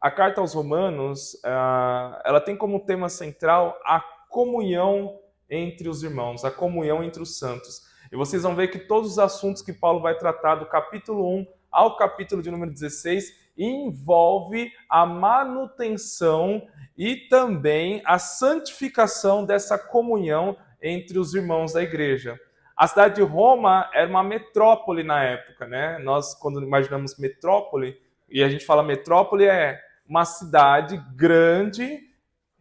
A carta aos Romanos, ela tem como tema central a comunhão entre os irmãos, a comunhão entre os santos. E vocês vão ver que todos os assuntos que Paulo vai tratar do capítulo 1 ao capítulo de número 16 envolve a manutenção e também a santificação dessa comunhão entre os irmãos da igreja. A cidade de Roma era uma metrópole na época, né? Nós, quando imaginamos metrópole, e a gente fala metrópole, é uma cidade grande,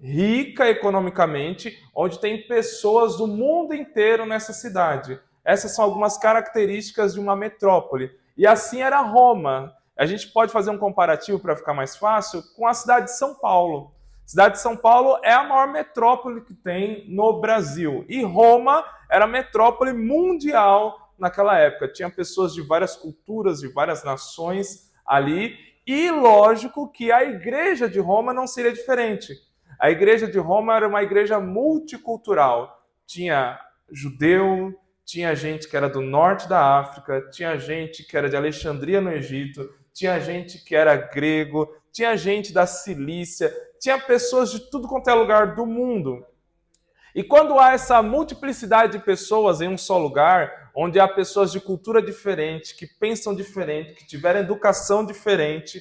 rica economicamente, onde tem pessoas do mundo inteiro nessa cidade. Essas são algumas características de uma metrópole. E assim era Roma. A gente pode fazer um comparativo para ficar mais fácil com a cidade de São Paulo. A cidade de São Paulo é a maior metrópole que tem no Brasil. E Roma era a metrópole mundial naquela época. Tinha pessoas de várias culturas, de várias nações ali. E lógico que a igreja de Roma não seria diferente. A igreja de Roma era uma igreja multicultural. Tinha judeu, tinha gente que era do norte da África, tinha gente que era de Alexandria no Egito, tinha gente que era grego, tinha gente da Cilícia, tinha pessoas de tudo quanto é lugar do mundo. E quando há essa multiplicidade de pessoas em um só lugar, onde há pessoas de cultura diferente, que pensam diferente, que tiveram educação diferente,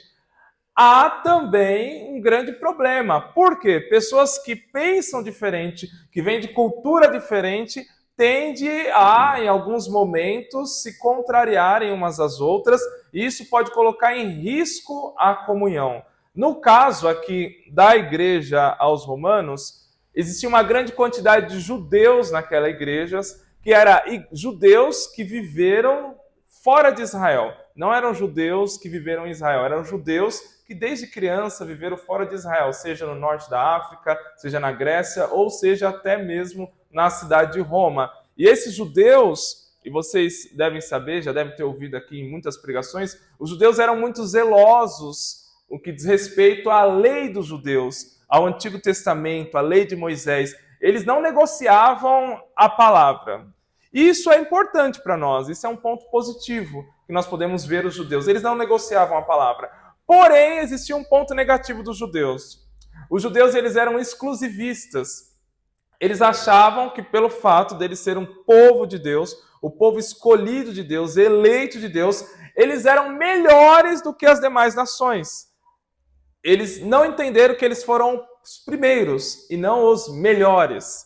há também um grande problema. Por quê? Pessoas que pensam diferente, que vêm de cultura diferente, tendem a, em alguns momentos, se contrariarem umas às outras, e isso pode colocar em risco a comunhão. No caso aqui da igreja aos romanos, existia uma grande quantidade de judeus naquela igreja, que eram judeus que viveram fora de Israel. Não eram judeus que viveram em Israel, eram judeus que desde criança viveram fora de Israel, seja no norte da África, seja na Grécia, ou seja até mesmo na cidade de Roma. E esses judeus, e vocês devem saber, já devem ter ouvido aqui em muitas pregações, os judeus eram muito zelosos no que diz respeito à lei dos judeus, ao Antigo Testamento, à lei de Moisés. Eles não negociavam a palavra. E isso é importante para nós, isso é um ponto positivo que nós podemos ver os judeus. Eles não negociavam a palavra. Porém, existia um ponto negativo dos judeus. Os judeus eles eram exclusivistas. Eles achavam que pelo fato deles ser um povo de Deus, o povo escolhido de Deus, eleito de Deus, eles eram melhores do que as demais nações. Eles não entenderam que eles foram os primeiros e não os melhores.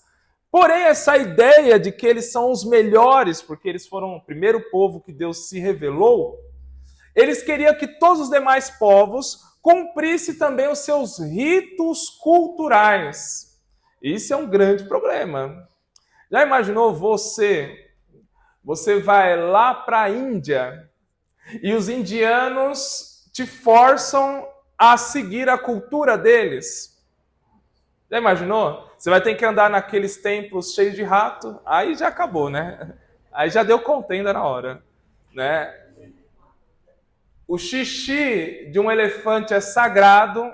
Porém, essa ideia de que eles são os melhores, porque eles foram o primeiro povo que Deus se revelou, eles queriam que todos os demais povos cumprissem também os seus ritos culturais. Isso é um grande problema. Já imaginou você vai lá para a Índia e os indianos te forçam a seguir a cultura deles? Já imaginou? Você vai ter que andar naqueles templos cheios de rato, aí já acabou, né? Aí já deu contenda na hora, né? O xixi de um elefante é sagrado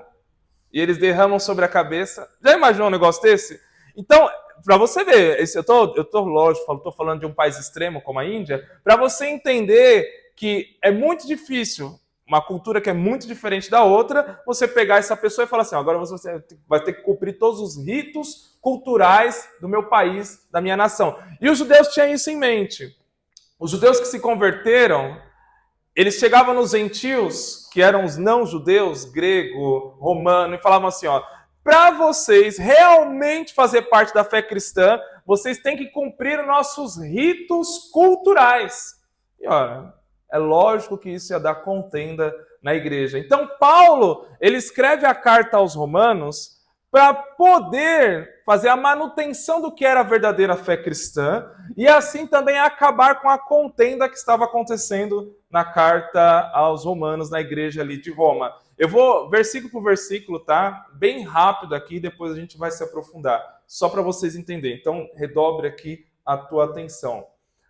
e eles derramam sobre a cabeça. Já imaginou um negócio desse? Então, para você ver, eu tô lógico, estou falando de um país extremo como a Índia, para você entender que é muito difícil, uma cultura que é muito diferente da outra, você pegar essa pessoa e falar assim, agora você vai ter que cumprir todos os ritos culturais do meu país, da minha nação. E os judeus tinham isso em mente. Os judeus que se converteram, eles chegavam nos gentios, que eram os não-judeus, grego, romano, e falavam assim, ó, para vocês realmente fazer parte da fé cristã, vocês têm que cumprir os nossos ritos culturais. E olha, é lógico que isso ia dar contenda na igreja. Então Paulo, ele escreve a carta aos romanos para poder fazer a manutenção do que era a verdadeira fé cristã e assim também acabar com a contenda que estava acontecendo na carta aos romanos, na igreja ali de Roma. Eu vou versículo por versículo, tá? Bem rápido aqui, depois a gente vai se aprofundar, só para vocês entenderem. Então, redobre aqui a tua atenção.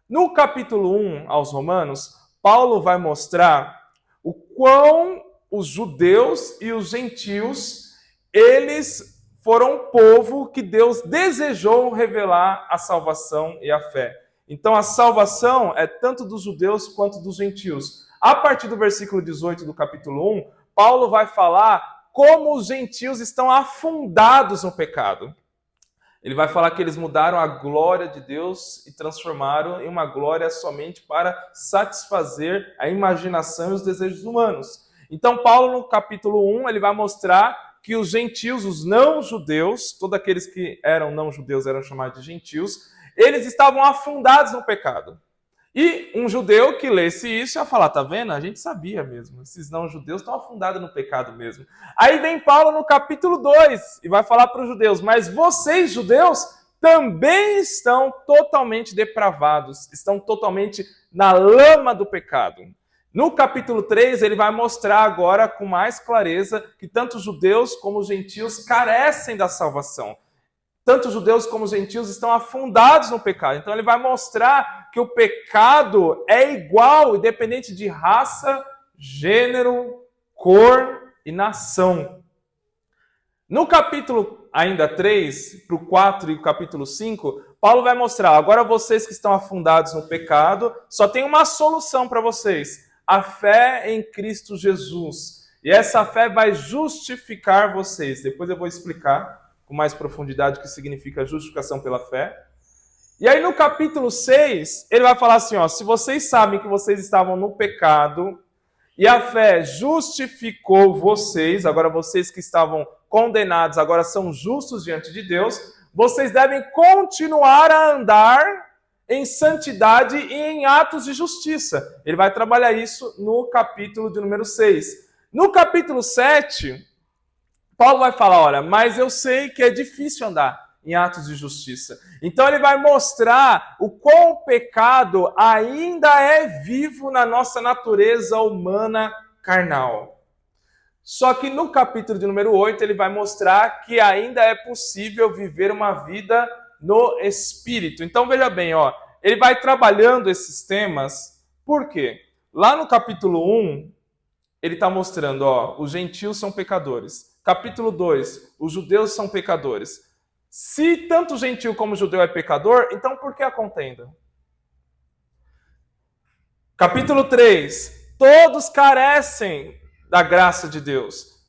No capítulo 1 aos romanos, Paulo vai mostrar o quão os judeus e os gentios, eles foram um povo que Deus desejou revelar a salvação e a fé. Então a salvação é tanto dos judeus quanto dos gentios. A partir do versículo 18 do capítulo 1, Paulo vai falar como os gentios estão afundados no pecado. Ele vai falar que eles mudaram a glória de Deus e transformaram em uma glória somente para satisfazer a imaginação e os desejos humanos. Então, Paulo, no capítulo 1, ele vai mostrar que os gentios, os não-judeus, todos aqueles que eram não-judeus eram chamados de gentios, eles estavam afundados no pecado. E um judeu que lesse isso ia falar, tá vendo? A gente sabia mesmo, esses não-judeus estão afundados no pecado mesmo. Aí vem Paulo no capítulo 2 e vai falar para os judeus, mas vocês, judeus, também estão totalmente depravados, estão totalmente na lama do pecado. No capítulo 3, ele vai mostrar agora com mais clareza que tanto os judeus como os gentios carecem da salvação. Tanto os judeus como os gentios estão afundados no pecado. Então ele vai mostrar que o pecado é igual, independente de raça, gênero, cor e nação. No capítulo ainda 3, para o 4 e o capítulo 5, Paulo vai mostrar, agora vocês que estão afundados no pecado, só tem uma solução para vocês, a fé em Cristo Jesus. E essa fé vai justificar vocês. Depois eu vou explicar com mais profundidade o que significa justificação pela fé. E aí no capítulo 6, ele vai falar assim, ó, se vocês sabem que vocês estavam no pecado e a fé justificou vocês, agora vocês que estavam condenados agora são justos diante de Deus, vocês devem continuar a andar em santidade e em atos de justiça. Ele vai trabalhar isso no capítulo de número 6. No capítulo 7, Paulo vai falar, olha, mas eu sei que é difícil andar em atos de justiça. Então ele vai mostrar o quão o pecado ainda é vivo na nossa natureza humana carnal. Só que no capítulo de número 8 ele vai mostrar que ainda é possível viver uma vida no Espírito. Então veja bem, ó, ele vai trabalhando esses temas, por quê? Lá no capítulo 1, ele está mostrando, ó, os gentios são pecadores. Capítulo 2, os judeus são pecadores. Se tanto gentio como judeu é pecador, então por que a contenda? Capítulo 3, todos carecem da graça de Deus.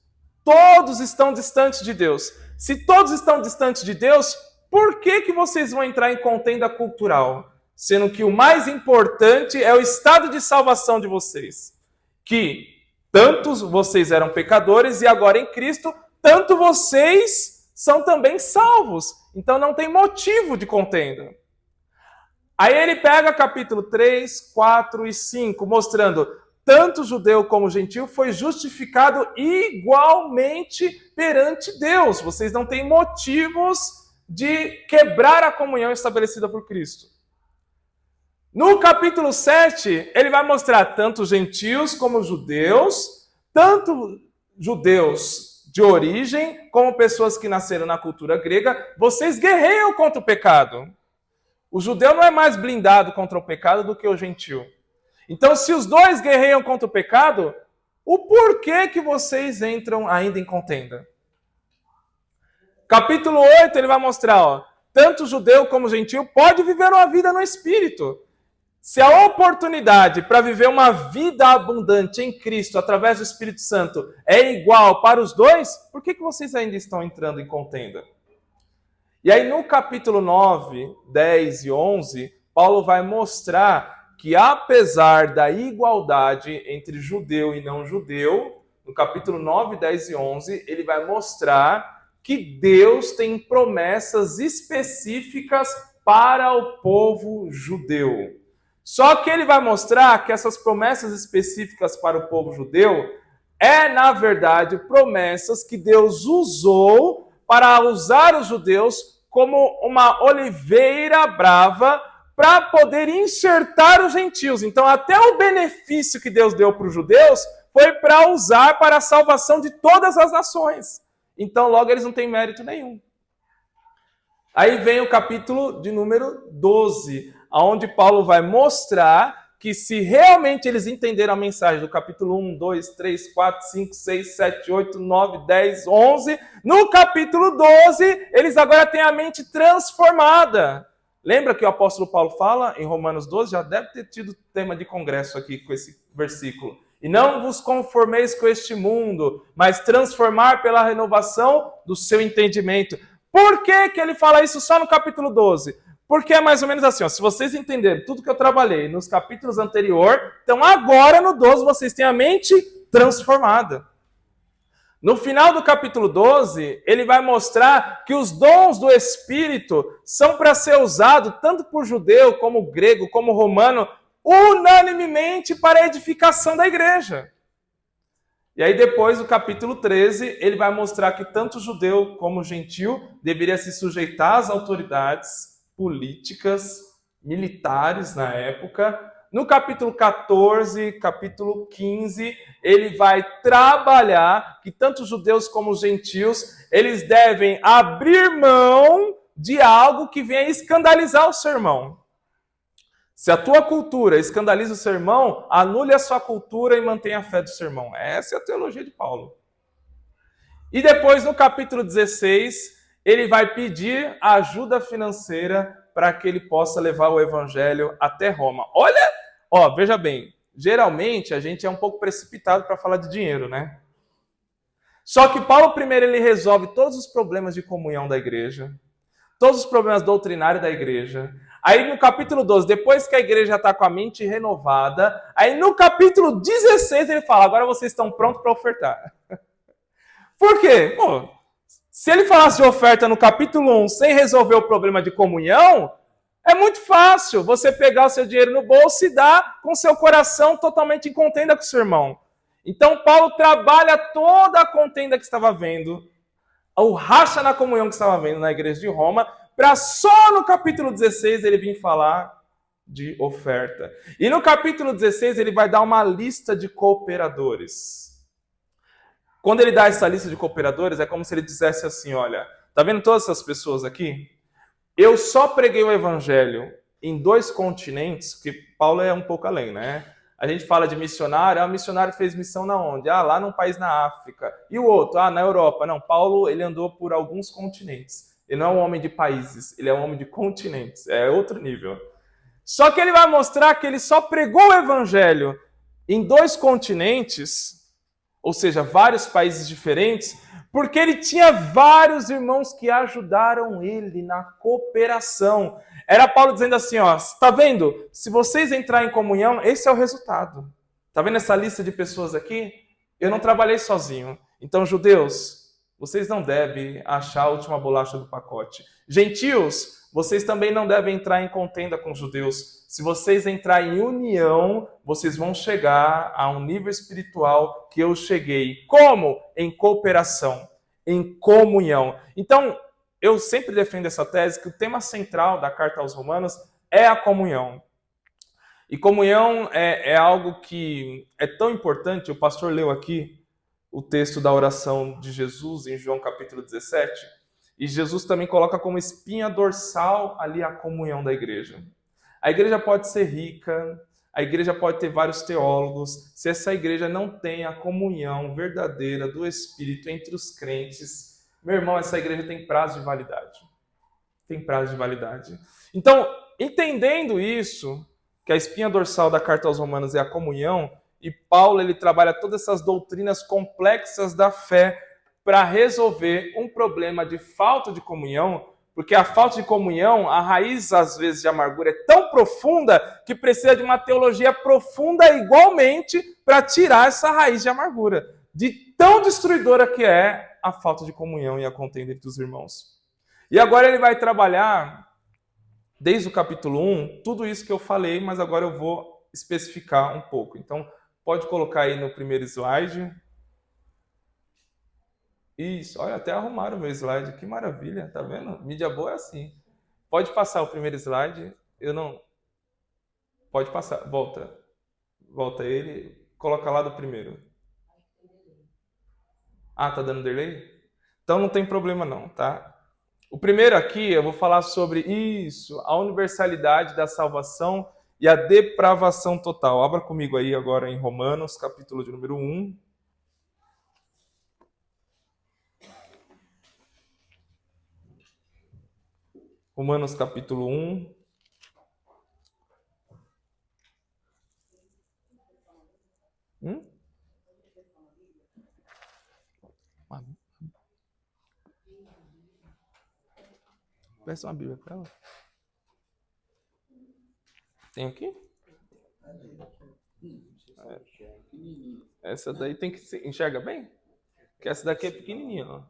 Todos estão distantes de Deus. Se todos estão distantes de Deus, por que vocês vão entrar em contenda cultural? Sendo que o mais importante é o estado de salvação de vocês. Que tanto vocês eram pecadores e agora em Cristo, tanto vocês são também salvos. Então não tem motivo de contenda. Aí ele pega capítulo 3, 4 e 5, mostrando tanto judeu como gentil foi justificado igualmente perante Deus. Vocês não têm motivos de quebrar a comunhão estabelecida por Cristo. No capítulo 7, ele vai mostrar tanto gentios como judeus, tanto judeus de origem, como pessoas que nasceram na cultura grega, vocês guerreiam contra o pecado. O judeu não é mais blindado contra o pecado do que o gentio. Então, se os dois guerreiam contra o pecado, o porquê que vocês entram ainda em contenda? Capítulo 8, ele vai mostrar, ó, tanto judeu como gentio pode viver uma vida no Espírito. Se a oportunidade para viver uma vida abundante em Cristo, através do Espírito Santo, é igual para os dois, por que vocês ainda estão entrando em contenda? E aí no capítulo 9, 10 e 11, Paulo vai mostrar que apesar da igualdade entre judeu e não judeu, no capítulo 9, 10 e 11, ele vai mostrar que Deus tem promessas específicas para o povo judeu. Só que ele vai mostrar que essas promessas específicas para o povo judeu na verdade, promessas que Deus usou para usar os judeus como uma oliveira brava para poder enxertar os gentios. Então, até o benefício que Deus deu para os judeus foi para usar para a salvação de todas as nações. Então, logo, eles não têm mérito nenhum. Aí vem o capítulo de número 12, onde Paulo vai mostrar que se realmente eles entenderam a mensagem do capítulo 1, 2, 3, 4, 5, 6, 7, 8, 9, 10, 11, no capítulo 12, eles agora têm a mente transformada. Lembra que o apóstolo Paulo fala em Romanos 12? Já deve ter tido tema de congresso aqui com esse versículo. E não vos conformeis com este mundo, mas transformar pela renovação do seu entendimento. Por que que ele fala isso só no capítulo 12? Porque é mais ou menos assim, ó, se vocês entenderem tudo que eu trabalhei nos capítulos anteriores, então agora no 12 vocês têm a mente transformada. No final do capítulo 12, ele vai mostrar que os dons do Espírito são para ser usados tanto por judeu, como grego, como romano, unanimemente para a edificação da igreja. E aí depois, no capítulo 13, ele vai mostrar que tanto judeu como gentil deveria se sujeitar às autoridades políticas, militares na época. No capítulo 14, capítulo 15, ele vai trabalhar que tanto judeus como gentios, eles devem abrir mão de algo que venha escandalizar o seu irmão. Se a tua cultura escandaliza o seu irmão, anule a sua cultura e mantenha a fé do seu irmão. Essa é a teologia de Paulo. E depois, no capítulo 16, ele vai pedir ajuda financeira para que ele possa levar o evangelho até Roma. Olha, veja bem, geralmente a gente é um pouco precipitado para falar de dinheiro, né? Só que Paulo primeiro ele resolve todos os problemas de comunhão da igreja, todos os problemas doutrinários da igreja. Aí no capítulo 12, depois que a igreja está com a mente renovada, aí no capítulo 16 ele fala, agora vocês estão prontos para ofertar. Por quê? Se ele falasse de oferta no capítulo 1 sem resolver o problema de comunhão, é muito fácil você pegar o seu dinheiro no bolso e dar com seu coração totalmente em contenda com o seu irmão. Então Paulo trabalha toda a contenda que estava havendo, o racha na comunhão que estava havendo na igreja de Roma, para só no capítulo 16 ele vir falar de oferta. E no capítulo 16 ele vai dar uma lista de cooperadores. Quando ele dá essa lista de cooperadores, é como se ele dissesse assim, olha, tá vendo todas essas pessoas aqui? Eu só preguei o evangelho em 2 continentes, que Paulo é um pouco além, né? A gente fala de missionário, o missionário fez missão na onde? Lá num país na África. E o outro? Na Europa. Não, Paulo ele andou por alguns continentes. Ele não é um homem de países, ele é um homem de continentes. É outro nível. Só que ele vai mostrar que ele só pregou o evangelho em 2 continentes, ou seja, vários países diferentes, porque ele tinha vários irmãos que ajudaram ele na cooperação. Era Paulo dizendo assim, tá vendo? Se vocês entrarem em comunhão, esse é o resultado. Tá vendo essa lista de pessoas aqui? Eu não trabalhei sozinho. Então, judeus, vocês não devem achar a última bolacha do pacote. Gentios, vocês também não devem entrar em contenda com os judeus. Se vocês entrarem em união, vocês vão chegar a um nível espiritual que eu cheguei. Como? Em cooperação, em comunhão. Então, eu sempre defendo essa tese que o tema central da carta aos Romanos é a comunhão. E comunhão é algo que é tão importante, o pastor leu aqui o texto da oração de Jesus em João capítulo 17, e Jesus também coloca como espinha dorsal ali a comunhão da igreja. A igreja pode ser rica, a igreja pode ter vários teólogos, se essa igreja não tem a comunhão verdadeira do Espírito entre os crentes, meu irmão, essa igreja tem prazo de validade. Tem prazo de validade. Então, entendendo isso, que a espinha dorsal da carta aos Romanos é a comunhão, e Paulo ele trabalha todas essas doutrinas complexas da fé para resolver um problema de falta de comunhão, porque a falta de comunhão, a raiz às vezes de amargura é tão profunda que precisa de uma teologia profunda igualmente para tirar essa raiz de amargura, de tão destruidora que é a falta de comunhão e a contenda entre os irmãos. E agora ele vai trabalhar, desde o capítulo 1, tudo isso que eu falei, mas agora eu vou especificar um pouco. Então, pode colocar aí no primeiro slide. Isso, olha, até arrumaram o meu slide, que maravilha, tá vendo? Mídia boa é assim. Pode passar o primeiro slide, Pode passar, volta ele, coloca lá do primeiro. Tá dando delay? Então não tem problema não, tá? O primeiro aqui eu vou falar sobre isso, a universalidade da salvação e a depravação total. Abra comigo aí agora em Romanos, capítulo de número 1. Romanos capítulo 1. Peça uma Bíblia para ela. Tem aqui? Essa daí tem que se enxerga bem? Porque essa daqui é pequenininha, ó.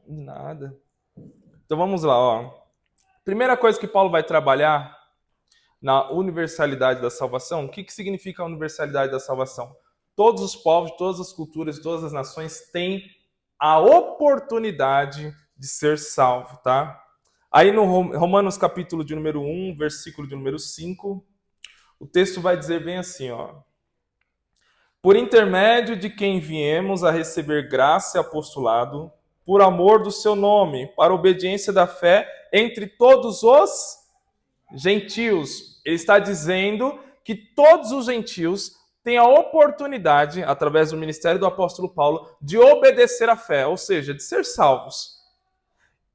Nada. Então vamos lá, ó. Primeira coisa que Paulo vai trabalhar na universalidade da salvação. O que significa a universalidade da salvação? Todos os povos, todas as culturas, todas as nações têm a oportunidade de ser salvo, tá? Aí no Romanos capítulo de número 1, versículo de número 5, o texto vai dizer bem assim, ó. Por intermédio de quem viemos a receber graça e apostolado, por amor do seu nome, para a obediência da fé entre todos os gentios. Ele está dizendo que todos os gentios têm a oportunidade, através do ministério do apóstolo Paulo, de obedecer à fé, ou seja, de ser salvos.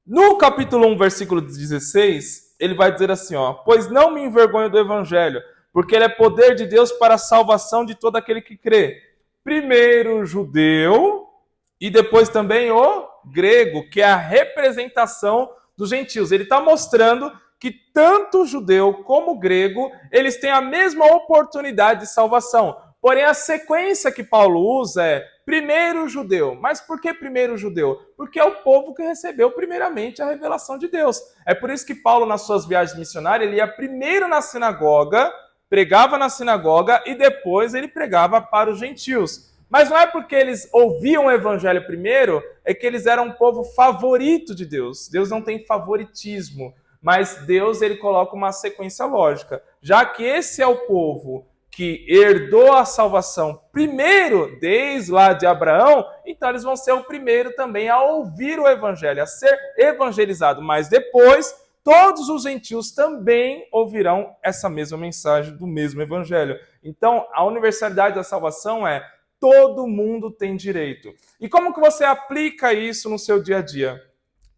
No capítulo 1, versículo 16, ele vai dizer assim, ó, pois não me envergonho do evangelho, porque ele é poder de Deus para a salvação de todo aquele que crê. Primeiro o judeu e depois também o grego, que é a representação dos gentios. Ele está mostrando que tanto o judeu como o grego, eles têm a mesma oportunidade de salvação. Porém, a sequência que Paulo usa é primeiro o judeu. Mas por que primeiro o judeu? Porque é o povo que recebeu primeiramente a revelação de Deus. É por isso que Paulo, nas suas viagens missionárias, ele ia primeiro na sinagoga, pregava na sinagoga e depois ele pregava para os gentios. Mas não é porque eles ouviam o evangelho primeiro, é que eles eram um povo favorito de Deus. Deus não tem favoritismo, mas Deus ele coloca uma sequência lógica. Já que esse é o povo que herdou a salvação primeiro, desde lá de Abraão, então eles vão ser o primeiro também a ouvir o evangelho, a ser evangelizado. Mas depois, todos os gentios também ouvirão essa mesma mensagem do mesmo evangelho. Então, a universalidade da salvação é todo mundo tem direito. E como que você aplica isso no seu dia a dia?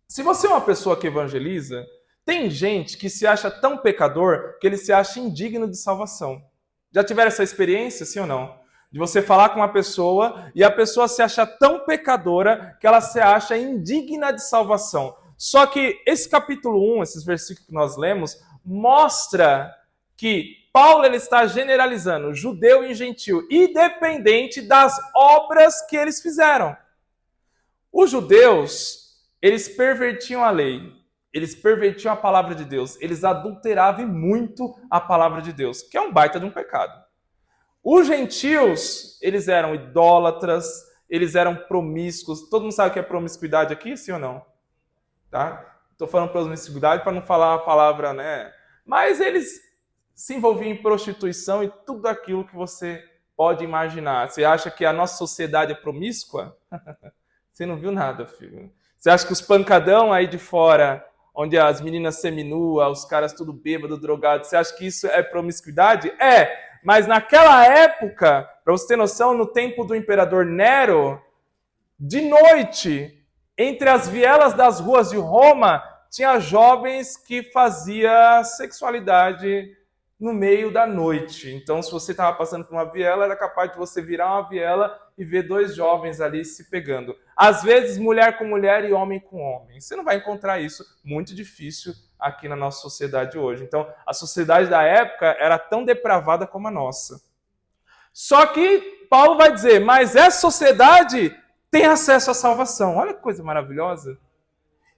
Se você é uma pessoa que evangeliza, tem gente que se acha tão pecador que ele se acha indigno de salvação. Já tiveram essa experiência, sim ou não? De você falar com uma pessoa e a pessoa se acha tão pecadora que ela se acha indigna de salvação. Só que esse capítulo 1, esses versículos que nós lemos, mostra que Paulo ele está generalizando judeu e gentil, independente das obras que eles fizeram. Os judeus, eles pervertiam a lei. Eles pervertiam a palavra de Deus. Eles adulteravam muito a palavra de Deus, que é um baita de um pecado. Os gentios, eles eram idólatras, eles eram promíscuos. Todo mundo sabe o que é promiscuidade aqui, sim ou não? Tá? Estou falando promiscuidade para não falar a palavra, né? Mas eles se envolviam em prostituição e tudo aquilo que você pode imaginar. Você acha que a nossa sociedade é promíscua? Você não viu nada, filho. Você acha que os pancadão aí de fora, onde as meninas seminuas, os caras tudo bêbado, drogado, você acha que isso é promiscuidade? É, mas naquela época, para você ter noção, no tempo do imperador Nero, de noite, entre as vielas das ruas de Roma, tinha jovens que faziam sexualidade no meio da noite. Então, se você estava passando por uma viela, era capaz de você virar uma viela e ver dois jovens ali se pegando. Às vezes, mulher com mulher e homem com homem. Você não vai encontrar isso, muito difícil aqui na nossa sociedade hoje. Então, a sociedade da época era tão depravada como a nossa. Só que Paulo vai dizer, mas essa sociedade tem acesso à salvação. Olha que coisa maravilhosa.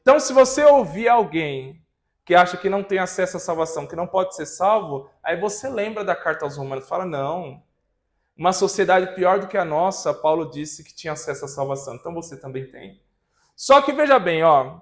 Então, se você ouvir alguém que acha que não tem acesso à salvação, que não pode ser salvo, aí você lembra da carta aos Romanos, fala, não, uma sociedade pior do que a nossa, Paulo disse que tinha acesso à salvação, então você também tem. Só que veja bem, ó,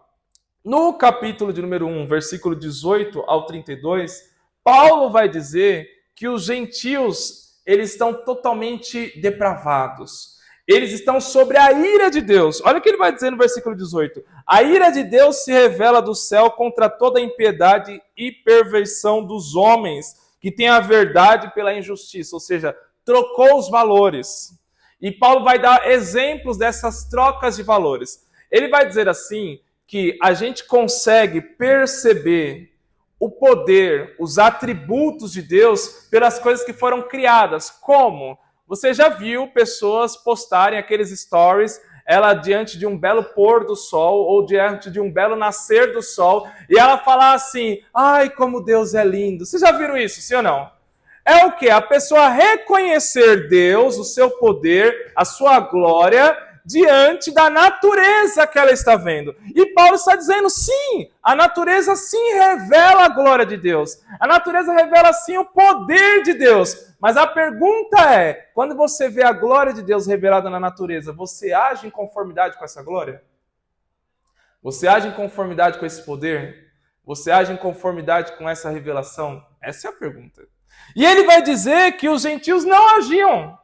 no capítulo de número 1, versículo 18 ao 32, Paulo vai dizer que os gentios, eles estão totalmente depravados. Eles estão sobre a ira de Deus. Olha o que ele vai dizer no versículo 18. A ira de Deus se revela do céu contra toda a impiedade e perversão dos homens, que têm a verdade pela injustiça. Ou seja, trocou os valores. E Paulo vai dar exemplos dessas trocas de valores. Ele vai dizer assim, que a gente consegue perceber o poder, os atributos de Deus pelas coisas que foram criadas. Como? Você já viu pessoas postarem aqueles stories ela diante de um belo pôr do sol, ou diante de um belo nascer do sol, e ela falar assim, ai, como Deus é lindo. Vocês já viram isso, sim ou não? É o quê? A pessoa reconhecer Deus, o seu poder, a sua glória, diante da natureza que ela está vendo. E Paulo está dizendo, sim, a natureza sim revela a glória de Deus. A natureza revela sim o poder de Deus. Mas a pergunta é, quando você vê a glória de Deus revelada na natureza, você age em conformidade com essa glória? Você age em conformidade com esse poder? Você age em conformidade com essa revelação? Essa é a pergunta. E ele vai dizer que os gentios não agiam.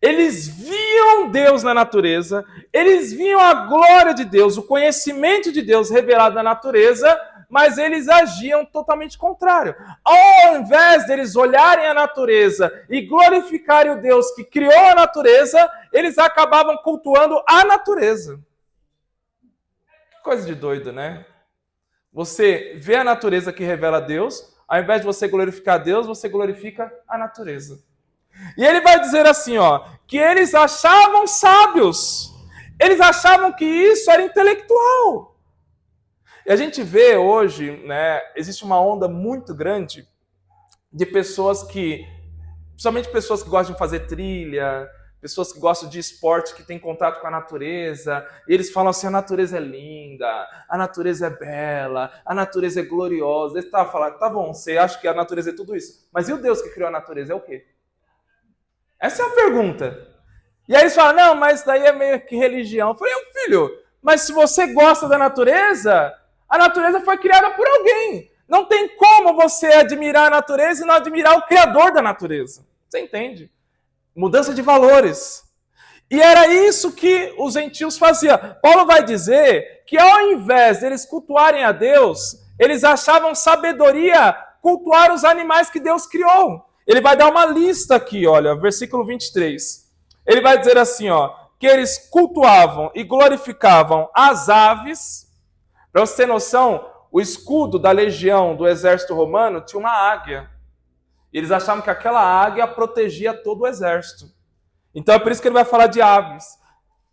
Eles viam Deus na natureza, eles viam a glória de Deus, o conhecimento de Deus revelado na natureza, mas eles agiam totalmente contrário. Ao invés deles olharem a natureza e glorificarem o Deus que criou a natureza, eles acabavam cultuando a natureza. Que coisa de doido, né? Você vê a natureza que revela Deus, ao invés de você glorificar Deus, você glorifica a natureza. E ele vai dizer assim, ó, que eles achavam sábios. Eles achavam que isso era intelectual. E a gente vê hoje, né, existe uma onda muito grande de pessoas que, principalmente pessoas que gostam de fazer trilha, pessoas que gostam de esporte, que têm contato com a natureza, e eles falam assim, a natureza é linda, a natureza é bela, a natureza é gloriosa. Ele estava falando, tá bom, você acha que a natureza é tudo isso, mas e o Deus que criou a natureza é o quê? Essa é a pergunta. E aí eles falam, não, mas daí é meio que religião. Eu falei, filho, mas se você gosta da natureza, a natureza foi criada por alguém. Não tem como você admirar a natureza e não admirar o Criador da natureza. Você entende? Mudança de valores. E era isso que os gentios faziam. Paulo vai dizer que ao invés deles cultuarem a Deus, eles achavam sabedoria cultuar os animais que Deus criou. Ele vai dar uma lista aqui, olha, versículo 23. Ele vai dizer assim, ó, que eles cultuavam e glorificavam as aves. Para você ter noção, o escudo da legião do exército romano tinha uma águia. Eles achavam que aquela águia protegia todo o exército. Então é por isso que ele vai falar de aves.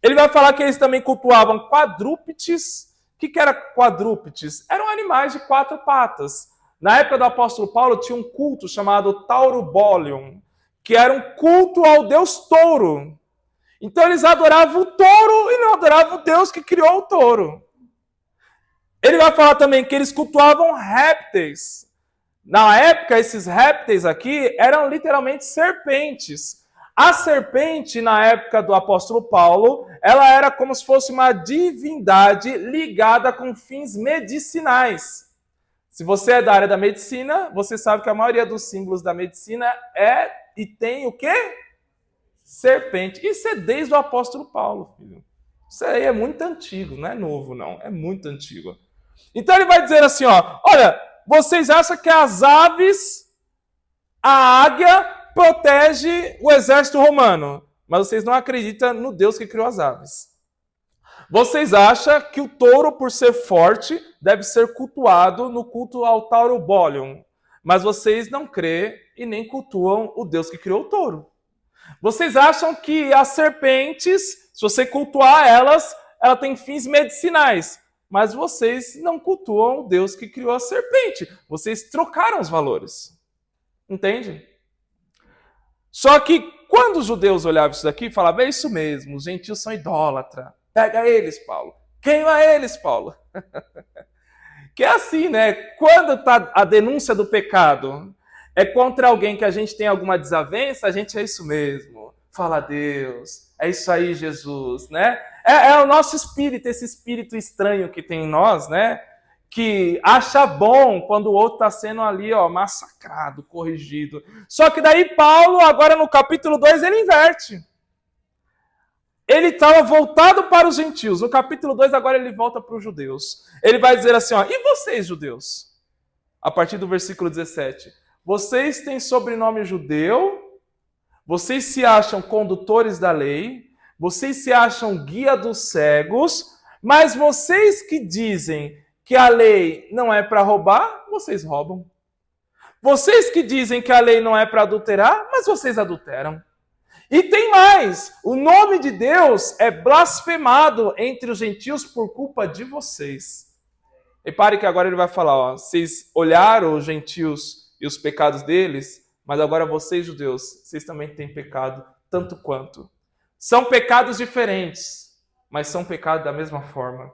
Ele vai falar que eles também cultuavam quadrúpedes. O que era quadrúpedes? Eram animais de 4 patas. Na época do apóstolo Paulo tinha um culto chamado Taurobolium, que era um culto ao deus touro. Então eles adoravam o touro e não adoravam o Deus que criou o touro. Ele vai falar também que eles cultuavam répteis. Na época, esses répteis aqui eram literalmente serpentes. A serpente, na época do apóstolo Paulo, ela era como se fosse uma divindade ligada com fins medicinais. Se você é da área da medicina, você sabe que a maioria dos símbolos da medicina é e tem o quê? Serpente. Isso é desde o apóstolo Paulo, filho. Isso aí é muito antigo, não é novo, não. É muito antigo. Então ele vai dizer assim, ó, olha, vocês acham que as aves, a águia, protege o exército romano, mas vocês não acreditam no Deus que criou as aves. Vocês acham que o touro, por ser forte, deve ser cultuado no culto ao Taurobolium, mas vocês não crêem e nem cultuam o Deus que criou o touro. Vocês acham que as serpentes, se você cultuar elas, ela tem fins medicinais, mas vocês não cultuam o Deus que criou a serpente. Vocês trocaram os valores. Entende? Só que quando os judeus olhavam isso daqui, falavam, é isso mesmo, os gentios são idólatras. Pega eles, Paulo. Queima eles, Paulo. Que é assim, né? Quando está a denúncia do pecado é contra alguém que a gente tem alguma desavença, a gente é isso mesmo. Fala a Deus. É isso aí, Jesus, né? É o nosso espírito, esse espírito estranho que tem em nós, né? Que acha bom quando o outro está sendo ali, ó, massacrado, corrigido. Só que daí Paulo, agora no capítulo 2, ele inverte. Ele estava voltado para os gentios. No capítulo 2, agora ele volta para os judeus. Ele vai dizer assim, ó, e vocês, judeus? A partir do versículo 17. Vocês têm sobrenome judeu, vocês se acham condutores da lei, vocês se acham guia dos cegos, mas vocês que dizem que a lei não é para roubar, vocês roubam. Vocês que dizem que a lei não é para adulterar, mas vocês adulteram. E tem mais, o nome de Deus é blasfemado entre os gentios por culpa de vocês. Repare que agora ele vai falar, ó, vocês olharam os gentios e os pecados deles, mas agora vocês, judeus, vocês também têm pecado tanto quanto. São pecados diferentes, mas são pecados da mesma forma.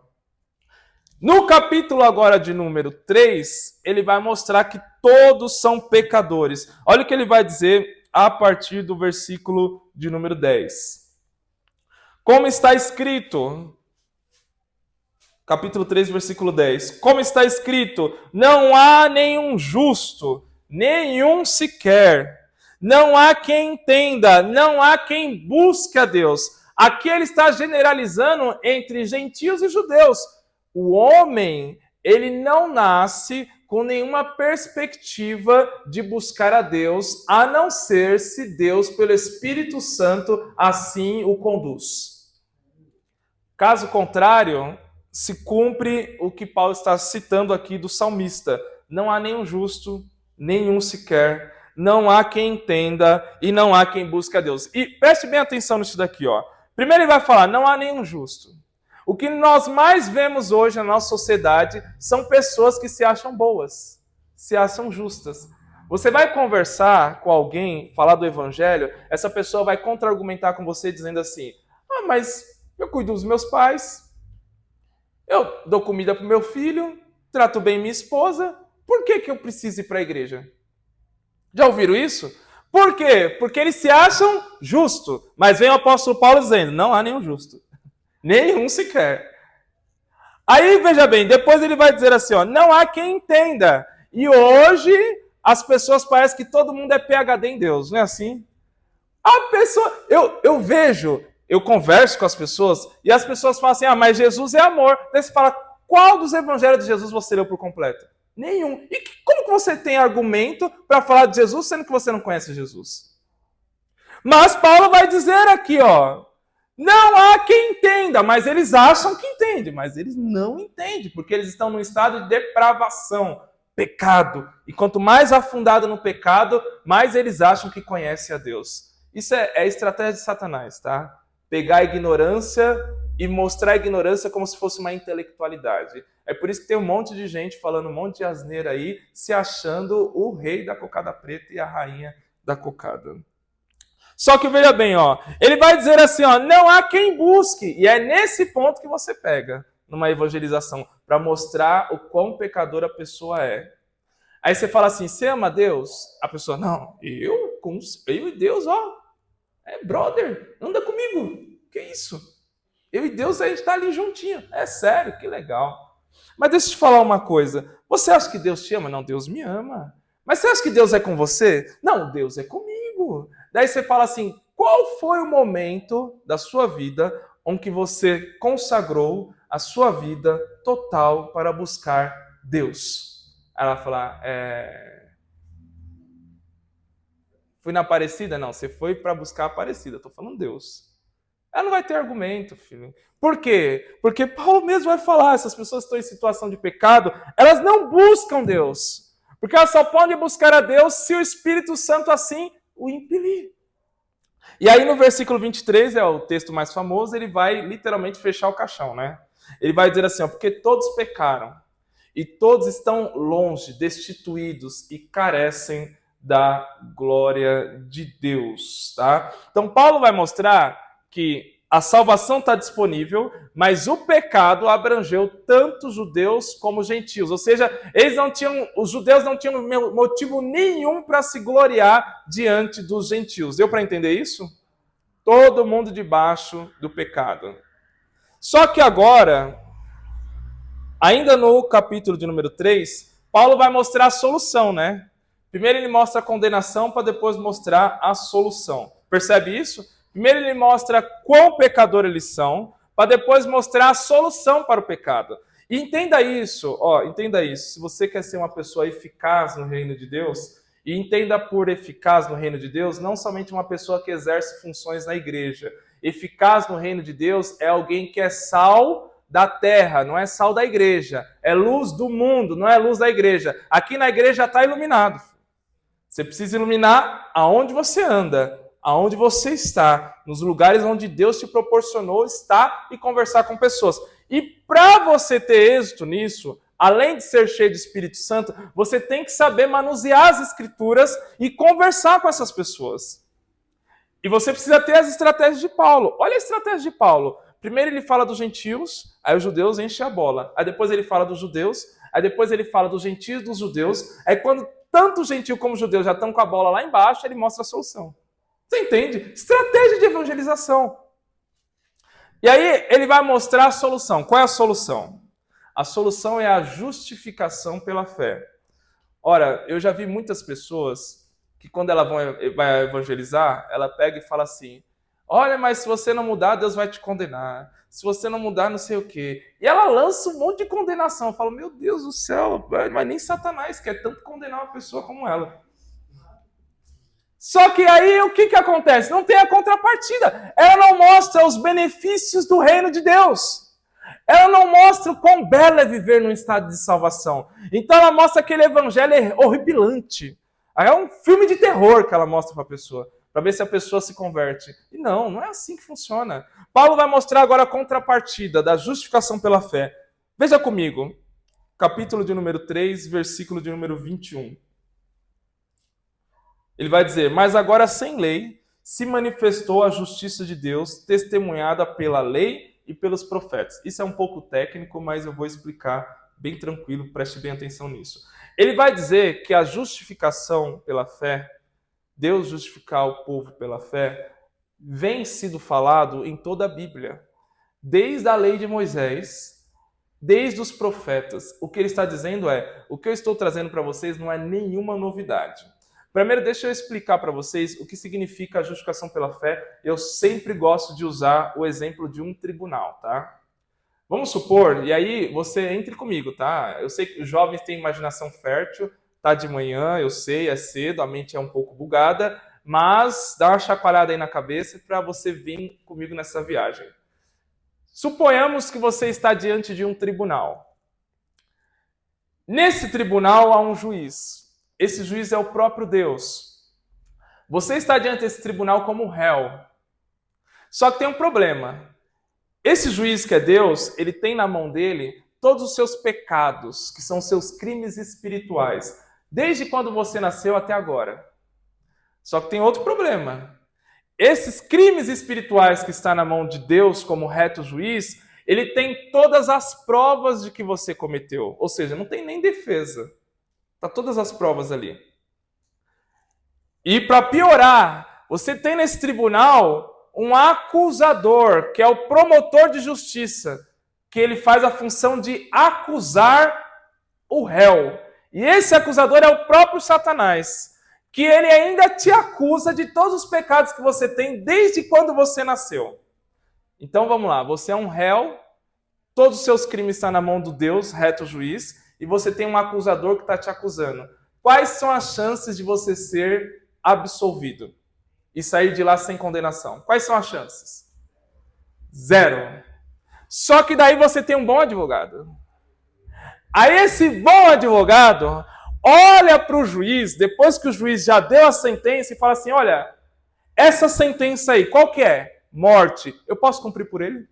No capítulo agora de número 3, ele vai mostrar que todos são pecadores. Olha o que ele vai dizer a partir do versículo de número 10. Como está escrito, capítulo 3, versículo 10. Como está escrito, não há nenhum justo, nenhum sequer. Não há quem entenda, não há quem busque a Deus. Aqui ele está generalizando entre gentios e judeus. O homem, ele não nasce com nenhuma perspectiva de buscar a Deus, a não ser se Deus, pelo Espírito Santo, assim o conduz. Caso contrário, se cumpre o que Paulo está citando aqui do salmista. Não há nenhum justo, nenhum sequer. Não há quem entenda e não há quem busque a Deus. E preste bem atenção nisso daqui, ó. Primeiro ele vai falar, não há nenhum justo. O que nós mais vemos hoje na nossa sociedade são pessoas que se acham boas, se acham justas. Você vai conversar com alguém, falar do evangelho, essa pessoa vai contra-argumentar com você dizendo assim, mas eu cuido dos meus pais, eu dou comida para o meu filho, trato bem minha esposa, por que eu preciso ir para a igreja? Já ouviram isso? Por quê? Porque eles se acham justos. Mas vem o apóstolo Paulo dizendo, não há nenhum justo. Nenhum sequer. Aí, veja bem, depois ele vai dizer assim, ó, não há quem entenda. E hoje, as pessoas parecem que todo mundo é PhD em Deus, não é assim? A pessoa, eu vejo, eu converso com as pessoas, e as pessoas falam assim, mas Jesus é amor. Daí você fala, qual dos evangelhos de Jesus você leu por completo? Nenhum. E como que você tem argumento para falar de Jesus, sendo que você não conhece Jesus? Mas Paulo vai dizer aqui, ó, não há quem entenda, mas eles acham que entendem, mas eles não entendem, porque eles estão num estado de depravação, pecado. E quanto mais afundado no pecado, mais eles acham que conhecem a Deus. Isso é estratégia de Satanás, tá? Pegar a ignorância e mostrar a ignorância como se fosse uma intelectualidade. É por isso que tem um monte de gente falando um monte de asneira aí, se achando o rei da cocada preta e a rainha da cocada. Só que veja bem, ó, ele vai dizer assim, ó, não há quem busque. E é nesse ponto que você pega numa evangelização, para mostrar o quão pecadora a pessoa é. Aí você fala assim, você ama Deus? A pessoa, não, eu e Deus, ó, é brother, anda comigo. Que isso? Eu e Deus, a gente tá ali juntinho. É sério, que legal. Mas deixa eu te falar uma coisa. Você acha que Deus te ama? Não, Deus me ama. Mas você acha que Deus é com você? Não, Deus é comigo. Daí você fala assim, qual foi o momento da sua vida onde você consagrou a sua vida total para buscar Deus? Aí ela fala, fui na Aparecida? Não, você foi para buscar a Aparecida. Estou falando Deus. Ela não vai ter argumento, filho. Por quê? Porque Paulo mesmo vai falar, essas pessoas que estão em situação de pecado, elas não buscam Deus. Porque elas só podem buscar a Deus se o Espírito Santo assim o impelir. E aí no versículo 23, é o texto mais famoso, ele vai literalmente fechar o caixão, né? Ele vai dizer assim, ó, porque todos pecaram e todos estão longe, destituídos e carecem da glória de Deus, tá? Então Paulo vai mostrar que a salvação está disponível, mas o pecado abrangeu tanto judeus como gentios. Ou seja, os judeus não tinham motivo nenhum para se gloriar diante dos gentios. Deu para entender isso? Todo mundo debaixo do pecado. Só que agora, ainda no capítulo de número 3, Paulo vai mostrar a solução, né? Primeiro ele mostra a condenação para depois mostrar a solução. Percebe isso? Primeiro ele mostra quão pecador eles são, para depois mostrar a solução para o pecado. E entenda isso, entenda isso. Se você quer ser uma pessoa eficaz no reino de Deus, e entenda por eficaz no reino de Deus, não somente uma pessoa que exerce funções na igreja. Eficaz no reino de Deus é alguém que é sal da terra, não é sal da igreja. É luz do mundo, não é luz da igreja. Aqui na igreja já está iluminado. Você precisa iluminar aonde você anda, aonde você está, nos lugares onde Deus te proporcionou estar e conversar com pessoas. E para você ter êxito nisso, além de ser cheio do Espírito Santo, você tem que saber manusear as Escrituras e conversar com essas pessoas. E você precisa ter as estratégias de Paulo. Olha a estratégia de Paulo. Primeiro ele fala dos gentios, aí os judeus enchem a bola. Aí depois ele fala dos judeus, aí depois ele fala dos gentios dos judeus. Aí quando tanto gentio como judeu já estão com a bola lá embaixo, ele mostra a solução. Você entende? Estratégia de evangelização. E aí ele vai mostrar a solução. Qual é a solução? A solução é a justificação pela fé. Ora, eu já vi muitas pessoas que quando ela vai evangelizar, ela pega e fala assim: olha, mas se você não mudar, Deus vai te condenar. Se você não mudar, não sei o quê. E ela lança um monte de condenação. Eu falo, meu Deus do céu, mas nem Satanás quer tanto condenar uma pessoa como ela. Só que aí o que acontece? Não tem a contrapartida. Ela não mostra os benefícios do reino de Deus. Ela não mostra o quão belo é viver num estado de salvação. Então ela mostra aquele evangelho horripilante. Aí é um filme de terror que ela mostra para a pessoa, para ver se a pessoa se converte. E não é assim que funciona. Paulo vai mostrar agora a contrapartida da justificação pela fé. Veja comigo, capítulo de número 3, versículo de número 21. Ele vai dizer, mas agora sem lei se manifestou a justiça de Deus, testemunhada pela lei e pelos profetas. Isso é um pouco técnico, mas eu vou explicar bem tranquilo, preste bem atenção nisso. Ele vai dizer que a justificação pela fé, Deus justificar o povo pela fé, vem sido falado em toda a Bíblia. Desde a lei de Moisés, desde os profetas. O que ele está dizendo é, o que eu estou trazendo para vocês não é nenhuma novidade. Primeiro, deixa eu explicar para vocês o que significa a justificação pela fé. Eu sempre gosto de usar o exemplo de um tribunal, tá? Vamos supor, e aí você entre comigo, tá? Eu sei que os jovens têm imaginação fértil, tá de manhã, eu sei, é cedo, a mente é um pouco bugada, mas dá uma chacoalhada aí na cabeça para você vir comigo nessa viagem. Suponhamos que você está diante de um tribunal. Nesse tribunal há um juiz. Esse juiz é o próprio Deus. Você está diante desse tribunal como réu. Só que tem um problema. Esse juiz que é Deus, ele tem na mão dele todos os seus pecados, que são seus crimes espirituais, desde quando você nasceu até agora. Só que tem outro problema. Esses crimes espirituais que está na mão de Deus como reto juiz, ele tem todas as provas de que você cometeu. Ou seja, não tem nem defesa. Está todas as provas ali. E para piorar, você tem nesse tribunal um acusador, que é o promotor de justiça, que ele faz a função de acusar o réu. E esse acusador é o próprio Satanás, que ele ainda te acusa de todos os pecados que você tem desde quando você nasceu. Então vamos lá, você é um réu, todos os seus crimes estão na mão do Deus, reto juiz, e você tem um acusador que está te acusando. Quais são as chances de você ser absolvido e sair de lá sem condenação? Quais são as chances? 0. Só que daí você tem um bom advogado. Aí esse bom advogado olha para o juiz, depois que o juiz já deu a sentença, e fala assim, olha, essa sentença aí, qual que é? Morte. Eu posso cumprir por ele?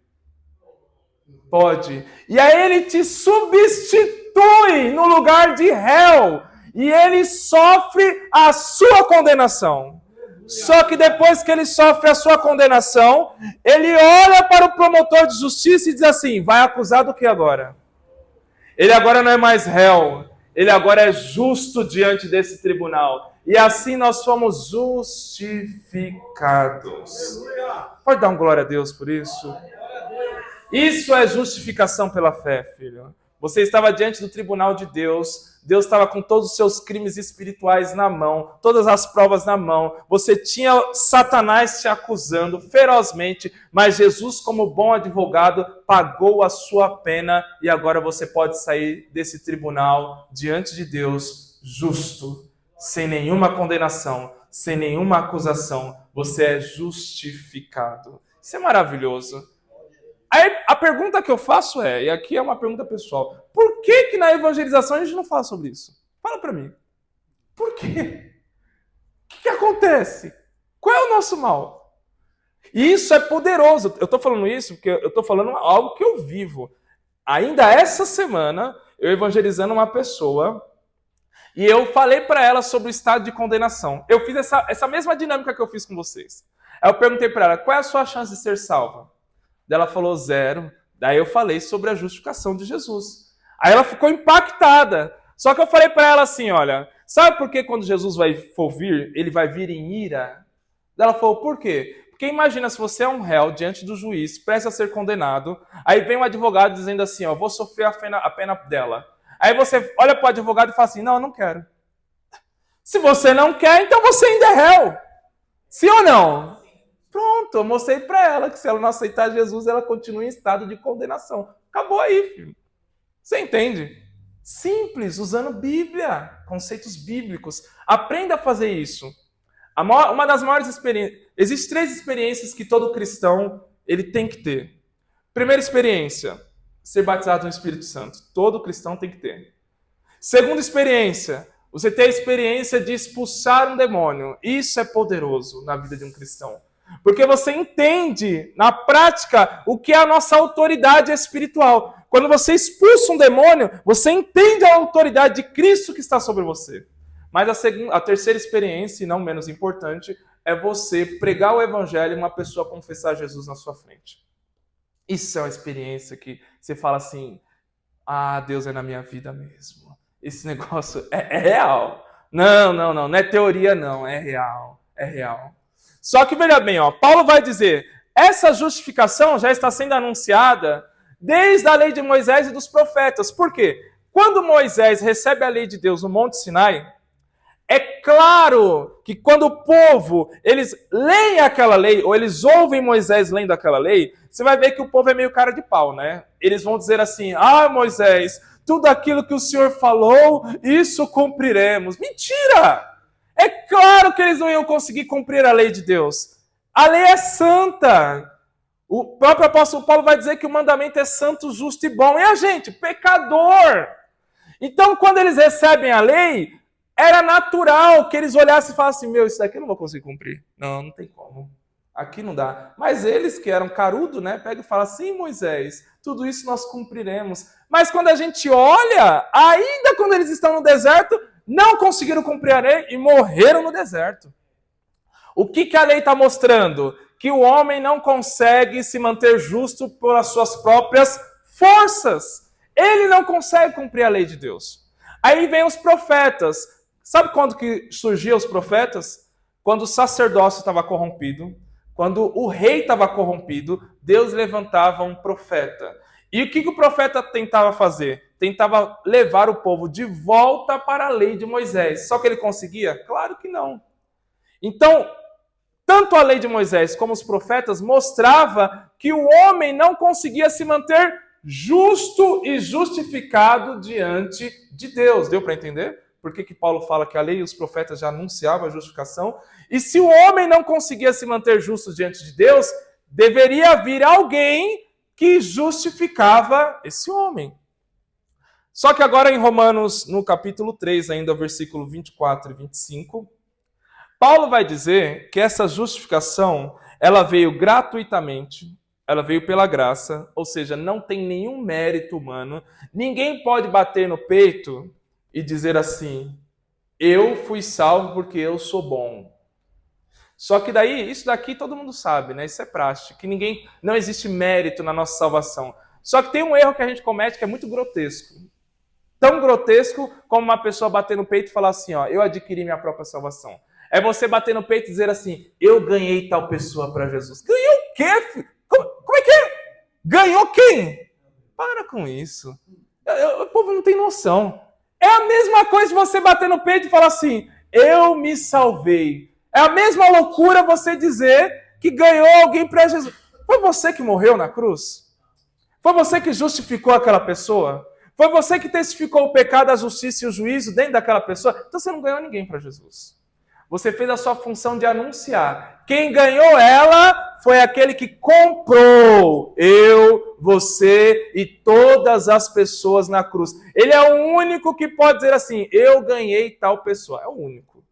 Pode. E aí ele te substitui no lugar de réu. E ele sofre a sua condenação. Só que depois que ele sofre a sua condenação, ele olha para o promotor de justiça e diz assim, vai acusar do que agora? Ele agora não é mais réu. Ele agora é justo diante desse tribunal. E assim nós somos justificados. Pode dar um glória a Deus por isso? Isso é justificação pela fé, filho. Você estava diante do tribunal de Deus. Deus estava com todos os seus crimes espirituais na mão, todas as provas na mão. Você tinha Satanás te acusando ferozmente, mas Jesus, como bom advogado, pagou a sua pena e agora você pode sair desse tribunal diante de Deus justo, sem nenhuma condenação, sem nenhuma acusação. Você é justificado. Isso é maravilhoso. Aí a pergunta que eu faço é, e aqui é uma pergunta pessoal, por que na evangelização a gente não fala sobre isso? Fala pra mim. Por quê? O que acontece? Qual é o nosso mal? E isso é poderoso. Eu estou falando isso porque eu estou falando algo que eu vivo. Ainda essa semana, eu evangelizando uma pessoa, e eu falei para ela sobre o estado de condenação. Eu fiz essa mesma dinâmica que eu fiz com vocês. Aí eu perguntei para ela, qual é a sua chance de ser salva? Daí ela falou 0. Daí eu falei sobre a justificação de Jesus. Aí ela ficou impactada. Só que eu falei para ela assim, olha, sabe por que quando Jesus for vir, ele vai vir em ira? Daí ela falou, por quê? Porque imagina se você é um réu diante do juiz, prestes a ser condenado, aí vem um advogado dizendo assim, ó, vou sofrer a pena dela. Aí você olha para o advogado e fala assim, não, eu não quero. Se você não quer, então você ainda é réu. Sim ou não? Pronto, eu mostrei para ela que se ela não aceitar Jesus, ela continua em estado de condenação. Acabou aí, filho. Você entende? Simples, usando Bíblia, conceitos bíblicos. Aprenda a fazer isso. Uma das maiores experiências... Existem 3 experiências que todo cristão ele tem que ter. Primeira experiência, ser batizado no Espírito Santo. Todo cristão tem que ter. Segunda experiência, você ter a experiência de expulsar um demônio. Isso é poderoso na vida de um cristão. Porque você entende, na prática, o que é a nossa autoridade espiritual. Quando você expulsa um demônio, você entende a autoridade de Cristo que está sobre você. Mas a terceira experiência, e não menos importante, é você pregar o evangelho e uma pessoa confessar Jesus na sua frente. Isso é uma experiência que você fala assim, ah, Deus é na minha vida mesmo. Esse negócio é real. Não é teoria não, é real, é real. Só que veja bem, ó, Paulo vai dizer, essa justificação já está sendo anunciada desde a lei de Moisés e dos profetas. Por quê? Quando Moisés recebe a lei de Deus no Monte Sinai, é claro que quando o povo, eles leem aquela lei, ou eles ouvem Moisés lendo aquela lei, você vai ver que o povo é meio cara de pau, né? Eles vão dizer assim, ah, Moisés, tudo aquilo que o Senhor falou, isso cumpriremos. Mentira! É claro que eles não iam conseguir cumprir a lei de Deus. A lei é santa. O próprio apóstolo Paulo vai dizer que o mandamento é santo, justo e bom. E a gente, pecador. Então, quando eles recebem a lei, era natural que eles olhassem e falassem, meu, isso daqui eu não vou conseguir cumprir. Não tem como. Aqui não dá. Mas eles que eram carudo, né, pegam e falam, sim, Moisés, tudo isso nós cumpriremos. Mas quando a gente olha, ainda quando eles estão no deserto, não conseguiram cumprir a lei e morreram no deserto. O que a lei está mostrando? Que o homem não consegue se manter justo pelas suas próprias forças. Ele não consegue cumprir a lei de Deus. Aí vem os profetas. Sabe quando que surgiam os profetas? Quando o sacerdócio estava corrompido, quando o rei estava corrompido, Deus levantava um profeta. E o que o profeta tentava fazer? Tentava levar o povo de volta para a lei de Moisés. Só que ele conseguia? Claro que não. Então, tanto a lei de Moisés como os profetas mostrava que o homem não conseguia se manter justo e justificado diante de Deus. Deu para entender? Por que Paulo fala que a lei e os profetas já anunciavam a justificação? E se o homem não conseguia se manter justo diante de Deus, deveria vir alguém que justificava esse homem. Só que agora em Romanos, no capítulo 3, ainda versículo 24 e 25, Paulo vai dizer que essa justificação, ela veio gratuitamente, ela veio pela graça, ou seja, não tem nenhum mérito humano. Ninguém pode bater no peito e dizer assim, eu fui salvo porque eu sou bom. Só que daí, isso daqui todo mundo sabe, né? Isso é prático, que não existe mérito na nossa salvação. Só que tem um erro que a gente comete que é muito grotesco. Tão grotesco como uma pessoa bater no peito e falar assim, ó, eu adquiri minha própria salvação. É você bater no peito e dizer assim, eu ganhei tal pessoa para Jesus. Ganhou o quê, filho? Como é que é? Ganhou quem? Para com isso. O povo não tem noção. É a mesma coisa de você bater no peito e falar assim, eu me salvei. É a mesma loucura você dizer que ganhou alguém para Jesus. Foi você que morreu na cruz? Foi você que justificou aquela pessoa? Foi você que testificou o pecado, a justiça e o juízo dentro daquela pessoa? Então você não ganhou ninguém para Jesus. Você fez a sua função de anunciar. Quem ganhou ela foi aquele que comprou eu, você e todas as pessoas na cruz. Ele é o único que pode dizer assim, eu ganhei tal pessoa. É o único.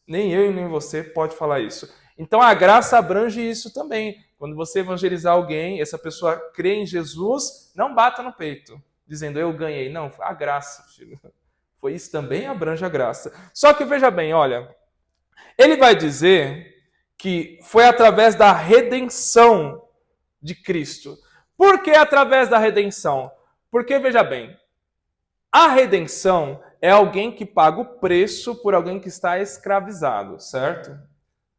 Nem eu e nem você pode falar isso. Então a graça abrange isso também. Quando você evangelizar alguém, essa pessoa crê em Jesus, não bata no peito, dizendo eu ganhei. Não, a graça, filho. Foi isso também abrange a graça. Só que veja bem, olha, ele vai dizer que foi através da redenção de Cristo. Por que através da redenção? Porque, veja bem, a redenção é alguém que paga o preço por alguém que está escravizado, certo?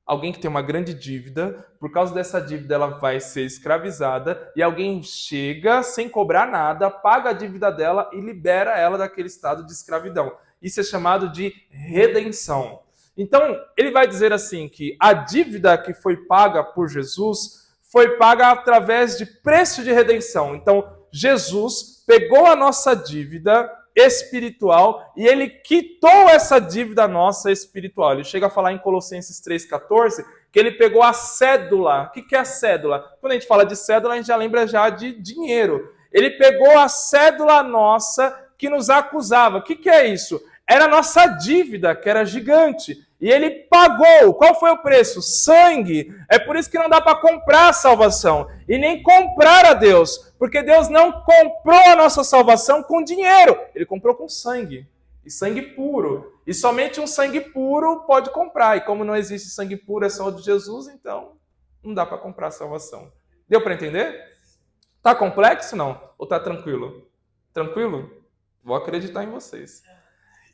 Alguém que tem uma grande dívida, por causa dessa dívida ela vai ser escravizada e alguém chega sem cobrar nada, paga a dívida dela e libera ela daquele estado de escravidão. Isso é chamado de redenção. Então, ele vai dizer assim que a dívida que foi paga por Jesus foi paga através de preço de redenção. Então, Jesus pegou a nossa dívida espiritual e ele quitou essa dívida nossa espiritual. Ele chega a falar em Colossenses 3,14 que ele pegou a cédula. O que é a cédula? Quando a gente fala de cédula, a gente já lembra já de dinheiro. Ele pegou a cédula nossa que nos acusava. O que é isso? Era a nossa dívida, que era gigante. E ele pagou. Qual foi o preço? Sangue. É por isso que não dá para comprar a salvação. E nem comprar a Deus. Porque Deus não comprou a nossa salvação com dinheiro. Ele comprou com sangue. E sangue puro. E somente um sangue puro pode comprar. E como não existe sangue puro, é só o de Jesus, então não dá para comprar a salvação. Deu para entender? Tá complexo, não? Ou tá tranquilo? Tranquilo? Vou acreditar em vocês.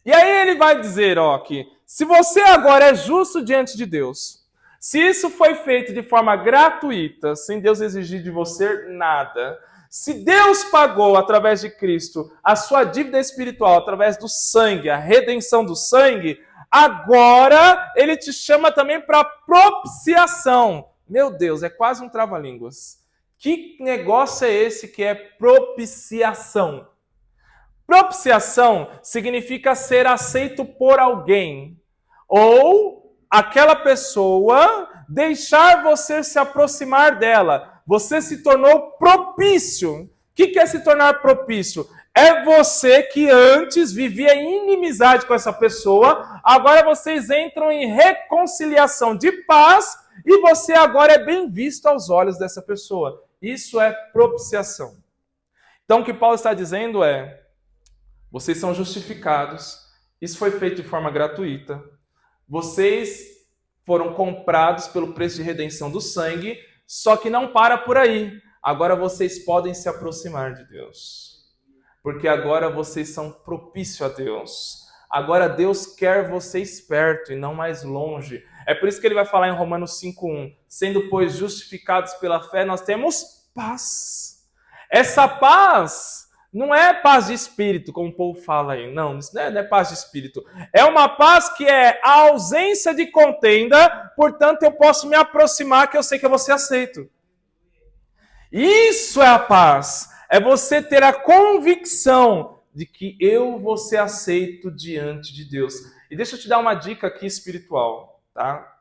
E aí ele vai dizer, ó, que se você agora é justo diante de Deus, se isso foi feito de forma gratuita, sem Deus exigir de você nada, se Deus pagou através de Cristo a sua dívida espiritual através do sangue, a redenção do sangue, agora ele te chama também para propiciação. Meu Deus, é quase um trava-línguas. Que negócio é esse que é propiciação? Propiciação significa ser aceito por alguém. Ou aquela pessoa deixar você se aproximar dela. Você se tornou propício. O que é se tornar propício? É você que antes vivia em inimizade com essa pessoa, agora vocês entram em reconciliação de paz e você agora é bem visto aos olhos dessa pessoa. Isso é propiciação. Então o que Paulo está dizendo é: vocês são justificados, isso foi feito de forma gratuita, vocês foram comprados pelo preço de redenção do sangue, só que não para por aí. Agora vocês podem se aproximar de Deus, porque agora vocês são propícios a Deus. Agora Deus quer vocês perto e não mais longe. É por isso que ele vai falar em Romanos 5,1, sendo, pois, justificados pela fé, nós temos paz. Essa paz não é paz de espírito, como o povo fala aí. Não, isso não é paz de espírito. É uma paz que é a ausência de contenda, portanto eu posso me aproximar, que eu sei que eu vou ser aceito. Isso é a paz. É você ter a convicção de que eu vou ser aceito diante de Deus. E deixa eu te dar uma dica aqui espiritual, tá?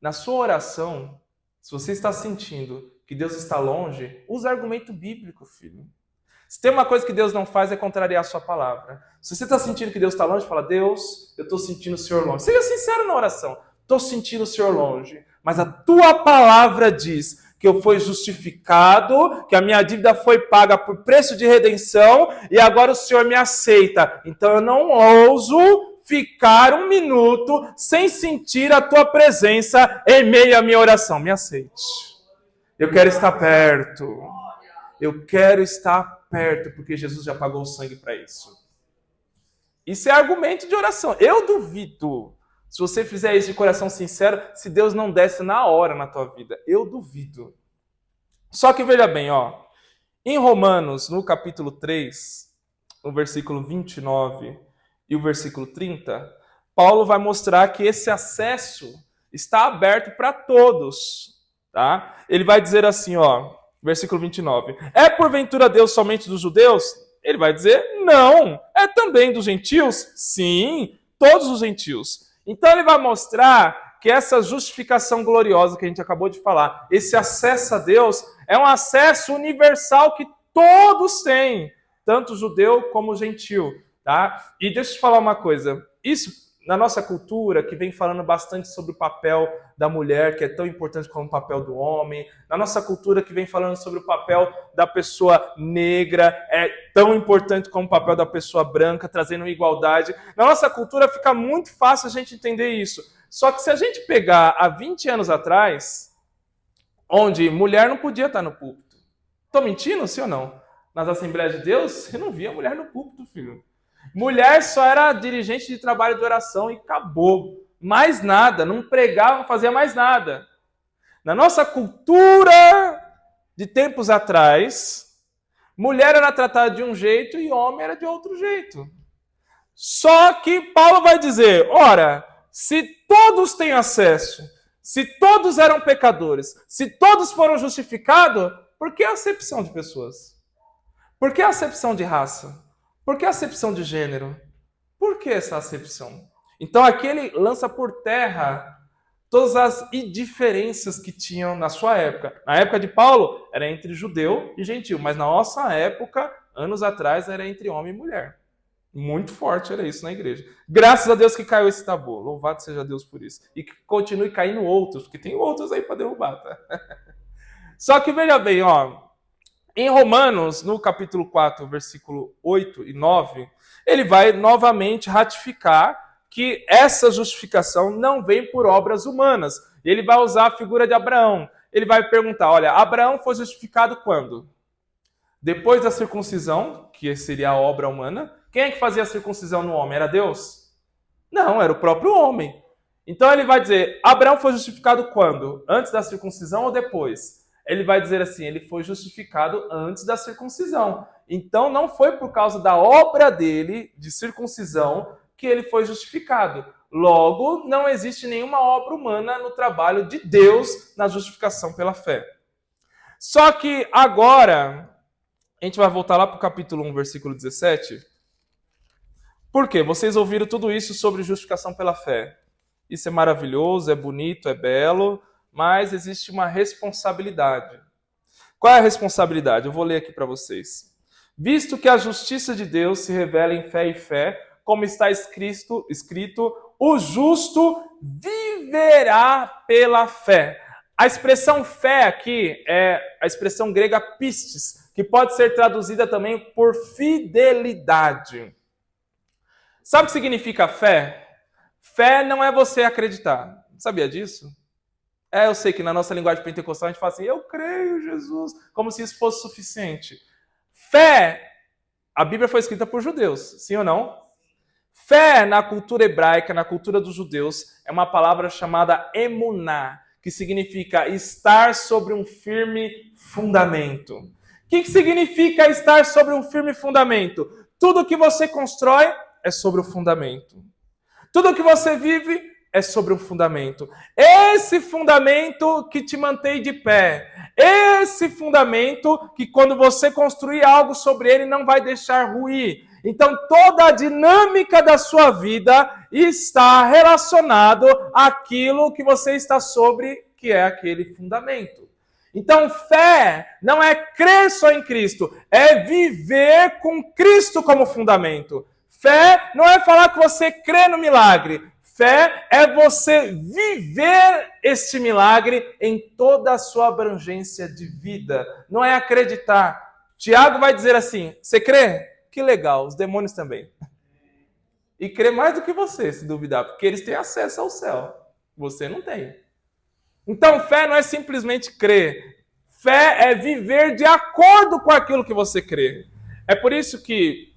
Na sua oração, se você está sentindo que Deus está longe, usa argumento bíblico, filho. Se tem uma coisa que Deus não faz é contrariar a sua palavra. Se você está sentindo que Deus está longe, fala: Deus, eu estou sentindo o Senhor longe. Seja sincero na oração. Estou sentindo o Senhor longe. Mas a tua palavra diz que eu fui justificado, que a minha dívida foi paga por preço de redenção e agora o Senhor me aceita. Então eu não ouso ficar um minuto sem sentir a tua presença em meio à minha oração. Me aceite. Eu quero estar perto. Eu quero estar perto, porque Jesus já pagou o sangue para isso. Isso é argumento de oração. Eu duvido, se você fizer isso de coração sincero, se Deus não desce na hora na tua vida. Eu duvido. Só que veja bem, ó, em Romanos, no capítulo 3, no versículo 29 e o versículo 30, Paulo vai mostrar que esse acesso está aberto para todos. Tá? Ele vai dizer assim, ó, versículo 29. É porventura Deus somente dos judeus? Ele vai dizer, não. É também dos gentios? Sim, todos os gentios. Então ele vai mostrar que essa justificação gloriosa que a gente acabou de falar, esse acesso a Deus, é um acesso universal que todos têm, tanto judeu como gentil. Tá? E deixa eu te falar uma coisa. Isso, na nossa cultura, que vem falando bastante sobre o papel da mulher, que é tão importante como o papel do homem, na nossa cultura que vem falando sobre o papel da pessoa negra, é tão importante como o papel da pessoa branca, trazendo igualdade. Na nossa cultura fica muito fácil a gente entender isso. Só que se a gente pegar há 20 anos atrás, onde mulher não podia estar no púlpito. Estou mentindo, sim ou não? Nas Assembleias de Deus, eu não via mulher no púlpito, filho. Mulher só era dirigente de trabalho de oração e acabou. Mais nada, não pregava, não fazia mais nada. Na nossa cultura de tempos atrás, mulher era tratada de um jeito e homem era de outro jeito. Só que Paulo vai dizer, ora, se todos têm acesso, se todos eram pecadores, se todos foram justificados, por que a acepção de pessoas? Por que a acepção de raça? Por que a acepção de gênero? Por que essa acepção? Então aqui ele lança por terra todas as indiferenças que tinham na sua época. Na época de Paulo, era entre judeu e gentil, mas na nossa época, anos atrás, era entre homem e mulher. Muito forte era isso na igreja. Graças a Deus que caiu esse tabu. Louvado seja Deus por isso. E que continue caindo outros, porque tem outros aí para derrubar, tá? Só que veja bem, ó, em Romanos, no capítulo 4, versículo 8 e 9, ele vai novamente ratificar que essa justificação não vem por obras humanas. Ele vai usar a figura de Abraão. Ele vai perguntar, olha, Abraão foi justificado quando? Depois da circuncisão, que seria a obra humana. Quem é que fazia a circuncisão no homem? Era Deus? Não, era o próprio homem. Então ele vai dizer, Abraão foi justificado quando? Antes da circuncisão ou depois? Ele vai dizer assim, ele foi justificado antes da circuncisão. Então não foi por causa da obra dele, de circuncisão, que ele foi justificado. Logo, não existe nenhuma obra humana no trabalho de Deus na justificação pela fé. Só que agora, a gente vai voltar lá para o capítulo 1, versículo 17. Por quê? Vocês ouviram tudo isso sobre justificação pela fé. Isso é maravilhoso, é bonito, é belo, mas existe uma responsabilidade. Qual é a responsabilidade? Eu vou ler aqui para vocês. Visto que a justiça de Deus se revela em fé e fé, como está escrito, o justo viverá pela fé. A expressão fé aqui é a expressão grega pistis, que pode ser traduzida também por fidelidade. Sabe o que significa fé? Fé não é você acreditar. Sabia disso? Eu sei que na nossa linguagem pentecostal a gente fala assim, eu creio, Jesus, como se isso fosse suficiente. Fé, a Bíblia foi escrita por judeus, sim ou não? Fé na cultura hebraica, na cultura dos judeus, é uma palavra chamada emuná, que significa estar sobre um firme fundamento. O que significa estar sobre um firme fundamento? Tudo que você constrói é sobre o fundamento. Tudo que você vive é sobre um fundamento. Esse fundamento que te mantém de pé. Esse fundamento que quando você construir algo sobre ele não vai deixar ruir. Então toda a dinâmica da sua vida está relacionado àquilo que você está sobre, que é aquele fundamento. Então fé não é crer só em Cristo, é viver com Cristo como fundamento. Fé não é falar que você crê no milagre. Fé é você viver este milagre em toda a sua abrangência de vida. Não é acreditar. Tiago vai dizer assim, você crê? Que legal, os demônios também. E crê mais do que você, se duvidar, porque eles têm acesso ao céu. Você não tem. Então fé não é simplesmente crer. Fé é viver de acordo com aquilo que você crê. É por isso que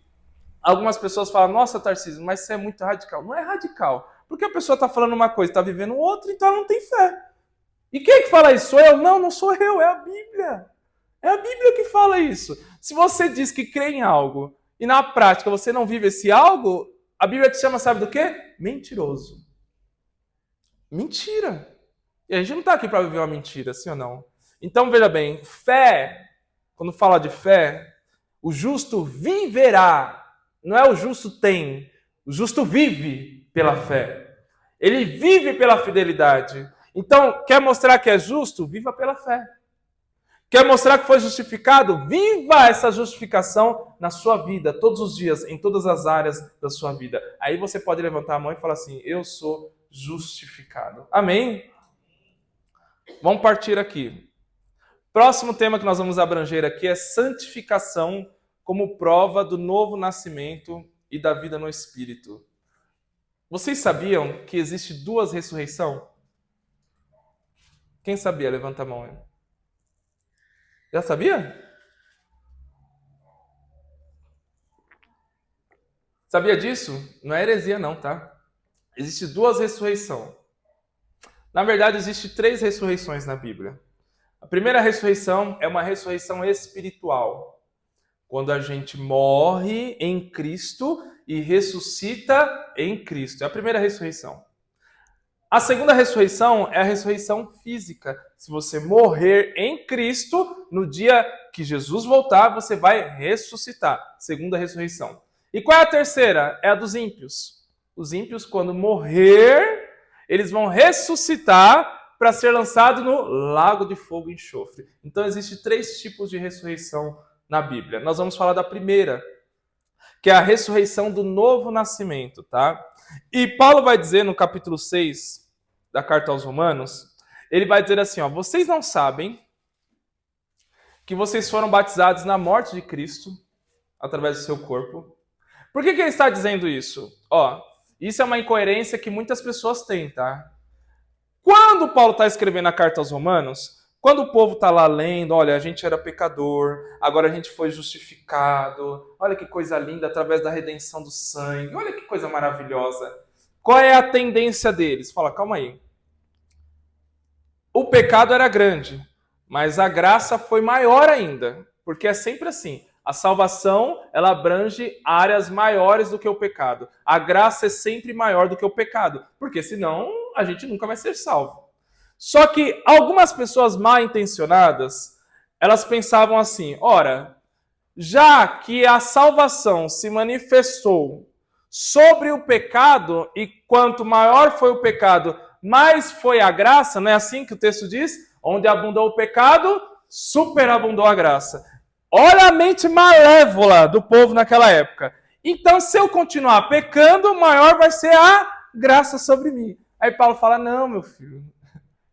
algumas pessoas falam, nossa, Tarcísio, mas você é muito radical. Não é radical. Porque a pessoa está falando uma coisa, está vivendo outra, então ela não tem fé. E quem é que fala isso? Sou eu? Não, não sou eu, é a Bíblia. É a Bíblia que fala isso. Se você diz que crê em algo e na prática você não vive esse algo, a Bíblia te chama, sabe do quê? Mentiroso. Mentira. E a gente não está aqui para viver uma mentira, sim ou não? Então, veja bem, fé, quando fala de fé, o justo viverá. Não é o justo tem, o justo vive pela fé. Ele vive pela fidelidade. Então, quer mostrar que é justo? Viva pela fé. Quer mostrar que foi justificado? Viva essa justificação na sua vida, todos os dias, em todas as áreas da sua vida. Aí você pode levantar a mão e falar assim, eu sou justificado. Amém? Vamos partir aqui. Próximo tema que nós vamos abranger aqui é santificação como prova do novo nascimento e da vida no Espírito. Vocês sabiam que existe duas ressurreições? Quem sabia? Levanta a mão aí. Já sabia? Sabia disso? Não é heresia não, tá? Existe duas ressurreições. Na verdade, existe 3 ressurreições na Bíblia. A primeira ressurreição é uma ressurreição espiritual. Quando a gente morre em Cristo e ressuscita em Cristo. É a primeira ressurreição. A segunda ressurreição é a ressurreição física. Se você morrer em Cristo, no dia que Jesus voltar, você vai ressuscitar. Segunda ressurreição. E qual é a terceira? É a dos ímpios. Os ímpios, quando morrer, eles vão ressuscitar para ser lançado no lago de fogo e enxofre. Então, existem 3 tipos de ressurreição na Bíblia. Nós vamos falar da primeira, que é a ressurreição do novo nascimento, tá? E Paulo vai dizer no capítulo 6 da carta aos Romanos, ele vai dizer assim, ó, vocês não sabem que vocês foram batizados na morte de Cristo, através do seu corpo. Por que ele está dizendo isso? Ó, isso é uma incoerência que muitas pessoas têm, tá? Quando Paulo está escrevendo a carta aos Romanos, quando o povo está lá lendo, olha, a gente era pecador, agora a gente foi justificado, olha que coisa linda, através da redenção do sangue, olha que coisa maravilhosa. Qual é a tendência deles? Fala, calma aí. O pecado era grande, mas a graça foi maior ainda, porque é sempre assim. A salvação, ela abrange áreas maiores do que o pecado. A graça é sempre maior do que o pecado, porque senão a gente nunca vai ser salvo. Só que algumas pessoas mal intencionadas, elas pensavam assim, ora, já que a salvação se manifestou sobre o pecado, e quanto maior foi o pecado, mais foi a graça, não é assim que o texto diz? Onde abundou o pecado, superabundou a graça. Olha a mente malévola do povo naquela época. Então, se eu continuar pecando, maior vai ser a graça sobre mim. Aí Paulo fala, não, meu filho,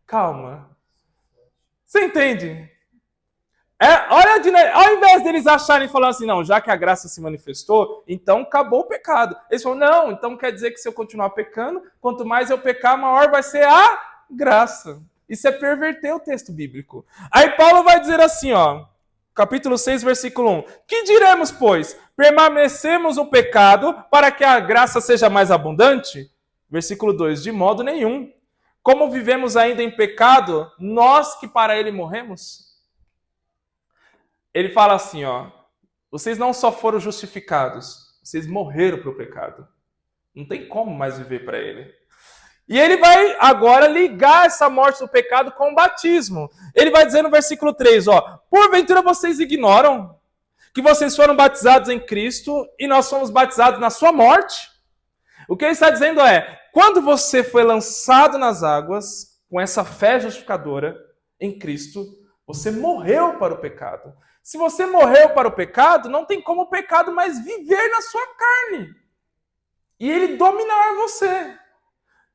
calma. Você entende? Olha, ao invés deles acharem e falar assim, não, já que a graça se manifestou, então acabou o pecado. Eles falam, não, então quer dizer que se eu continuar pecando, quanto mais eu pecar, maior vai ser a graça. Isso é perverter o texto bíblico. Aí Paulo vai dizer assim, ó, capítulo 6, versículo 1. Que diremos, pois? Permanecemos no pecado para que a graça seja mais abundante? Versículo 2. De modo nenhum. Como vivemos ainda em pecado, nós que para ele morremos? Ele fala assim, ó. Vocês não só foram justificados, vocês morreram para o pecado. Não tem como mais viver para ele. E ele vai agora ligar essa morte do pecado com o batismo. Ele vai dizer no versículo 3, ó, porventura vocês ignoram que vocês foram batizados em Cristo e nós fomos batizados na sua morte? O que ele está dizendo é, quando você foi lançado nas águas, com essa fé justificadora em Cristo, você morreu para o pecado. Se você morreu para o pecado, não tem como o pecado mais viver na sua carne. E ele dominar você.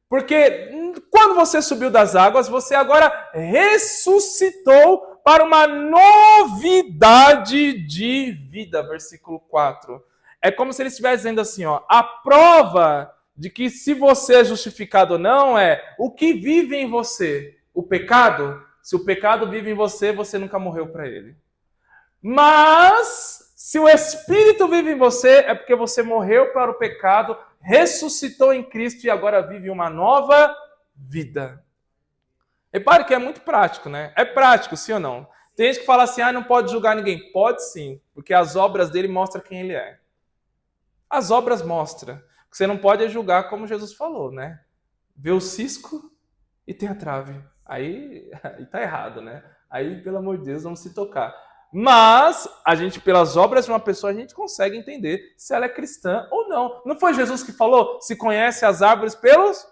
Porque quando você subiu das águas, você agora ressuscitou para uma novidade de vida. Versículo 4. É como se ele estivesse dizendo assim, ó, a prova de que se você é justificado ou não é o que vive em você. O pecado, se o pecado vive em você, você nunca morreu para ele. Mas se o Espírito vive em você, é porque você morreu para o pecado, ressuscitou em Cristo e agora vive uma nova vida. Repare que é muito prático, né? É prático, sim ou não? Tem gente que fala assim, não pode julgar ninguém. Pode sim, porque as obras dele mostram quem ele é. As obras mostram. O que você não pode é julgar como Jesus falou, né? Vê o cisco e tem a trave. Aí tá errado, né? Aí, pelo amor de Deus, vamos se tocar. Mas, a gente, pelas obras de uma pessoa, a gente consegue entender se ela é cristã ou não. Não foi Jesus que falou? Se conhece as árvores pelos...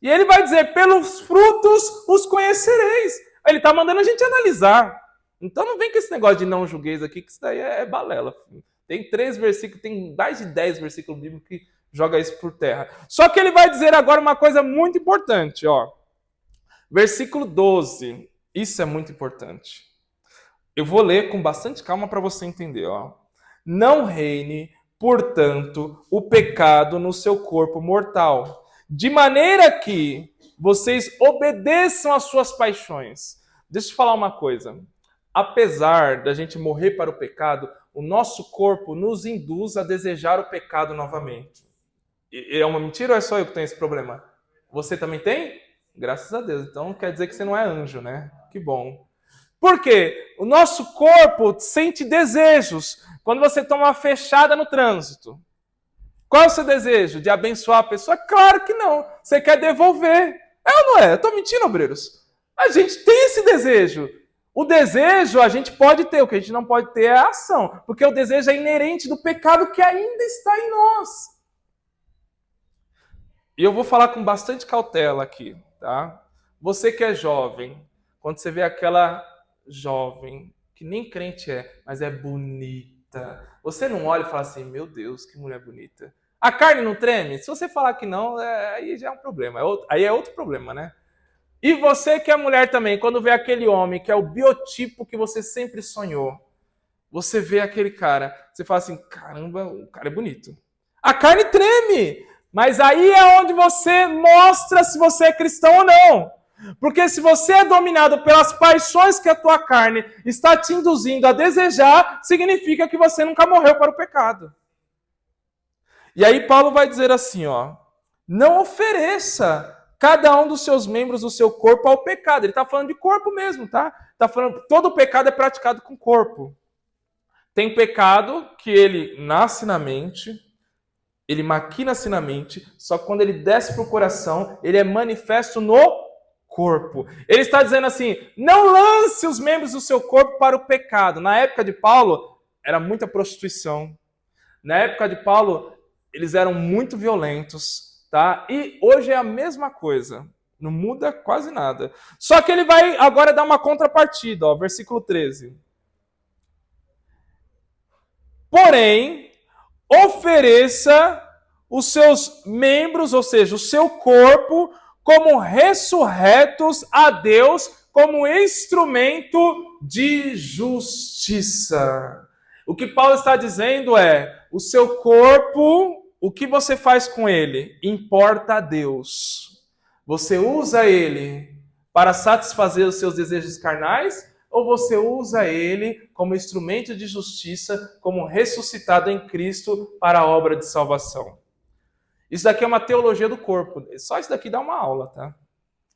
E ele vai dizer, pelos frutos os conhecereis. Ele está mandando a gente analisar. Então não vem com esse negócio de não julgueis aqui, que isso daí é balela. Filho. Tem 3 versículos, tem mais de 10 versículos bíblicos que joga isso por terra. Só que ele vai dizer agora uma coisa muito importante, ó. Versículo 12. Isso é muito importante. Eu vou ler com bastante calma para você entender, ó. Não reine, portanto, o pecado no seu corpo mortal, de maneira que vocês obedeçam às suas paixões. Deixa eu te falar uma coisa. Apesar da gente morrer para o pecado, o nosso corpo nos induz a desejar o pecado novamente. É uma mentira ou é só eu que tenho esse problema? Você também tem? Graças a Deus. Então quer dizer que você não é anjo, né? Que bom. Por quê? O nosso corpo sente desejos quando você toma uma fechada no trânsito. Qual é o seu desejo? De abençoar a pessoa? Claro que não. Você quer devolver. É ou não é? Eu tô mentindo, obreiros? A gente tem esse desejo. O desejo a gente pode ter, o que a gente não pode ter é a ação. Porque o desejo é inerente do pecado que ainda está em nós. E eu vou falar com bastante cautela aqui, tá? Você que é jovem, quando você vê aquela jovem, que nem crente é, mas é bonita, você não olha e fala assim, meu Deus, que mulher bonita. A carne não treme? Se você falar que não, aí já é um problema. Aí é outro problema, né? E você que é mulher também, quando vê aquele homem que é o biotipo que você sempre sonhou, você vê aquele cara, você fala assim, caramba, o cara é bonito. A carne treme, mas aí é onde você mostra se você é cristão ou não. Porque se você é dominado pelas paixões que a tua carne está te induzindo a desejar, significa que você nunca morreu para o pecado. E aí Paulo vai dizer assim, ó, não ofereça cada um dos seus membros do seu corpo ao pecado. Ele está falando de corpo mesmo, tá? Está falando todo pecado é praticado com o corpo. Tem pecado que ele nasce na mente, ele maquina-se na mente, só que quando ele desce para o coração, ele é manifesto no corpo. Ele está dizendo assim, não lance os membros do seu corpo para o pecado. Na época de Paulo, era muita prostituição. Na época de Paulo, eles eram muito violentos, tá? E hoje é a mesma coisa. Não muda quase nada. Só que ele vai agora dar uma contrapartida, ó, versículo 13. Porém, ofereça os seus membros, ou seja, o seu corpo, como ressurretos a Deus, como instrumento de justiça. O que Paulo está dizendo é, o seu corpo, o que você faz com ele, importa a Deus. Você usa ele para satisfazer os seus desejos carnais, ou você usa ele como instrumento de justiça, como ressuscitado em Cristo para a obra de salvação. Isso daqui é uma teologia do corpo. Só isso daqui dá uma aula, tá?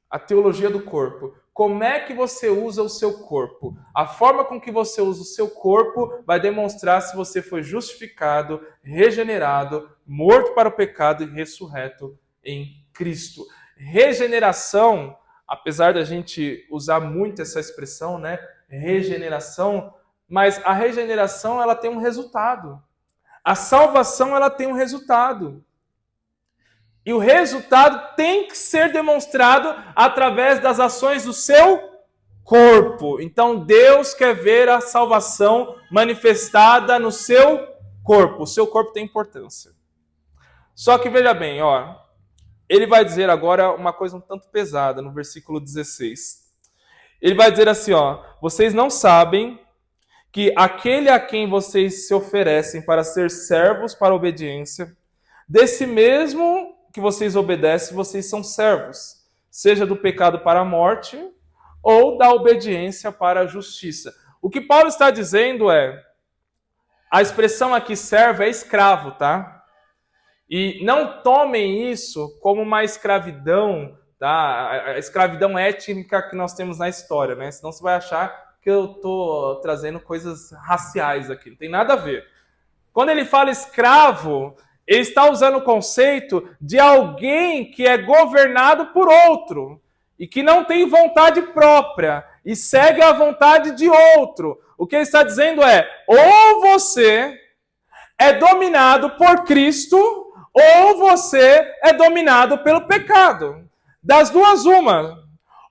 A teologia do corpo. Como é que você usa o seu corpo? A forma com que você usa o seu corpo vai demonstrar se você foi justificado, regenerado, morto para o pecado e ressurreto em Cristo. Regeneração, apesar da gente usar muito essa expressão, né? Regeneração, mas a regeneração ela tem um resultado. A salvação ela tem um resultado. E o resultado tem que ser demonstrado através das ações do seu corpo. Então Deus quer ver a salvação manifestada no seu corpo. O seu corpo tem importância. Só que veja bem, ó, ele vai dizer agora uma coisa um tanto pesada no versículo 16. Ele vai dizer assim, ó, vocês não sabem que aquele a quem vocês se oferecem para ser servos para a obediência, desse mesmo que vocês obedecem, vocês são servos, seja do pecado para a morte ou da obediência para a justiça. O que Paulo está dizendo é, a expressão aqui servo é escravo, tá? E não tomem isso como uma escravidão, tá? A escravidão étnica que nós temos na história, né? Senão você vai achar que eu estou trazendo coisas raciais aqui. Não tem nada a ver. Quando ele fala escravo, ele está usando o conceito de alguém que é governado por outro e que não tem vontade própria e segue a vontade de outro. O que ele está dizendo é, ou você é dominado por Cristo, ou você é dominado pelo pecado. Das duas, uma.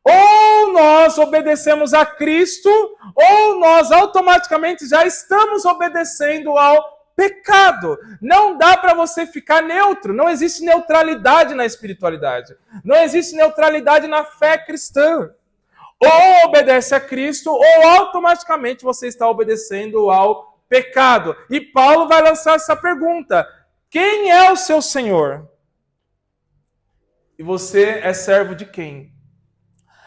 Ou nós obedecemos a Cristo, ou nós automaticamente já estamos obedecendo ao pecado. Não dá para você ficar neutro. Não existe neutralidade na espiritualidade. Não existe neutralidade na fé cristã. Ou obedece a Cristo, ou automaticamente você está obedecendo ao pecado. E Paulo vai lançar essa pergunta: quem é o seu Senhor? E você é servo de quem?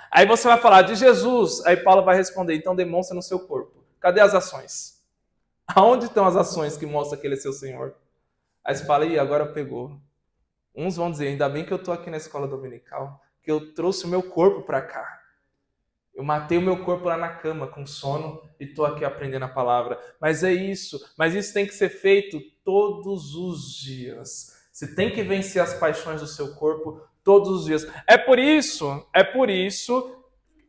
Aí você vai falar de Jesus. Aí Paulo vai responder: então demonstra no seu corpo. Cadê as ações? Aonde estão as ações que mostram que ele é seu Senhor? Aí você fala: ih, agora pegou. Uns vão dizer: ainda bem que eu estou aqui na escola dominical, que eu trouxe o meu corpo para cá. Eu matei o meu corpo lá na cama com sono e estou aqui aprendendo a palavra. Mas é isso. Mas isso tem que ser feito todos os dias. Você tem que vencer as paixões do seu corpo todos os dias. É por isso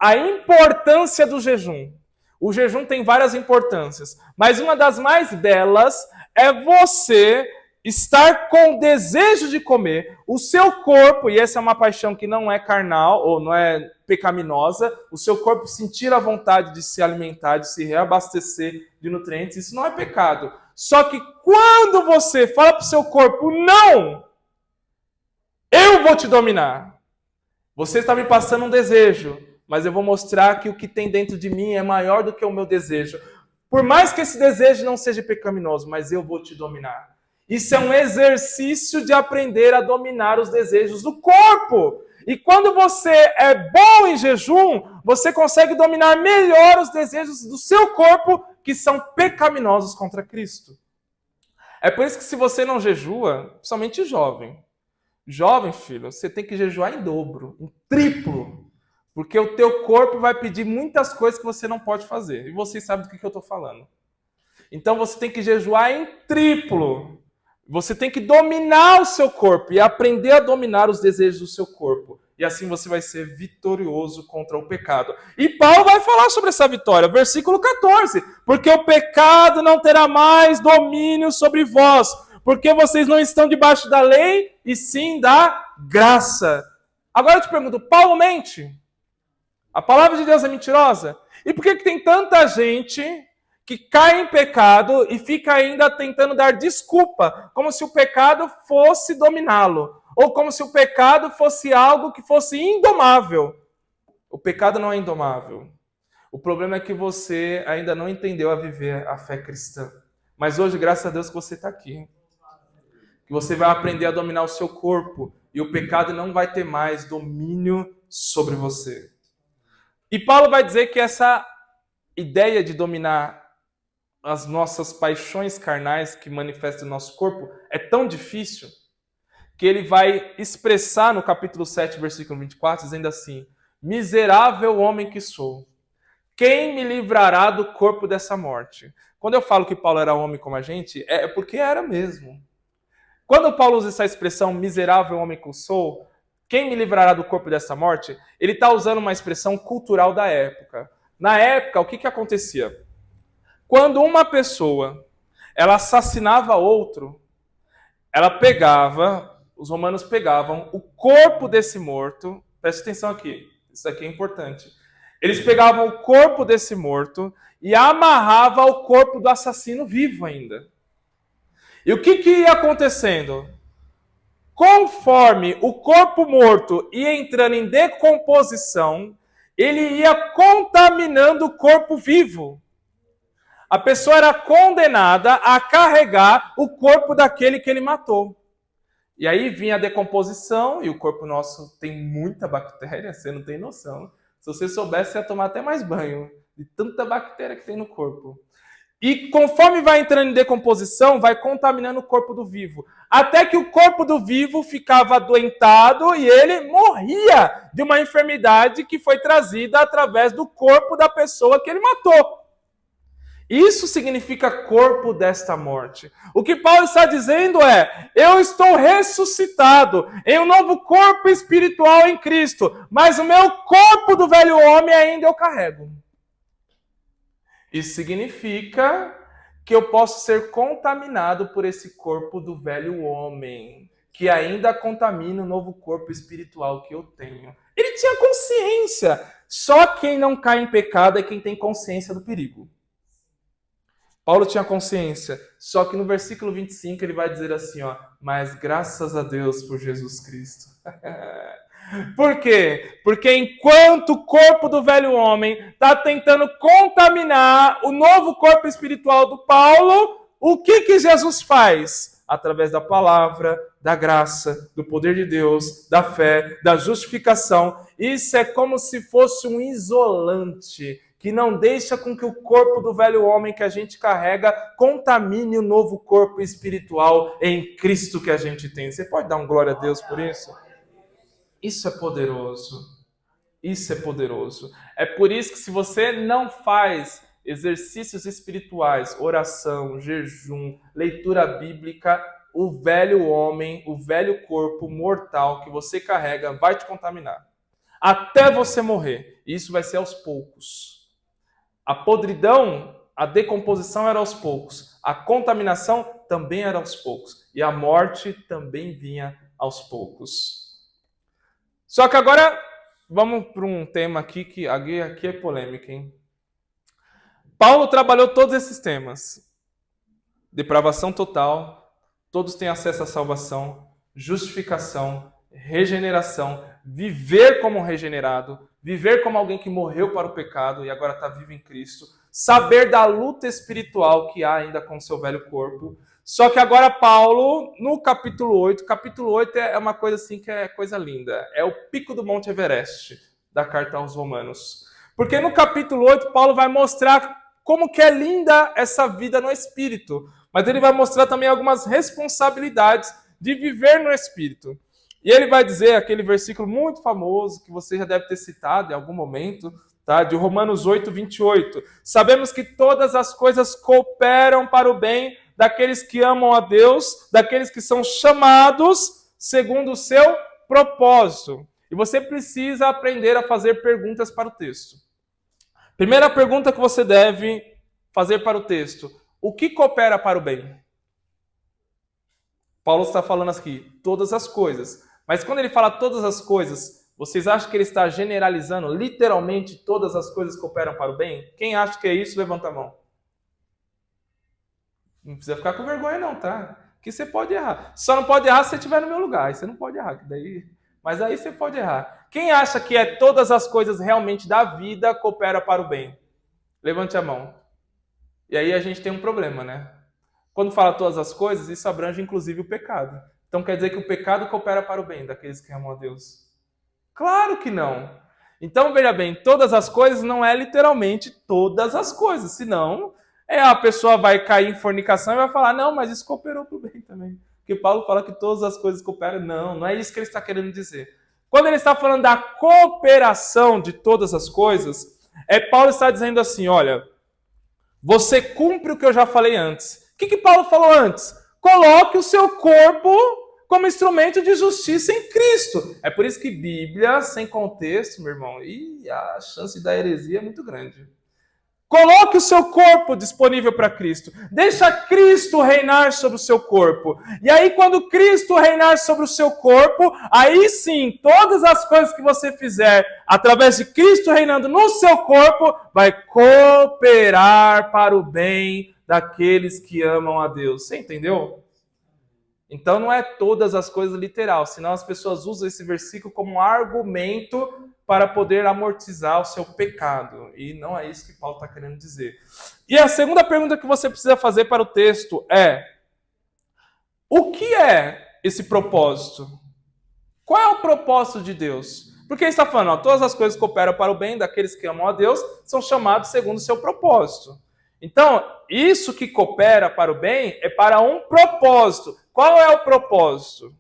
a importância do jejum. O jejum tem várias importâncias, mas uma das mais belas é você estar com desejo de comer, o seu corpo, e essa é uma paixão que não é carnal ou não é pecaminosa, o seu corpo sentir a vontade de se alimentar, de se reabastecer de nutrientes, isso não é pecado. Só que quando você fala para o seu corpo: não, eu vou te dominar, você está me passando um desejo, mas eu vou mostrar que o que tem dentro de mim é maior do que o meu desejo. Por mais que esse desejo não seja pecaminoso, mas eu vou te dominar. Isso é um exercício de aprender a dominar os desejos do corpo. E quando você é bom em jejum, você consegue dominar melhor os desejos do seu corpo, que são pecaminosos contra Cristo. É por isso que se você não jejua, principalmente jovem, filho, você tem que jejuar em dobro, em triplo. Porque o teu corpo vai pedir muitas coisas que você não pode fazer. E vocês sabem do que eu estou falando. Então você tem que jejuar em triplo. Você tem que dominar o seu corpo e aprender a dominar os desejos do seu corpo. E assim você vai ser vitorioso contra o pecado. E Paulo vai falar sobre essa vitória. Versículo 14. Porque o pecado não terá mais domínio sobre vós. Porque vocês não estão debaixo da lei, e sim da graça. Agora eu te pergunto, Paulo mente? A palavra de Deus é mentirosa? E por que tem tanta gente que cai em pecado e fica ainda tentando dar desculpa, como se o pecado fosse dominá-lo, ou como se o pecado fosse algo que fosse indomável? O pecado não é indomável. O problema é que você ainda não entendeu a viver a fé cristã. Mas hoje, graças a Deus, que você está aqui. Que você vai aprender a dominar o seu corpo e o pecado não vai ter mais domínio sobre você. E Paulo vai dizer que essa ideia de dominar as nossas paixões carnais que manifestam no nosso corpo é tão difícil que ele vai expressar no capítulo 7, versículo 24, dizendo assim: miserável homem que sou, quem me livrará do corpo dessa morte? Quando eu falo que Paulo era homem como a gente, é porque era mesmo. Quando Paulo usa essa expressão, miserável homem que sou, quem me livrará do corpo dessa morte? Ele está usando uma expressão cultural da época. Na época, o que acontecia? Quando uma pessoa ela assassinava outro, os romanos pegavam o corpo desse morto, preste atenção aqui, isso aqui é importante. Eles pegavam o corpo desse morto e amarravam o corpo do assassino vivo ainda. E o que ia acontecendo? Conforme o corpo morto ia entrando em decomposição, ele ia contaminando o corpo vivo. A pessoa era condenada a carregar o corpo daquele que ele matou. E aí vinha a decomposição, e o corpo nosso tem muita bactéria, você não tem noção. Se você soubesse, você ia tomar até mais banho, de tanta bactéria que tem no corpo. E conforme vai entrando em decomposição, vai contaminando o corpo do vivo. Até que o corpo do vivo ficava adoentado e ele morria de uma enfermidade que foi trazida através do corpo da pessoa que ele matou. Isso significa corpo desta morte. O que Paulo está dizendo é: eu estou ressuscitado em um novo corpo espiritual em Cristo, mas o meu corpo do velho homem ainda eu carrego. Isso significa que eu posso ser contaminado por esse corpo do velho homem, que ainda contamina o novo corpo espiritual que eu tenho. Ele tinha consciência. Só quem não cai em pecado é quem tem consciência do perigo. Paulo tinha consciência, só que no versículo 25 ele vai dizer assim, ó, mas graças a Deus por Jesus Cristo. Por quê? Porque enquanto o corpo do velho homem está tentando contaminar o novo corpo espiritual do Paulo, o que Jesus faz? Através da palavra, da graça, do poder de Deus, da fé, da justificação. Isso é como se fosse um isolante que não deixa com que o corpo do velho homem que a gente carrega contamine o novo corpo espiritual em Cristo que a gente tem. Você pode dar um glória a Deus por isso? Isso é poderoso. Isso é poderoso. É por isso que se você não faz exercícios espirituais, oração, jejum, leitura bíblica, o velho homem, o velho corpo mortal que você carrega vai te contaminar. Até você morrer. E isso vai ser aos poucos. A podridão, a decomposição era aos poucos. A contaminação também era aos poucos. E a morte também vinha aos poucos. Só que agora, vamos para um tema aqui que aqui é polêmica, hein? Paulo trabalhou todos esses temas. Depravação total, todos têm acesso à salvação, justificação, regeneração, viver como regenerado, viver como alguém que morreu para o pecado e agora está vivo em Cristo, saber da luta espiritual que há ainda com o seu velho corpo. Só que agora Paulo, no capítulo 8 é uma coisa assim que é coisa linda. É o pico do Monte Everest da carta aos Romanos. Porque no capítulo 8, Paulo vai mostrar como que é linda essa vida no Espírito. Mas ele vai mostrar também algumas responsabilidades de viver no Espírito. E ele vai dizer aquele versículo muito famoso, que você já deve ter citado em algum momento, tá? De Romanos 8, 28. Sabemos que todas as coisas cooperam para o bem daqueles que amam a Deus, daqueles que são chamados segundo o seu propósito. E você precisa aprender a fazer perguntas para o texto. Primeira pergunta que você deve fazer para o texto: o que coopera para o bem? Paulo está falando aqui, todas as coisas. Mas quando ele fala todas as coisas, vocês acham que ele está generalizando literalmente todas as coisas cooperam para o bem? Quem acha que é isso, levanta a mão. Não precisa ficar com vergonha não, tá? Que você pode errar. Só não pode errar se você estiver no meu lugar. Aí você não pode errar. Mas aí você pode errar. Quem acha que é todas as coisas realmente da vida coopera para o bem? Levante a mão. E aí a gente tem um problema, né? Quando fala todas as coisas, isso abrange inclusive o pecado. Então quer dizer que o pecado coopera para o bem daqueles que amam a Deus? Claro que não. Então veja bem, todas as coisas não é literalmente todas as coisas, senão a pessoa vai cair em fornicação e vai falar, não, mas isso cooperou para o bem também. Porque Paulo fala que todas as coisas cooperam. Não, não é isso que ele está querendo dizer. Quando ele está falando da cooperação de todas as coisas, Paulo está dizendo assim, olha, você cumpre o que eu já falei antes. O que Paulo falou antes? Coloque o seu corpo como instrumento de justiça em Cristo. É por isso que Bíblia, sem contexto, meu irmão, a chance da heresia é muito grande. Coloque o seu corpo disponível para Cristo. Deixa Cristo reinar sobre o seu corpo. E aí, quando Cristo reinar sobre o seu corpo, aí sim, todas as coisas que você fizer através de Cristo reinando no seu corpo, vai cooperar para o bem daqueles que amam a Deus. Você entendeu? Então não é todas as coisas literal, senão as pessoas usam esse versículo como um argumento para poder amortizar o seu pecado. E não é isso que Paulo está querendo dizer. E a segunda pergunta que você precisa fazer para o texto é: o que é esse propósito? Qual é o propósito de Deus? Porque ele está falando, ó, todas as coisas cooperam para o bem daqueles que amam a Deus, são chamados segundo o seu propósito. Então, isso que coopera para o bem é para um propósito. Qual é o propósito?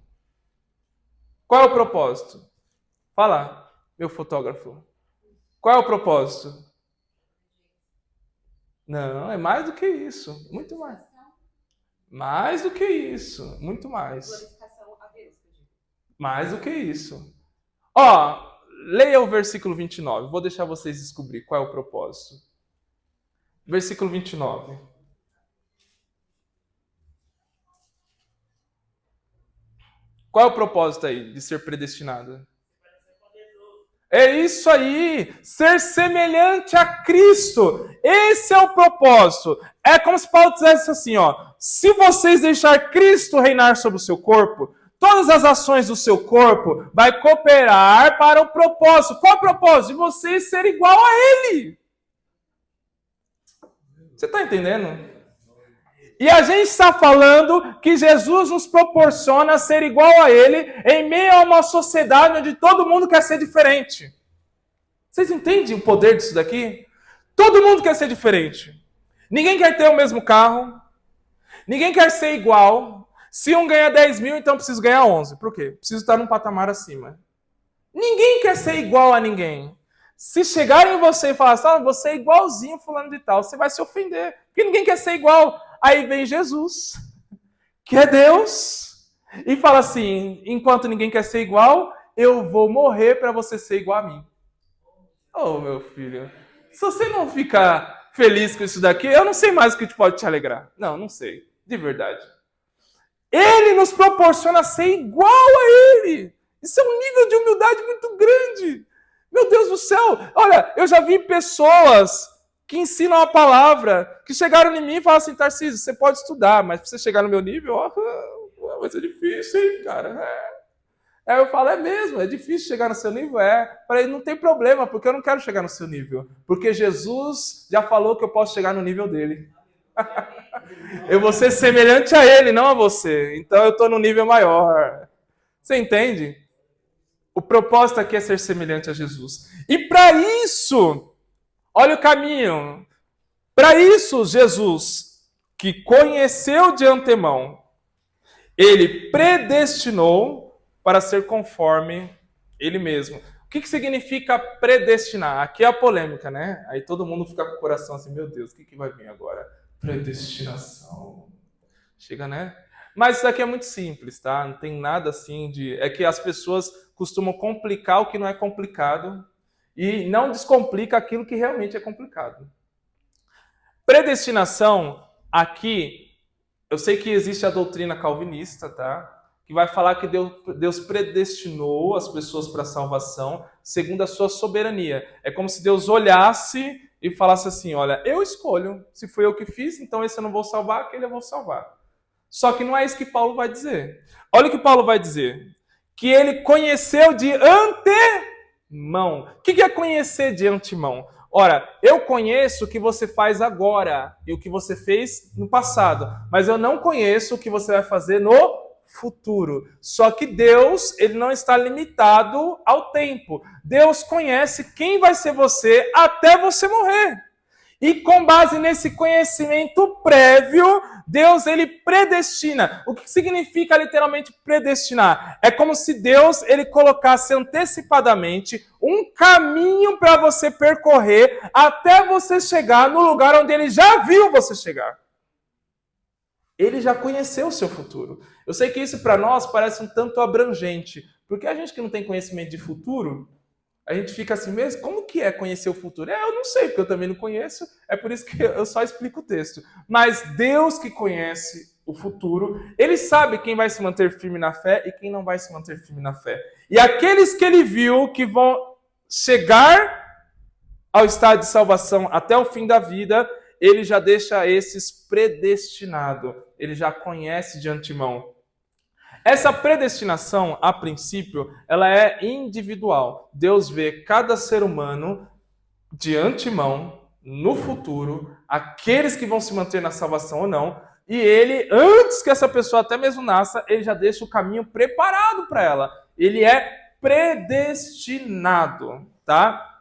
Qual é o propósito? Fala, meu fotógrafo. Qual é o propósito? Não, é mais do que isso. Muito mais. Mais do que isso. Muito mais. Glorificação a Deus. Mais do que isso. Ó, leia o versículo 29. Vou deixar vocês descobrir qual é o propósito. Versículo 29. Qual é o propósito aí de ser predestinado? É isso aí, ser semelhante a Cristo. Esse é o propósito. É como se Paulo dissesse assim, ó, se vocês deixar Cristo reinar sobre o seu corpo, todas as ações do seu corpo vai cooperar para o propósito. Qual é o propósito? De você ser igual a Ele. Você está entendendo? E a gente está falando que Jesus nos proporciona ser igual a Ele em meio a uma sociedade onde todo mundo quer ser diferente. Vocês entendem o poder disso daqui? Todo mundo quer ser diferente. Ninguém quer ter o mesmo carro. Ninguém quer ser igual. Se um ganha 10 mil, então preciso ganhar 11. Por quê? Preciso estar num patamar acima. Ninguém quer ser igual a ninguém. Se chegarem em você e falar assim, você é igualzinho fulano de tal, você vai se ofender. Porque ninguém quer ser igual. Aí vem Jesus, que é Deus, e fala assim, enquanto ninguém quer ser igual, eu vou morrer para você ser igual a mim. Oh, meu filho, se você não ficar feliz com isso daqui, eu não sei mais o que pode te alegrar. Não sei, de verdade. Ele nos proporciona ser igual a Ele. Isso é um nível de humildade muito grande. Meu Deus do céu, olha, eu já vi pessoas que ensinam a palavra, que chegaram em mim e falaram assim, Tarcísio, você pode estudar, mas para você chegar no meu nível, vai ser difícil, hein, cara? Aí eu falo, é mesmo, é difícil chegar no seu nível? Falei, não tem problema, porque eu não quero chegar no seu nível. Porque Jesus já falou que eu posso chegar no nível dele. Eu vou ser semelhante a ele, não a você. Então eu estou no nível maior. Você entende? O propósito aqui é ser semelhante a Jesus. E para isso... Olha o caminho. Para isso, Jesus, que conheceu de antemão, ele predestinou para ser conforme ele mesmo. O que significa predestinar? Aqui é a polêmica, né? Aí todo mundo fica com o coração assim, meu Deus, o que vai vir agora? Predestinação. Chega, né? Mas isso aqui é muito simples, tá? Não tem nada assim de... É que as pessoas costumam complicar o que não é complicado e não descomplica aquilo que realmente é complicado. Predestinação, aqui, eu sei que existe a doutrina calvinista, tá? Que vai falar que Deus predestinou as pessoas para a salvação segundo a sua soberania. É como se Deus olhasse e falasse assim, olha, eu escolho. Se foi eu que fiz, então esse eu não vou salvar, aquele eu vou salvar. Só que não é isso que Paulo vai dizer. Olha o que Paulo vai dizer. Que ele conheceu de antemão. O que é conhecer de antemão? Ora, eu conheço o que você faz agora e o que você fez no passado, mas eu não conheço o que você vai fazer no futuro. Só que Deus, ele não está limitado ao tempo. Deus conhece quem vai ser você até você morrer. E com base nesse conhecimento prévio, Deus, ele predestina. O que significa literalmente predestinar? É como se Deus, ele colocasse antecipadamente um caminho para você percorrer até você chegar no lugar onde ele já viu você chegar. Ele já conheceu o seu futuro. Eu sei que isso para nós parece um tanto abrangente, porque a gente que não tem conhecimento de futuro, a gente fica assim mesmo, como que é conhecer o futuro? Eu não sei, porque eu também não conheço, é por isso que eu só explico o texto. Mas Deus que conhece o futuro, ele sabe quem vai se manter firme na fé e quem não vai se manter firme na fé. E aqueles que ele viu que vão chegar ao estado de salvação até o fim da vida, ele já deixa esses predestinados, ele já conhece de antemão. Essa predestinação, a princípio, ela é individual. Deus vê cada ser humano de antemão, no futuro, aqueles que vão se manter na salvação ou não, e ele, antes que essa pessoa até mesmo nasça, ele já deixa o caminho preparado para ela. Ele é predestinado, tá?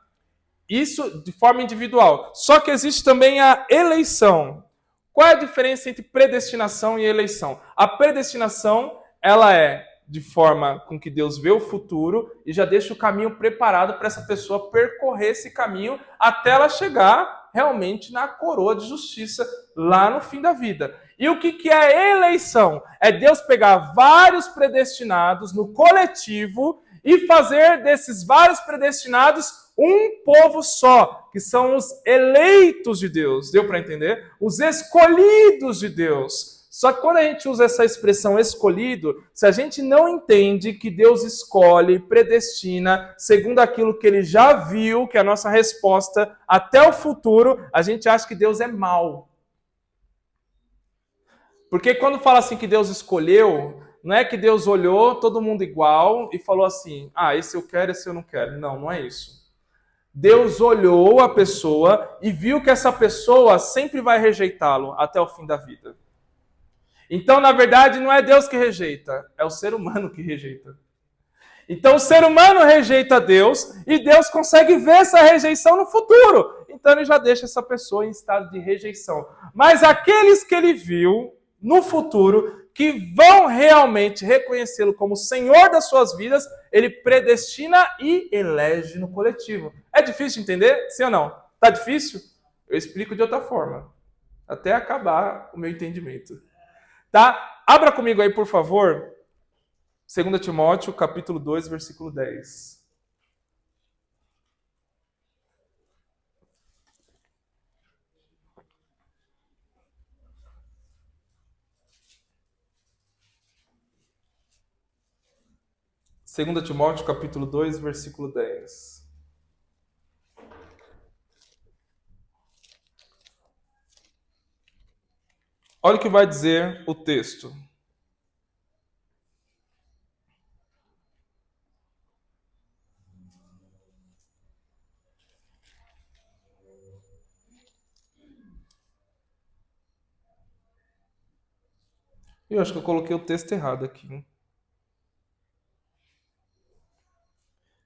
Isso de forma individual. Só que existe também a eleição. Qual é a diferença entre predestinação e eleição? A predestinação, ela é de forma com que Deus vê o futuro e já deixa o caminho preparado para essa pessoa percorrer esse caminho até ela chegar realmente na coroa de justiça lá no fim da vida. E o que é a eleição? É Deus pegar vários predestinados no coletivo e fazer desses vários predestinados um povo só, que são os eleitos de Deus. Deu para entender? Os escolhidos de Deus. Só que quando a gente usa essa expressão escolhido, se a gente não entende que Deus escolhe, predestina, segundo aquilo que ele já viu, que é a nossa resposta até o futuro, a gente acha que Deus é mau. Porque quando fala assim que Deus escolheu, não é que Deus olhou todo mundo igual e falou assim, esse eu quero, esse eu não quero. Não, não é isso. Deus olhou a pessoa e viu que essa pessoa sempre vai rejeitá-lo até o fim da vida. Então, na verdade, não é Deus que rejeita, é o ser humano que rejeita. Então, o ser humano rejeita Deus e Deus consegue ver essa rejeição no futuro. Então, ele já deixa essa pessoa em estado de rejeição. Mas aqueles que ele viu no futuro, que vão realmente reconhecê-lo como Senhor das suas vidas, ele predestina e elege no coletivo. É difícil de entender? Sim ou não? Tá difícil? Eu explico de outra forma, até acabar o meu entendimento. Tá? Abra comigo aí, por favor, 2 Timóteo, capítulo 2, versículo 10. Segunda Timóteo, capítulo 2, versículo 10. Olha o que vai dizer o texto. Eu acho que eu coloquei o texto errado aqui.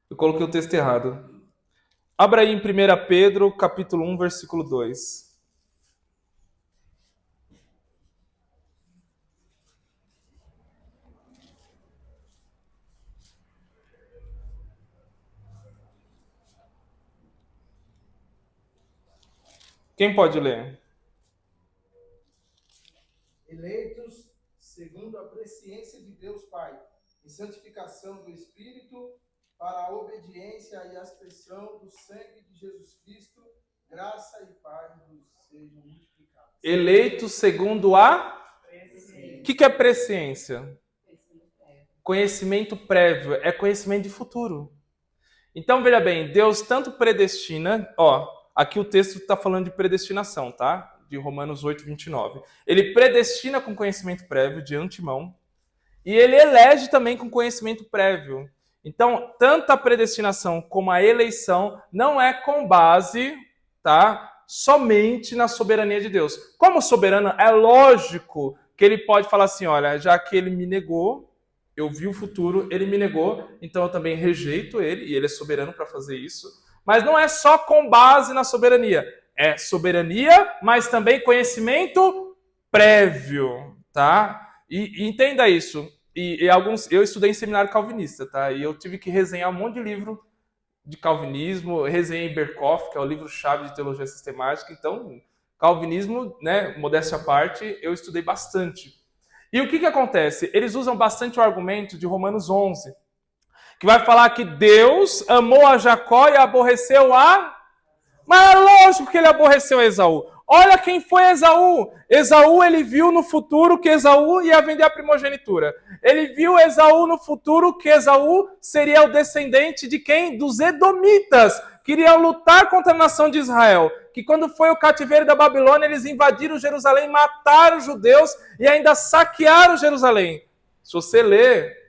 Eu coloquei o texto errado. Abra aí em 1 Pedro, capítulo 1, versículo 2. Quem pode ler? Eleitos segundo a presciência de Deus Pai, em santificação do Espírito, para a obediência e a expressão do sangue de Jesus Cristo, graça e paz nos sejam multiplicadas. Eleitos segundo a... O que é presciência? Conhecimento prévio. É conhecimento de futuro. Então, veja bem, Deus tanto predestina... Aqui o texto está falando de predestinação, tá? De Romanos 8, 29. Ele predestina com conhecimento prévio, de antemão, e ele elege também com conhecimento prévio. Então, tanto a predestinação como a eleição não é com base, tá, somente na soberania de Deus. Como soberano, é lógico que ele pode falar assim, olha, já que ele me negou, eu vi o futuro, ele me negou, então eu também rejeito ele, e ele é soberano para fazer isso. Mas não é só com base na soberania. É soberania, mas também conhecimento prévio, tá? E entenda isso. Eu estudei em seminário calvinista, tá? E eu tive que resenhar um monte de livro de calvinismo, resenhei Berkhof, que é o livro-chave de teologia sistemática. Então, calvinismo, né, modéstia à parte, eu estudei bastante. E o que acontece? Eles usam bastante o argumento de Romanos 11, que vai falar que Deus amou a Jacó e aborreceu a... Mas é lógico que ele aborreceu Esaú. Olha quem foi Esaú. Esaú, ele viu no futuro que Esaú ia vender a primogenitura. Ele viu Esaú no futuro que Esaú seria o descendente de quem? Dos Edomitas, que iriam lutar contra a nação de Israel. Que quando foi o cativeiro da Babilônia, eles invadiram Jerusalém, mataram os judeus e ainda saquearam Jerusalém. Se você ler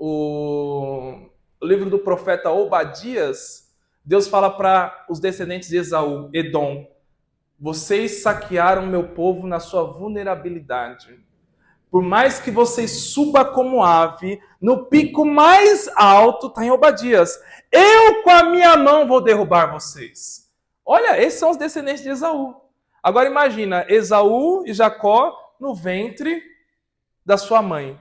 o livro do profeta Obadias, Deus fala para os descendentes de Esaú, Edom, vocês saquearam meu povo na sua vulnerabilidade. Por mais que vocês suba como ave, no pico mais alto, está em Obadias, eu com a minha mão vou derrubar vocês. Olha, esses são os descendentes de Esaú. Agora imagina, Esaú e Jacó no ventre da sua mãe.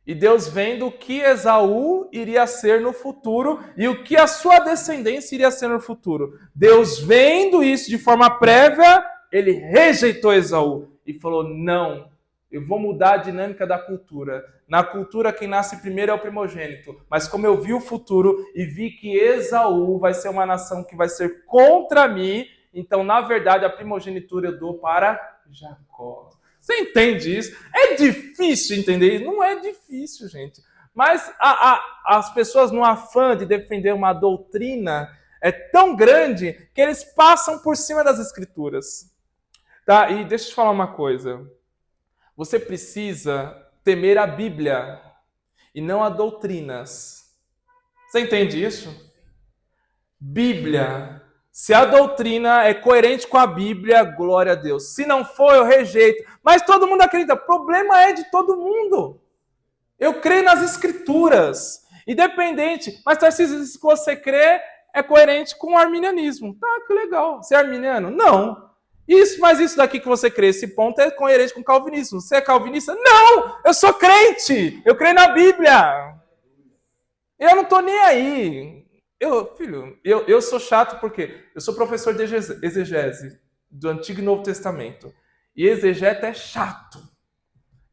E Deus vendo o que Esaú iria ser no futuro e o que a sua descendência iria ser no futuro. Deus vendo isso de forma prévia, ele rejeitou Esaú e falou, não, eu vou mudar a dinâmica da cultura. Na cultura, quem nasce primeiro é o primogênito. Mas como eu vi o futuro e vi que Esaú vai ser uma nação que vai ser contra mim, então, na verdade, a primogenitura eu dou para Jacó. Você entende isso? É difícil entender isso? Não é difícil, gente. Mas as pessoas, no afã de defender uma doutrina, é tão grande que eles passam por cima das escrituras. Tá? E deixa eu te falar uma coisa. Você precisa temer a Bíblia e não a doutrinas. Você entende isso? Bíblia. Se a doutrina é coerente com a Bíblia, glória a Deus. Se não for, eu rejeito. Mas todo mundo acredita. O problema é de todo mundo. Eu creio nas escrituras. Independente. Mas Tarcísio, se você crê, é coerente com o arminianismo. Tá, que legal. Você é arminiano? Não. Mas isso daqui que você crê, esse ponto é coerente com o calvinismo. Você é calvinista? Não! Eu sou crente! Eu creio na Bíblia! Eu não tô nem aí. Eu sou chato porque eu sou professor de exegese do Antigo e Novo Testamento. E exegeta é chato.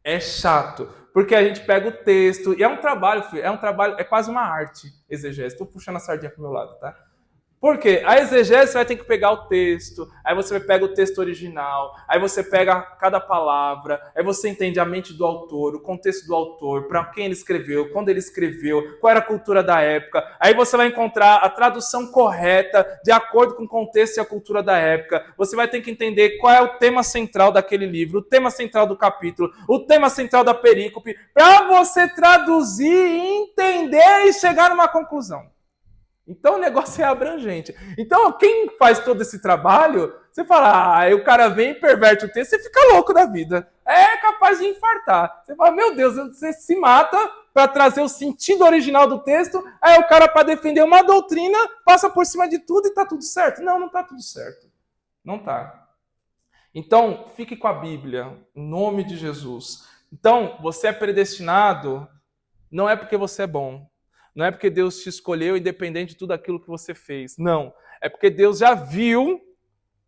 É chato. Porque a gente pega o texto, e é um trabalho, é quase uma arte, exegese. Estou puxando a sardinha pro meu lado, tá? Por quê? A exegese você vai ter que pegar o texto, aí você pega o texto original, aí você pega cada palavra, aí você entende a mente do autor, o contexto do autor, para quem ele escreveu, quando ele escreveu, qual era a cultura da época. Aí você vai encontrar a tradução correta de acordo com o contexto e a cultura da época. Você vai ter que entender qual é o tema central daquele livro, o tema central do capítulo, o tema central da perícope, para você traduzir, entender e chegar numa conclusão. Então o negócio é abrangente. Então quem faz todo esse trabalho, você fala, aí o cara vem e perverte o texto, você fica louco da vida. É capaz de infartar. Você fala, meu Deus, você se mata para trazer o sentido original do texto, aí o cara, para defender uma doutrina, passa por cima de tudo e tá tudo certo. Não, não tá tudo certo. Não tá. Então, fique com a Bíblia, em nome de Jesus. Então, você é predestinado, não é porque você é bom. Não é porque Deus te escolheu independente de tudo aquilo que você fez. Não. É porque Deus já viu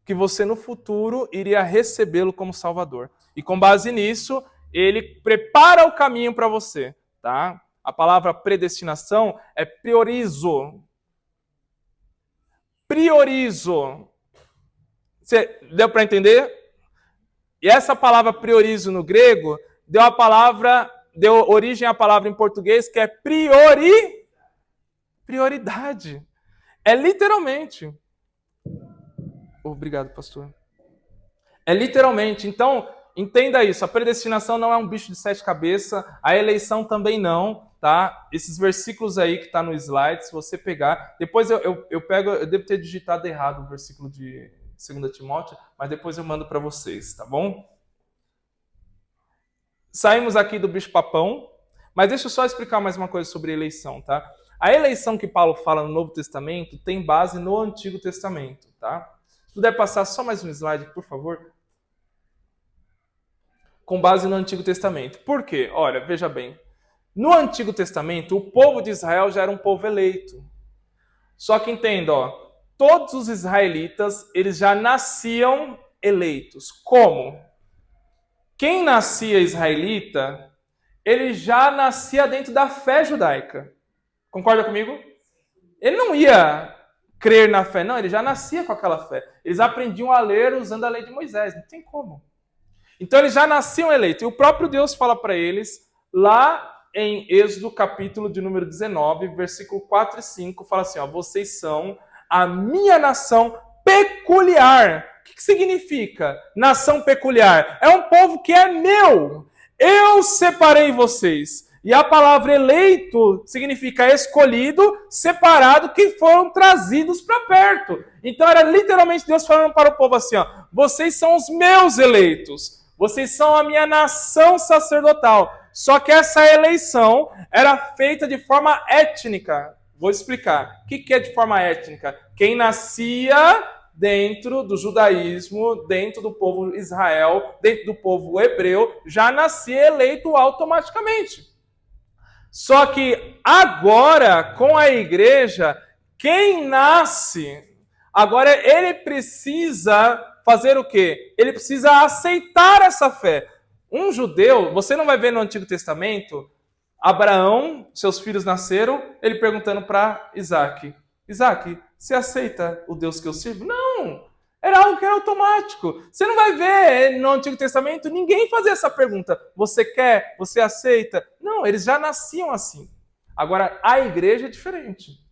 que você no futuro iria recebê-lo como Salvador. E com base nisso, Ele prepara o caminho para você. Tá? A palavra predestinação é priorizo. Priorizo. Deu para entender? E essa palavra priorizo no grego deu origem à palavra em português que é prioridade. É literalmente. Obrigado, pastor. É literalmente. Então, entenda isso. A predestinação não é um bicho de 7 cabeças. A eleição também não, tá? Esses versículos aí que tá no slide, se você pegar... Depois eu pego... Eu devo ter digitado errado o versículo de 2 Timóteo, mas depois eu mando para vocês, tá bom? Saímos aqui do bicho-papão, mas deixa eu só explicar mais uma coisa sobre eleição, tá? A eleição que Paulo fala no Novo Testamento tem base no Antigo Testamento, tá? Se puder passar só mais um slide, por favor. Com base no Antigo Testamento. Por quê? Olha, veja bem. No Antigo Testamento, o povo de Israel já era um povo eleito. Só que entenda, ó, todos os israelitas, eles já nasciam eleitos. Como? Quem nascia israelita, ele já nascia dentro da fé judaica. Concorda comigo? Ele não ia crer na fé, não, ele já nascia com aquela fé. Eles aprendiam a ler usando a lei de Moisés, não tem como. Então eles já nasciam eleitos. E o próprio Deus fala para eles, lá em Êxodo capítulo de número 19, versículo 4 e 5, fala assim, ó, vocês são a minha nação peculiar. O que significa nação peculiar? É um povo que é meu. Eu separei vocês. E a palavra eleito significa escolhido, separado, que foram trazidos para perto. Então era literalmente Deus falando para o povo assim, ó, vocês são os meus eleitos. Vocês são a minha nação sacerdotal. Só que essa eleição era feita de forma étnica. Vou explicar. O que é de forma étnica? Quem nascia dentro do judaísmo, dentro do povo Israel, dentro do povo hebreu, já nascia eleito automaticamente. Só que agora, com a igreja, quem nasce, agora ele precisa fazer o quê? Ele precisa aceitar essa fé. Um judeu, você não vai ver no Antigo Testamento, Abraão, seus filhos nasceram, ele perguntando para Isaac, Isaac, você aceita o Deus que eu sirvo? Não! Era algo que era automático. Você não vai ver no Antigo Testamento ninguém fazer essa pergunta. Você quer? Você aceita? Não, eles já nasciam assim. Agora, a igreja é diferente.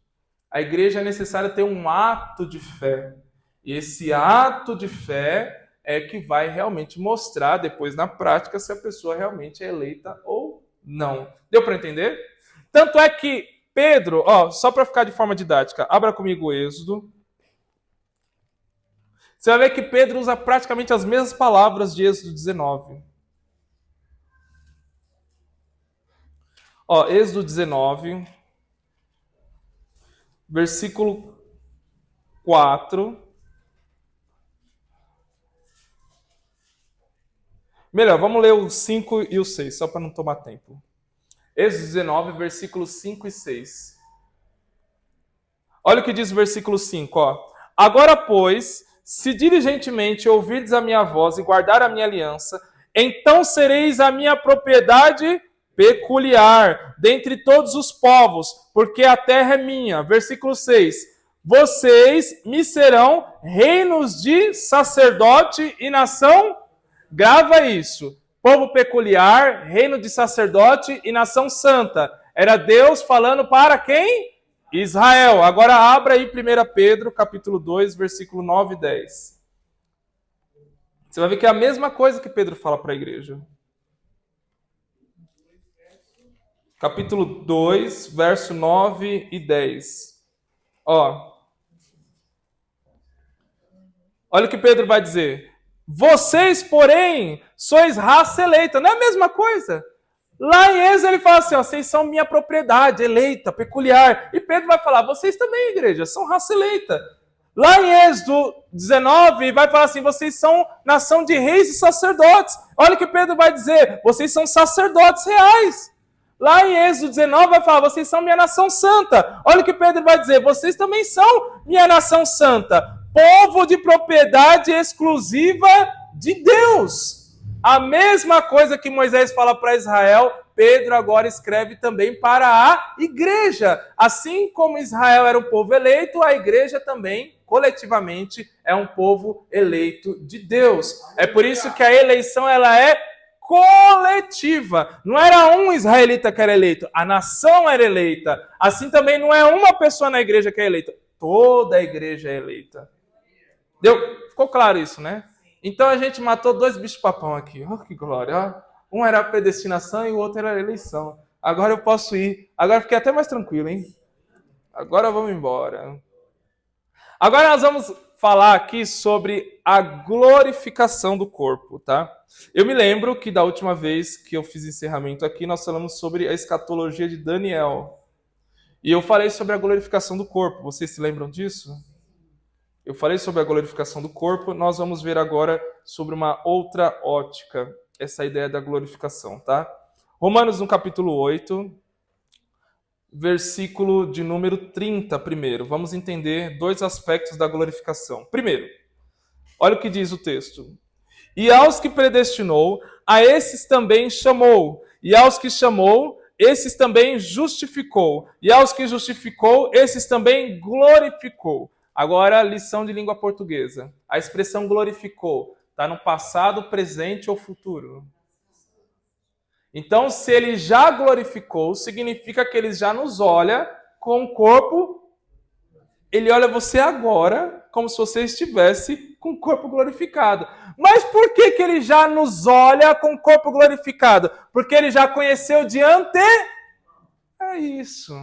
A igreja é necessário ter um ato de fé. E esse ato de fé é que vai realmente mostrar depois na prática se a pessoa realmente é eleita ou não. Deu para entender? Tanto é que Pedro, só para ficar de forma didática, abra comigo o Êxodo. Você vai ver que Pedro usa praticamente as mesmas palavras de Êxodo 19. Êxodo 19, versículo 4. Melhor, vamos ler o 5 e o 6, só para não tomar tempo. Êxodo 19, versículos 5 e 6. Olha o que diz o versículo 5. Agora, pois, se diligentemente ouvirdes a minha voz e guardar a minha aliança, então sereis a minha propriedade peculiar dentre todos os povos, porque a terra é minha. Versículo 6. Vocês me serão reinos de sacerdote e nação. Grava isso. Povo peculiar, reino de sacerdote e nação santa. Era Deus falando para quem? Israel. Agora abra aí 1 Pedro, capítulo 2, versículo 9 e 10. Você vai ver que é a mesma coisa que Pedro fala para a igreja. Capítulo 2, verso 9 e 10. Olha o que Pedro vai dizer. Vocês, porém, sois raça eleita. Não é a mesma coisa? Lá em Êxodo ele fala assim, vocês são minha propriedade, eleita, peculiar. E Pedro vai falar, vocês também, igreja, são raça eleita. Lá em Êxodo 19 vai falar assim, vocês são nação de reis e sacerdotes. Olha o que Pedro vai dizer, vocês são sacerdotes reais. Lá em Êxodo 19 vai falar, vocês são minha nação santa. Olha o que Pedro vai dizer, vocês também são minha nação santa. Povo de propriedade exclusiva de Deus. A mesma coisa que Moisés fala para Israel, Pedro agora escreve também para a igreja. Assim como Israel era um povo eleito, a igreja também, coletivamente, é um povo eleito de Deus. É por isso que a eleição ela é coletiva. Não era um israelita que era eleito, a nação era eleita. Assim também não é uma pessoa na igreja que é eleita, toda a igreja é eleita. Ficou claro isso, né? Então a gente matou 2 bichos-papão aqui. Que glória. Um era a predestinação e o outro era a eleição. Agora eu posso ir. Agora fiquei até mais tranquilo, hein? Agora vamos embora. Agora nós vamos falar aqui sobre a glorificação do corpo, tá? Eu me lembro que da última vez que eu fiz encerramento aqui, nós falamos sobre a escatologia de Daniel. E eu falei sobre a glorificação do corpo. Vocês se lembram disso? Eu falei sobre a glorificação do corpo, nós vamos ver agora sobre uma outra ótica, essa ideia da glorificação, tá? Romanos no capítulo 8, versículo de número 30 primeiro. Vamos entender 2 aspectos da glorificação. Primeiro, olha o que diz o texto. E aos que predestinou, a esses também chamou. E aos que chamou, esses também justificou. E aos que justificou, esses também glorificou. Agora, lição de língua portuguesa. A expressão glorificou está no passado, presente ou futuro? Então, se ele já glorificou, significa que ele já nos olha com o corpo. Ele olha você agora como se você estivesse com o corpo glorificado. Mas por que ele já nos olha com o corpo glorificado? Porque ele já conheceu de É isso.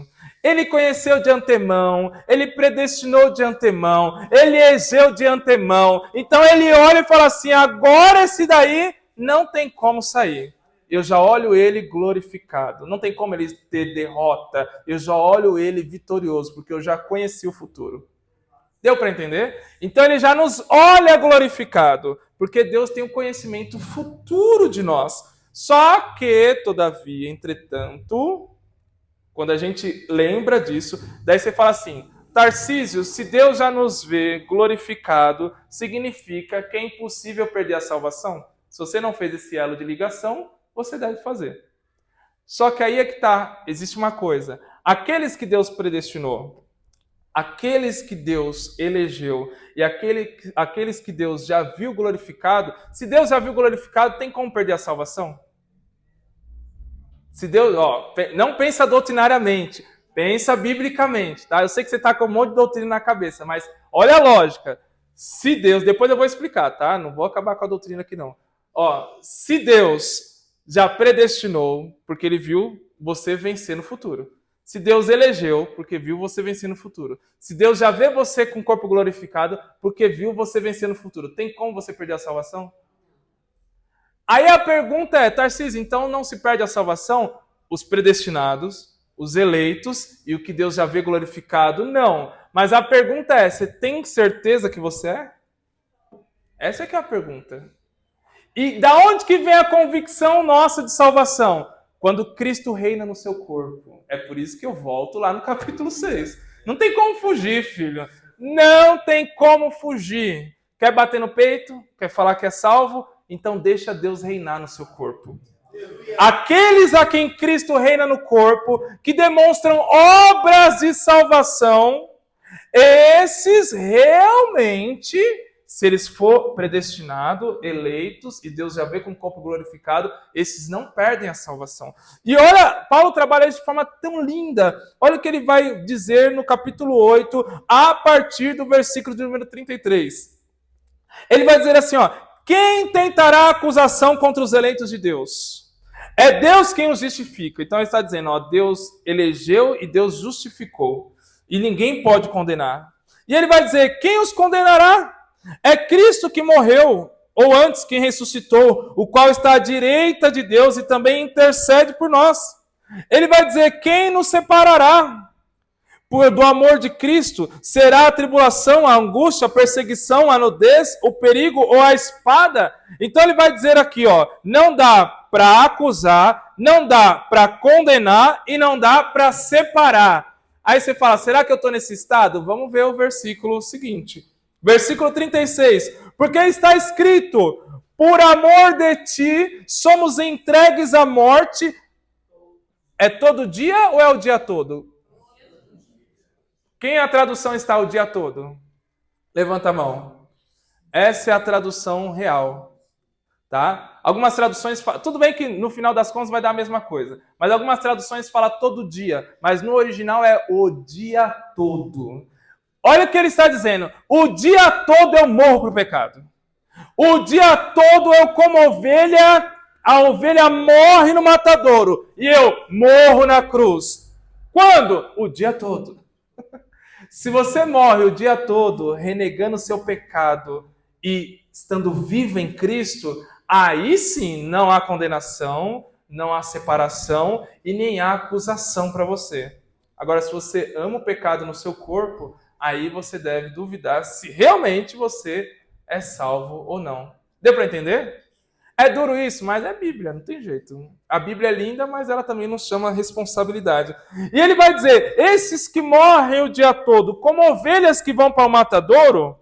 Ele conheceu de antemão, ele predestinou de antemão, ele elegeu de antemão. Então ele olha e fala assim, agora esse daí não tem como sair. Eu já olho ele glorificado. Não tem como ele ter derrota. Eu já olho ele vitorioso, porque eu já conheci o futuro. Deu para entender? Então ele já nos olha glorificado, porque Deus tem um conhecimento futuro de nós. Só que, todavia, entretanto, quando a gente lembra disso, daí você fala assim, Tarcísio, se Deus já nos vê glorificado, significa que é impossível perder a salvação? Se você não fez esse elo de ligação, você deve fazer. Só que aí é que tá, existe uma coisa. Aqueles que Deus predestinou, aqueles que Deus elegeu e aqueles que Deus já viu glorificado, se Deus já viu glorificado, tem como perder a salvação? Se Deus, não pensa doutrinariamente, pensa biblicamente, tá? Eu sei que você está com um monte de doutrina na cabeça, mas olha a lógica. Se Deus, depois eu vou explicar, tá? Não vou acabar com a doutrina aqui não. Se Deus já predestinou, porque ele viu você vencer no futuro. Se Deus elegeu, porque viu você vencer no futuro. Se Deus já vê você com o corpo glorificado, porque viu você vencer no futuro. Tem como você perder a salvação? Aí a pergunta é, Tarcísio, então não se perde a salvação? Os predestinados, os eleitos e o que Deus já vê glorificado? Não. Mas a pergunta é, você tem certeza que você é? Essa é que é a pergunta. E da onde que vem a convicção nossa de salvação? Quando Cristo reina no seu corpo. É por isso que eu volto lá no capítulo 6. Não tem como fugir, filho. Não tem como fugir. Quer bater no peito? Quer falar que é salvo? Então deixa Deus reinar no seu corpo. Aqueles a quem Cristo reina no corpo, que demonstram obras de salvação, esses realmente, se eles for predestinados, eleitos, e Deus já vê com o corpo glorificado, esses não perdem a salvação. E olha, Paulo trabalha isso de forma tão linda. Olha o que ele vai dizer no capítulo 8, a partir do versículo de número 33. Ele vai dizer assim, quem tentará acusação contra os eleitos de Deus? É Deus quem os justifica. Então ele está dizendo, Deus elegeu e Deus justificou. E ninguém pode condenar. E ele vai dizer, quem os condenará? É Cristo que morreu, ou antes quem ressuscitou, o qual está à direita de Deus e também intercede por nós. Ele vai dizer, quem nos separará do amor de Cristo? Será a tribulação, a angústia, a perseguição, a nudez, o perigo ou a espada? Então ele vai dizer aqui, não dá para acusar, não dá para condenar e não dá para separar. Aí você fala, será que eu estou nesse estado? Vamos ver o versículo seguinte. Versículo 36. Porque está escrito, por amor de ti somos entregues à morte. É todo dia ou é o dia todo? Quem a tradução está o dia todo? Levanta a mão. Essa é a tradução real. Tá? Algumas traduções falam, tudo bem que no final das contas vai dar a mesma coisa, mas algumas traduções falam todo dia, mas no original é o dia todo. Olha o que ele está dizendo. O dia todo eu morro para o pecado. O dia todo eu como ovelha, a ovelha morre no matadouro e eu morro na cruz. Quando? O dia todo. Se você morre o dia todo renegando o seu pecado e estando vivo em Cristo, aí sim não há condenação, não há separação e nem há acusação para você. Agora, se você ama o pecado no seu corpo, aí você deve duvidar se realmente você é salvo ou não. Deu para entender? É duro isso, mas é Bíblia, não tem jeito. A Bíblia é linda, mas ela também nos chama a responsabilidade. E ele vai dizer, esses que morrem o dia todo, como ovelhas que vão para o matadouro,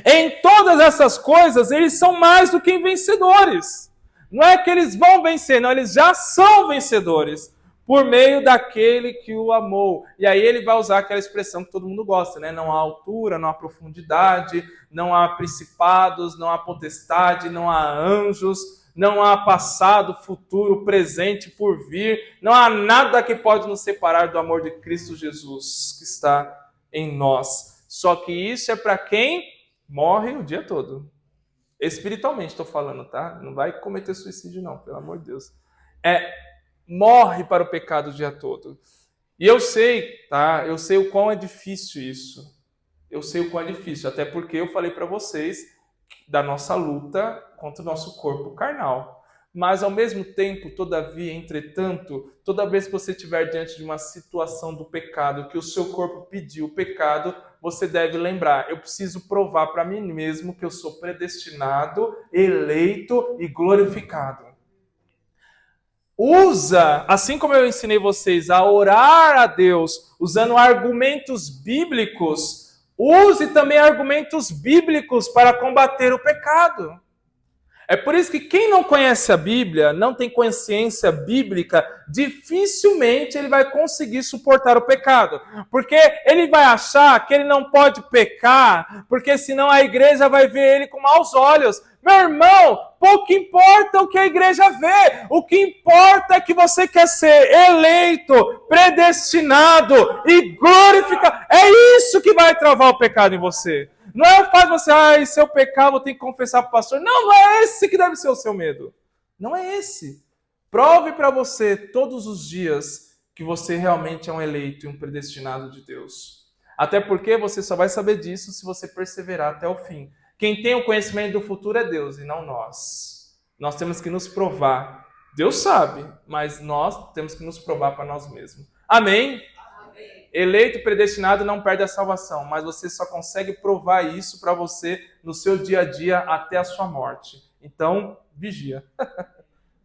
em todas essas coisas, eles são mais do que vencedores. Não é que eles vão vencer, não, eles já são vencedores. Por meio daquele que o amou. E aí ele vai usar aquela expressão que todo mundo gosta, né? Não há altura, não há profundidade, não há principados, não há potestade, não há anjos, não há passado, futuro, presente, por vir. Não há nada que pode nos separar do amor de Cristo Jesus, que está em nós. Só que isso é para quem morre o dia todo. Espiritualmente estou falando, tá? Não vai cometer suicídio não, pelo amor de Deus. Morre para o pecado o dia todo. E eu sei, tá? Eu sei o quão é difícil isso. Eu sei o quão é difícil, até porque eu falei para vocês da nossa luta contra o nosso corpo carnal. Mas ao mesmo tempo, todavia, entretanto, toda vez que você estiver diante de uma situação do pecado, que o seu corpo pediu o pecado, você deve lembrar, eu preciso provar para mim mesmo que eu sou predestinado, eleito e glorificado. Usa, assim como eu ensinei vocês a orar a Deus usando argumentos bíblicos, use também argumentos bíblicos para combater o pecado. É por isso que quem não conhece a Bíblia, não tem consciência bíblica, dificilmente ele vai conseguir suportar o pecado. Porque ele vai achar que ele não pode pecar, porque senão a igreja vai ver ele com maus olhos. Meu irmão, pouco importa o que a igreja vê. O que importa é que você quer ser eleito, predestinado e glorificado. É isso que vai travar o pecado em você. Não é faz você, se eu pecar, vou ter que confessar para o pastor. Não, não é esse que deve ser o seu medo. Não é esse. Prove para você todos os dias que você realmente é um eleito e um predestinado de Deus. Até porque você só vai saber disso se você perseverar até o fim. Quem tem o conhecimento do futuro é Deus e não nós. Nós temos que nos provar. Deus sabe, mas nós temos que nos provar para nós mesmos. Amém? Eleito e predestinado não perde a salvação, mas você só consegue provar isso para você no seu dia a dia até a sua morte. Então, vigia.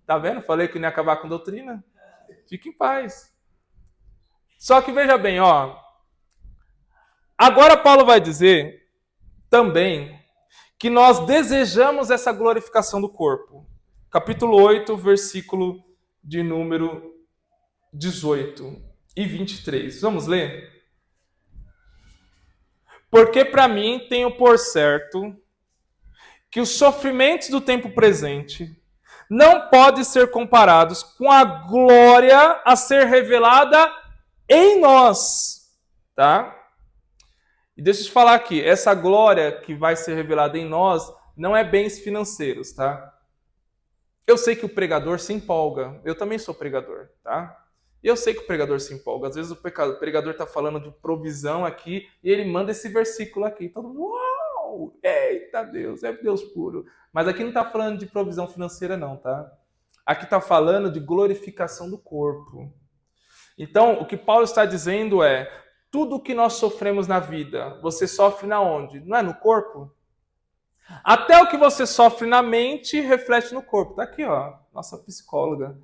Tá vendo? Falei que não ia acabar com doutrina. Fique em paz. Só que veja bem, ó. Agora Paulo vai dizer também que nós desejamos essa glorificação do corpo. Capítulo 8, versículo de número 18. E 23. Vamos ler? Porque para mim tenho por certo que os sofrimentos do tempo presente não podem ser comparados com a glória a ser revelada em nós. Tá? E deixa eu te falar aqui, essa glória que vai ser revelada em nós não é bens financeiros, tá? Eu sei que o pregador se empolga. Eu também sou pregador, tá? E eu sei que o pregador se empolga. Às vezes o pregador está falando de provisão aqui e ele manda esse versículo aqui. Todo mundo, uau! Eita Deus, é Deus puro. Mas aqui não está falando de provisão financeira não, tá? Aqui está falando de glorificação do corpo. Então, o que Paulo está dizendo é, tudo o que nós sofremos na vida, você sofre na onde? Não é no corpo? Até o que você sofre na mente reflete no corpo. Tá aqui, ó, nossa psicóloga.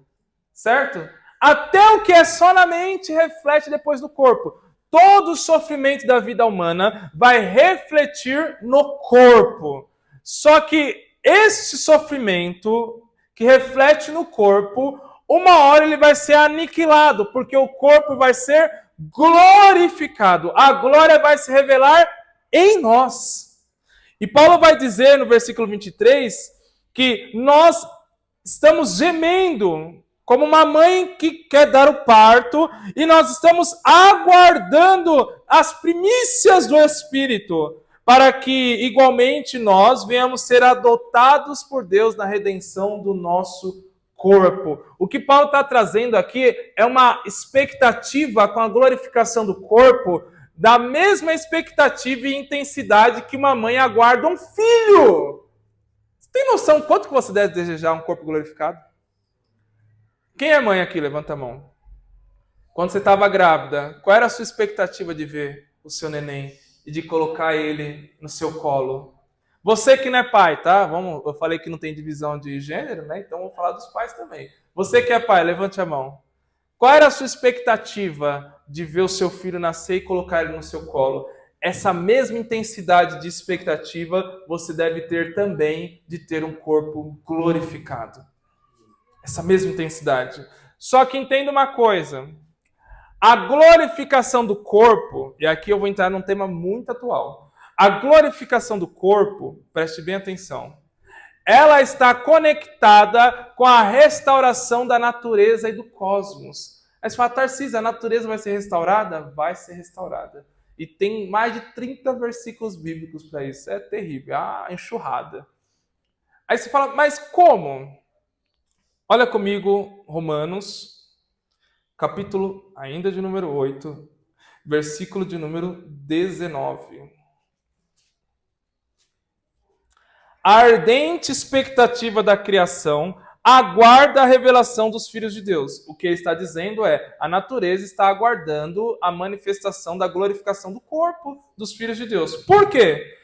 Certo? Até o que é só na mente reflete depois no corpo. Todo o sofrimento da vida humana vai refletir no corpo. Só que esse sofrimento que reflete no corpo, uma hora ele vai ser aniquilado, porque o corpo vai ser glorificado. A glória vai se revelar em nós. E Paulo vai dizer no versículo 23 que nós estamos gemendo como uma mãe que quer dar o parto, e nós estamos aguardando as primícias do Espírito, para que, igualmente, nós venhamos ser adotados por Deus na redenção do nosso corpo. O que Paulo está trazendo aqui é uma expectativa com a glorificação do corpo, da mesma expectativa e intensidade que uma mãe aguarda um filho. Você tem noção quanto que você deve desejar um corpo glorificado? Quem é mãe aqui? Levanta a mão. Quando você estava grávida, qual era a sua expectativa de ver o seu neném e de colocar ele no seu colo? Você que não é pai, tá? Eu falei que não tem divisão de gênero, né? Então vamos falar dos pais também. Você que é pai, levante a mão. Qual era a sua expectativa de ver o seu filho nascer e colocar ele no seu colo? Essa mesma intensidade de expectativa você deve ter também de ter um corpo glorificado. Essa mesma intensidade. Só que entenda uma coisa. A glorificação do corpo, e aqui eu vou entrar num tema muito atual. A glorificação do corpo, preste bem atenção, ela está conectada com a restauração da natureza e do cosmos. Aí você fala, Tarcísio, a natureza vai ser restaurada? Vai ser restaurada. E tem mais de 30 versículos bíblicos para isso. É terrível, enxurrada. Aí você fala, mas como? Olha comigo, Romanos, capítulo ainda de número 8, versículo de número 19. A ardente expectativa da criação aguarda a revelação dos filhos de Deus. O que ele está dizendo é, a natureza está aguardando a manifestação da glorificação do corpo dos filhos de Deus. Por quê?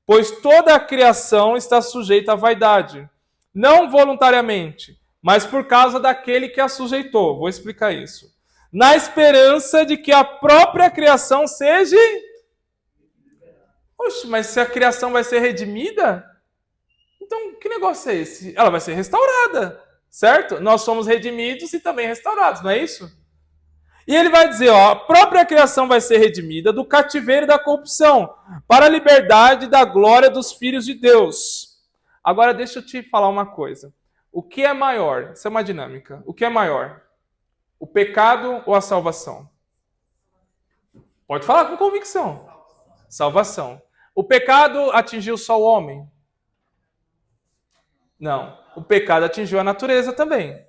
Pois toda a criação está sujeita à vaidade, não voluntariamente, mas por causa daquele que a sujeitou. Vou explicar isso. Na esperança de que a própria criação seja... Oxe, mas se a criação vai ser redimida? Então, que negócio é esse? Ela vai ser restaurada, certo? Nós somos redimidos e também restaurados, não é isso? E ele vai dizer, ó, a própria criação vai ser redimida do cativeiro da corrupção, para a liberdade da glória dos filhos de Deus. Agora, deixa eu te falar uma coisa. O que é maior? Isso é uma dinâmica. O que é maior? O pecado ou a salvação? Pode falar com convicção. Salvação. O pecado atingiu só o homem? Não. O pecado atingiu a natureza também.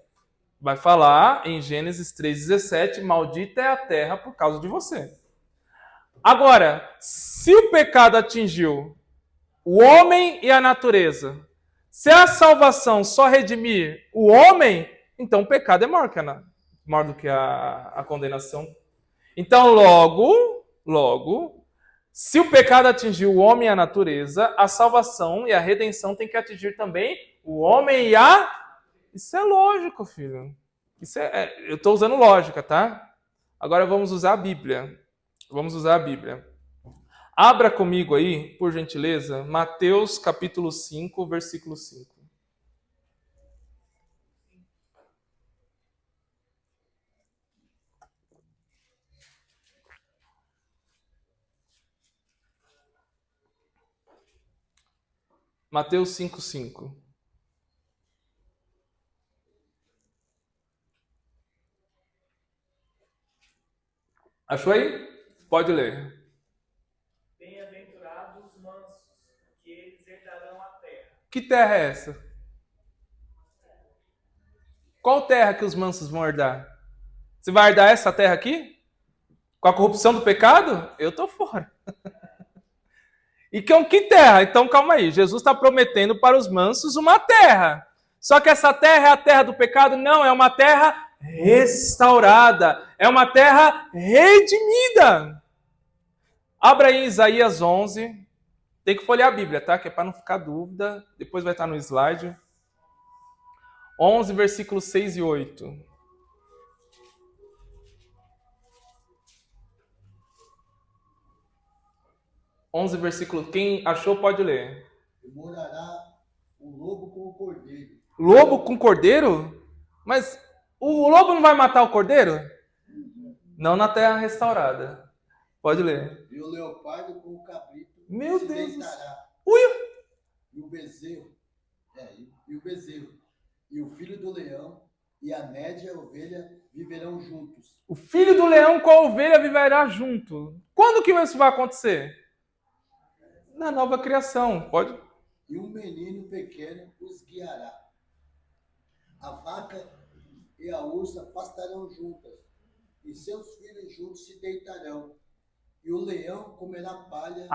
Vai falar em Gênesis 3,17, maldita é a terra por causa de você. Agora, se o pecado atingiu o homem e a natureza, se a salvação só redimir o homem, então o pecado é maior do que a condenação. Então, logo, se o pecado atingiu o homem e a natureza, a salvação e a redenção tem que atingir também o homem e a... Isso é lógico, filho. Eu estou usando lógica, tá? Agora vamos usar a Bíblia. Abra comigo aí, por gentileza, Mateus capítulo 5, versículo 5. Mateus 5, 5. Achou aí? Pode ler. Bem-aventurados os mansos, que eles herdarão a terra. Que terra é essa? Qual terra que os mansos vão herdar? Você vai herdar essa terra aqui? Com a corrupção do pecado? Eu tô fora. E que terra? Então calma aí. Jesus está prometendo para os mansos uma terra. Só que essa terra é a terra do pecado? Não, é uma terra restaurada. É uma terra redimida. Abra aí Isaías 11. Tem que folhear a Bíblia, tá? Que é para não ficar dúvida. Depois vai estar no slide. 11, versículos 6 e 8. Quem achou pode ler. Morará o lobo com o cordeiro. Lobo com cordeiro? Mas o lobo não vai matar o cordeiro? Não na terra restaurada. Pode ler. E o leopardo com o cabrito. Meu se Deus. deitará. Ui! E o bezerro. E o filho do leão e a média ovelha viverão juntos. O filho do leão com a ovelha viverá junto. Quando que isso vai acontecer? Na nova criação. Pode? E um menino pequeno os guiará. A vaca e a ursa pastarão juntas, e seus filhos juntos se deitarão. E o leão comerá palha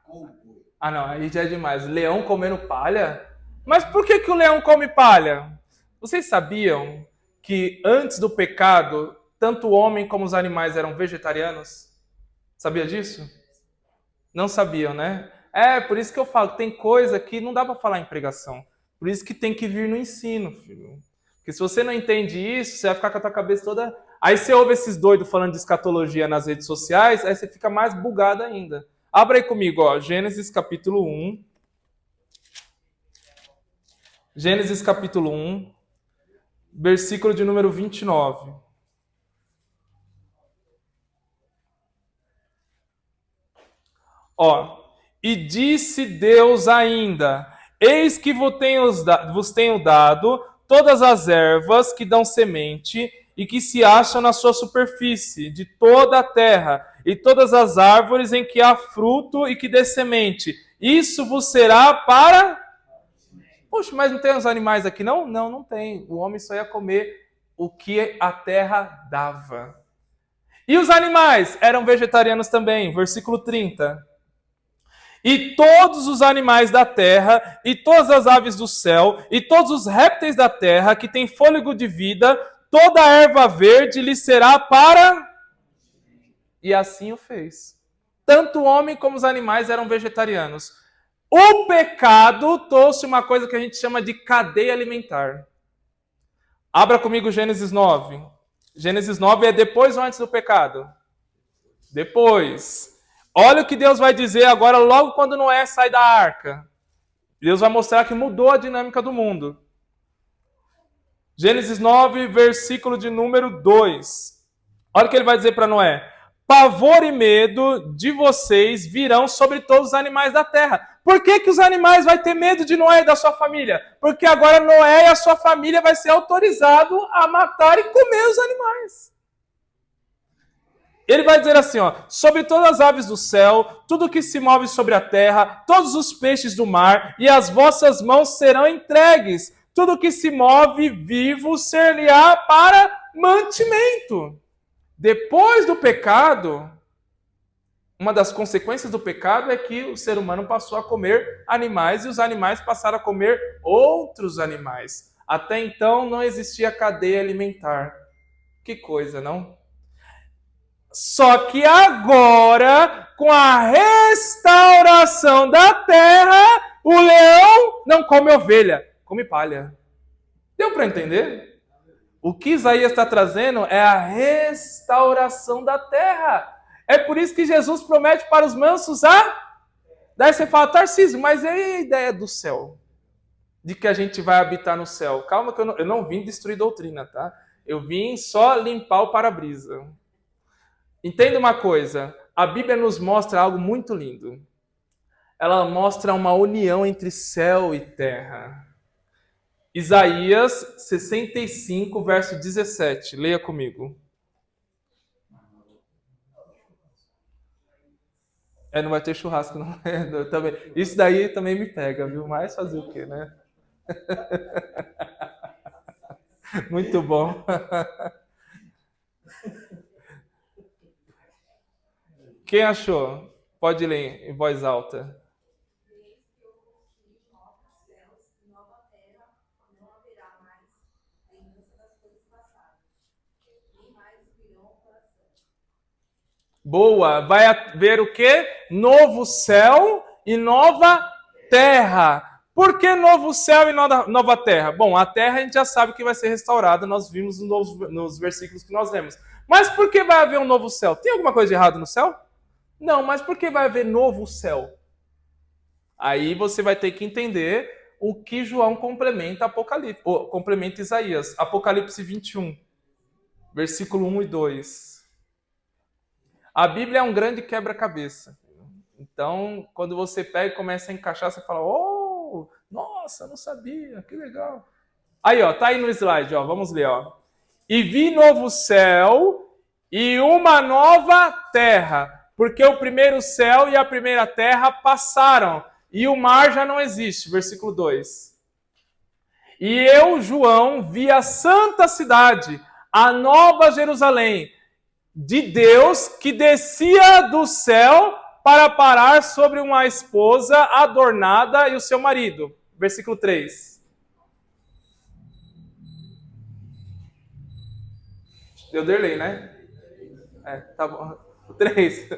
com o boi. Não, aí já é demais. Leão comendo palha? Mas por que o leão come palha? Vocês sabiam que antes do pecado, tanto o homem como os animais eram vegetarianos? Sabia disso? Não sabiam, né? Por isso que eu falo, tem coisa que não dá para falar em pregação. Por isso que tem que vir no ensino, filho. Porque se você não entende isso, você vai ficar com a tua cabeça toda... Aí você ouve esses doidos falando de escatologia nas redes sociais, aí você fica mais bugado ainda. Abra aí comigo, ó, Gênesis capítulo 1. Gênesis capítulo 1, versículo de número 29. E disse Deus ainda, eis que vos tenho dado todas as ervas que dão semente e que se acham na sua superfície, de toda a terra, e todas as árvores em que há fruto e que dê semente. Isso vos será para... Poxa, mas não tem os animais aqui não? Não, não tem. O homem só ia comer o que a terra dava. E os animais eram vegetarianos também, versículo 30. E todos os animais da terra, e todas as aves do céu, e todos os répteis da terra, que têm fôlego de vida, toda a erva verde lhe será para... E assim o fez. Tanto o homem como os animais eram vegetarianos. O pecado trouxe uma coisa que a gente chama de cadeia alimentar. Abra comigo Gênesis 9. Gênesis 9 é depois ou antes do pecado? Depois. Olha o que Deus vai dizer agora, logo quando Noé sai da arca. Deus vai mostrar que mudou a dinâmica do mundo. Gênesis 9, versículo de número 2. Olha o que ele vai dizer para Noé. Pavor e medo de vocês virão sobre todos os animais da terra. Por que os animais vão ter medo de Noé e da sua família? Porque agora Noé e a sua família vai ser autorizado a matar e comer os animais. Ele vai dizer assim, ó, sobre todas as aves do céu, tudo que se move sobre a terra, todos os peixes do mar, e as vossas mãos serão entregues. Tudo que se move vivo ser-lhe-á para mantimento. Depois do pecado, uma das consequências do pecado é que o ser humano passou a comer animais e os animais passaram a comer outros animais. Até então não existia cadeia alimentar. Que coisa, não? Só que agora, com a restauração da terra, o leão não come ovelha, come palha. Deu para entender? O que Isaías está trazendo é a restauração da terra. É por isso que Jesus promete para os mansos a... Daí você fala, Tarcísio, mas e a ideia do céu? De que a gente vai habitar no céu? Calma que eu não vim destruir doutrina, tá? Eu vim só limpar o para-brisa. Entenda uma coisa, a Bíblia nos mostra algo muito lindo. Ela mostra uma união entre céu e terra. Isaías 65, verso 17. Leia comigo. Não vai ter churrasco, não. Isso daí também me pega, viu? Mas fazer o quê, né? Muito bom. Quem achou? Pode ler em voz alta. Boa, vai haver o quê? Novo céu e nova terra. Por que novo céu e nova terra? Bom, a terra a gente já sabe que vai ser restaurada, nós vimos nos versículos que nós lemos. Mas por que vai haver um novo céu? Tem alguma coisa de errado no céu? Não, mas por que vai haver novo céu? Aí você vai ter que entender o que João complementa Apocalipse, ou complementa Isaías. Apocalipse 21, versículo 1 e 2. A Bíblia é um grande quebra-cabeça. Então, quando você pega e começa a encaixar, você fala, oh, nossa, não sabia, que legal. Aí, ó, tá aí no slide, ó, vamos ler, ó. E vi novo céu e uma nova terra, porque o primeiro céu e a primeira terra passaram, e o mar já não existe. Versículo 2. E eu, João, vi a santa cidade, a nova Jerusalém, de Deus, que descia do céu para parar sobre uma esposa adornada e o seu marido. Versículo 3. Deu delay, né? Tá bom. 3.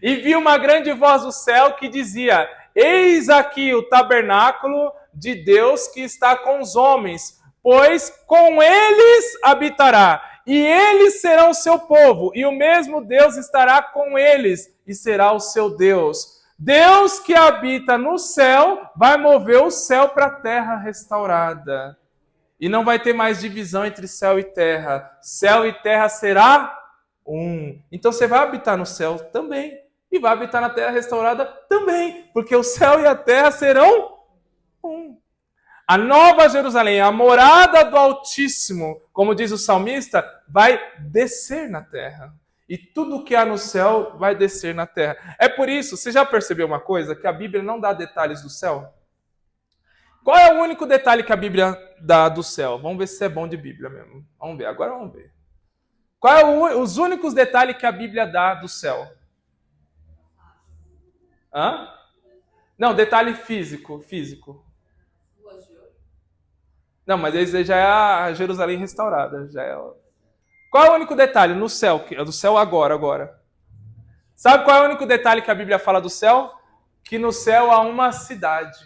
E vi uma grande voz do céu que dizia, eis aqui o tabernáculo de Deus que está com os homens, pois com eles habitará. E eles serão o seu povo, e o mesmo Deus estará com eles, e será o seu Deus. Deus que habita no céu, vai mover o céu para a terra restaurada. E não vai ter mais divisão entre céu e terra. Céu e terra será um. Então você vai habitar no céu também, e vai habitar na terra restaurada também, porque o céu e a terra serão um. A nova Jerusalém, a morada do Altíssimo, como diz o salmista, vai descer na terra. E tudo que há no céu vai descer na terra. É por isso, você já percebeu uma coisa? Que a Bíblia não dá detalhes do céu? Qual é o único detalhe que a Bíblia dá do céu? Vamos ver se é bom de Bíblia mesmo. Vamos ver, agora vamos ver. Qual é os únicos detalhes que a Bíblia dá do céu? Hã? Não, detalhe físico. Não, mas esse já é a Jerusalém restaurada. Já é... Qual é o único detalhe no céu? Do céu agora. Sabe qual é o único detalhe que a Bíblia fala do céu? Que no céu há uma cidade.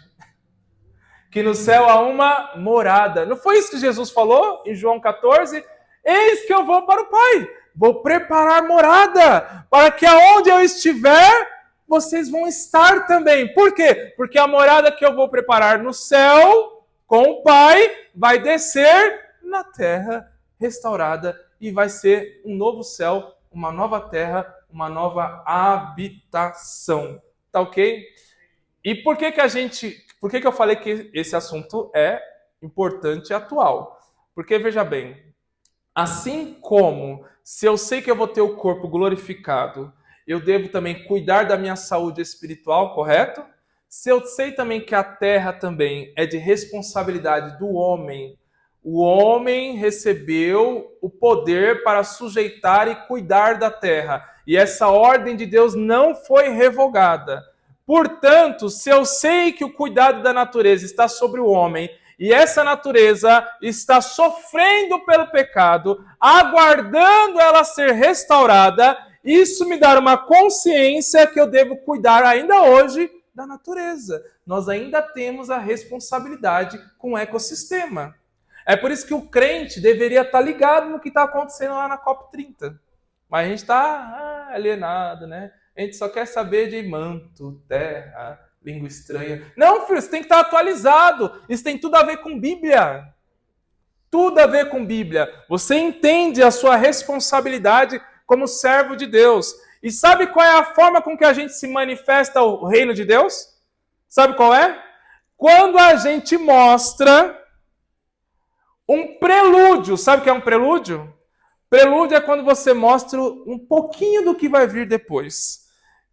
Que no céu há uma morada. Não foi isso que Jesus falou em João 14? Eis que eu vou para o Pai. Vou preparar morada para que aonde eu estiver, vocês vão estar também. Por quê? Porque a morada que eu vou preparar no céu com o Pai vai descer na terra restaurada e vai ser um novo céu, uma nova terra, uma nova habitação. Tá ok? E por que eu falei que esse assunto é importante e atual? Porque, veja bem, assim como se eu sei que eu vou ter o corpo glorificado, eu devo também cuidar da minha saúde espiritual, correto? Se eu sei também que a terra também é de responsabilidade do homem, o homem recebeu o poder para sujeitar e cuidar da terra. E essa ordem de Deus não foi revogada. Portanto, se eu sei que o cuidado da natureza está sobre o homem, e essa natureza está sofrendo pelo pecado, aguardando ela ser restaurada, isso me dá uma consciência que eu devo cuidar ainda hoje da natureza. Nós ainda temos a responsabilidade com o ecossistema. É por isso que o crente deveria estar ligado no que está acontecendo lá na COP30. Mas a gente está alienado, né? A gente só quer saber de manto, terra, língua estranha. Não, filho, você tem que estar atualizado. Isso tem tudo a ver com Bíblia. Tudo a ver com Bíblia. Você entende a sua responsabilidade como servo de Deus. E sabe qual é a forma com que a gente se manifesta o reino de Deus? Sabe qual é? Quando a gente mostra um prelúdio. Sabe o que é um prelúdio? Prelúdio é quando você mostra um pouquinho do que vai vir depois.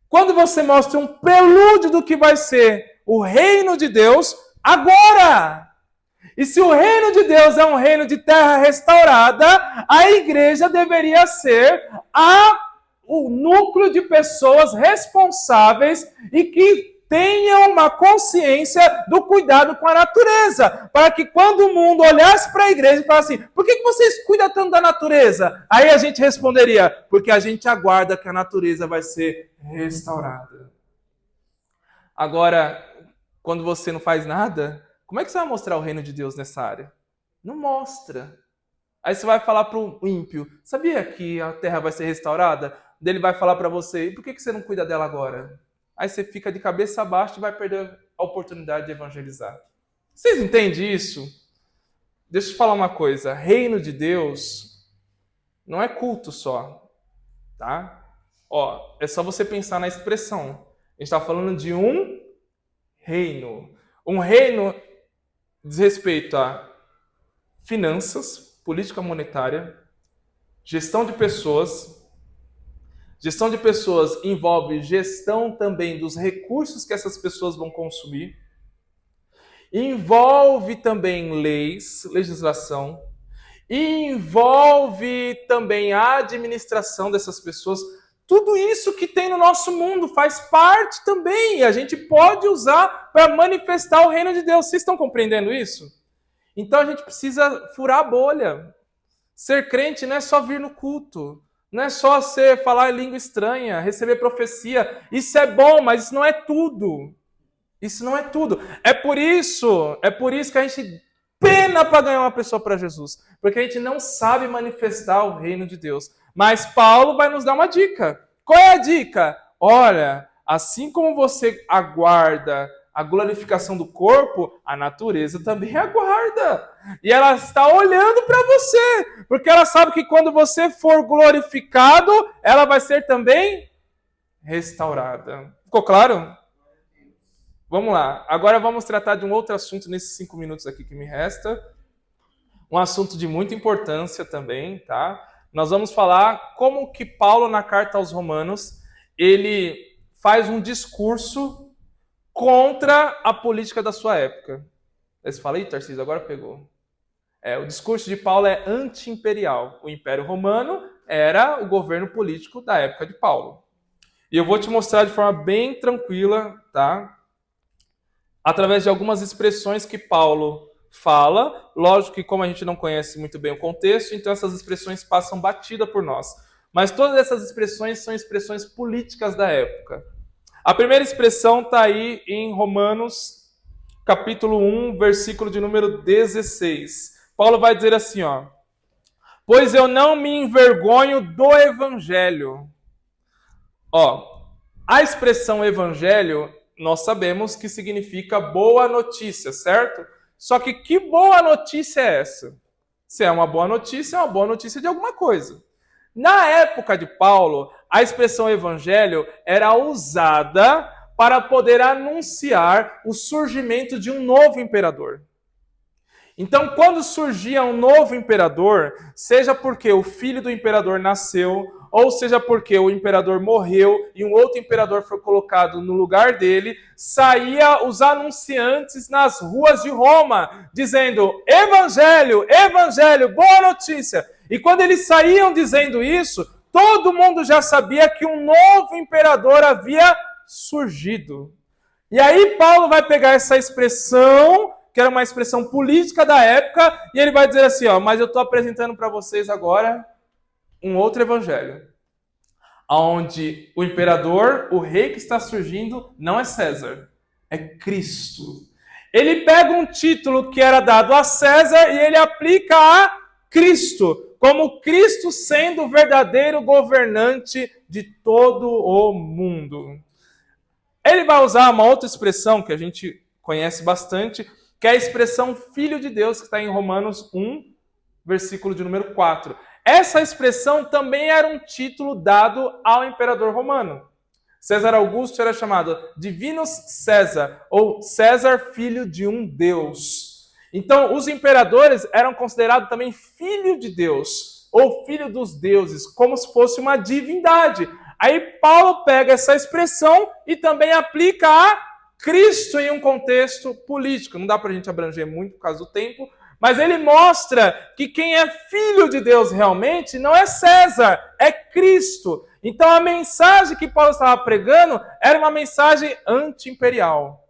Quando você mostra um prelúdio do que vai ser o reino de Deus agora. E se o reino de Deus é um reino de terra restaurada, a igreja deveria ser o núcleo de pessoas responsáveis e que tenham uma consciência do cuidado com a natureza. Para que quando o mundo olhasse para a igreja e falasse assim, por que vocês cuidam tanto da natureza? Aí a gente responderia, porque a gente aguarda que a natureza vai ser restaurada. Agora, quando você não faz nada, como é que você vai mostrar o reino de Deus nessa área? Não mostra. Aí você vai falar para o ímpio, sabia que a terra vai ser restaurada? Ele vai falar para você, e por que você não cuida dela agora? Aí você fica de cabeça abaixo e vai perder a oportunidade de evangelizar. Vocês entendem isso? Deixa eu te falar uma coisa. Reino de Deus não é culto só. Tá? Ó, é só você pensar na expressão. A gente está falando de um reino. Um reino diz respeito a finanças, política monetária, gestão de pessoas. Gestão de pessoas envolve gestão também dos recursos que essas pessoas vão consumir. Envolve também leis, legislação. Envolve também a administração dessas pessoas. Tudo isso que tem no nosso mundo faz parte também. E a gente pode usar para manifestar o reino de Deus. Vocês estão compreendendo isso? Então a gente precisa furar a bolha. Ser crente não é só vir no culto. Não é só você falar em língua estranha, receber profecia. Isso é bom, mas isso não é tudo. Isso não é tudo. É por isso que a gente pena para ganhar uma pessoa para Jesus. Porque a gente não sabe manifestar o reino de Deus. Mas Paulo vai nos dar uma dica. Qual é a dica? Olha, assim como você aguarda a glorificação do corpo, a natureza também aguarda. E ela está olhando para você, porque ela sabe que quando você for glorificado, ela vai ser também restaurada. Ficou claro? Vamos lá. Agora vamos tratar de um outro assunto nesses 5 minutos aqui que me resta. Um assunto de muita importância também, tá? Nós vamos falar como que Paulo, na carta aos Romanos, ele faz um discurso contra a política da sua época. Aí você fala, Tarcísio, agora pegou. O discurso de Paulo é anti-imperial. O Império Romano era o governo político da época de Paulo. E eu vou te mostrar de forma bem tranquila, tá? Através de algumas expressões que Paulo fala. Lógico que como a gente não conhece muito bem o contexto, então essas expressões passam batida por nós. Mas todas essas expressões são expressões políticas da época. A primeira expressão está aí em Romanos, capítulo 1, versículo de número 16. Paulo vai dizer assim, ó. Pois eu não me envergonho do evangelho. Ó, A expressão evangelho, nós sabemos que significa boa notícia, certo? Só que boa notícia é essa? Se é uma boa notícia de alguma coisa. Na época de Paulo, a expressão evangelho era usada para poder anunciar o surgimento de um novo imperador. Então, quando surgia um novo imperador, seja porque o filho do imperador nasceu, ou seja porque o imperador morreu e um outro imperador foi colocado no lugar dele, saía os anunciantes nas ruas de Roma, dizendo: Evangelho, Evangelho, boa notícia. E quando eles saíam dizendo isso, todo mundo já sabia que um novo imperador havia surgido. E aí Paulo vai pegar essa expressão, que era uma expressão política da época, e ele vai dizer assim, mas eu estou apresentando para vocês agora um outro evangelho, onde o imperador, o rei que está surgindo, não é César, é Cristo. Ele pega um título que era dado a César e ele aplica a Cristo, como Cristo sendo o verdadeiro governante de todo o mundo. Ele vai usar uma outra expressão que a gente conhece bastante, que é a expressão Filho de Deus, que está em Romanos 1, versículo de número 4. Essa expressão também era um título dado ao imperador romano. César Augusto era chamado Divinus César, ou César Filho de um Deus. Então, os imperadores eram considerados também filho de Deus, ou filho dos deuses, como se fosse uma divindade. Aí Paulo pega essa expressão e também aplica a Cristo em um contexto político. Não dá para a gente abranger muito por causa do tempo, mas ele mostra que quem é filho de Deus realmente não é César, é Cristo. Então a mensagem que Paulo estava pregando era uma mensagem anti-imperial.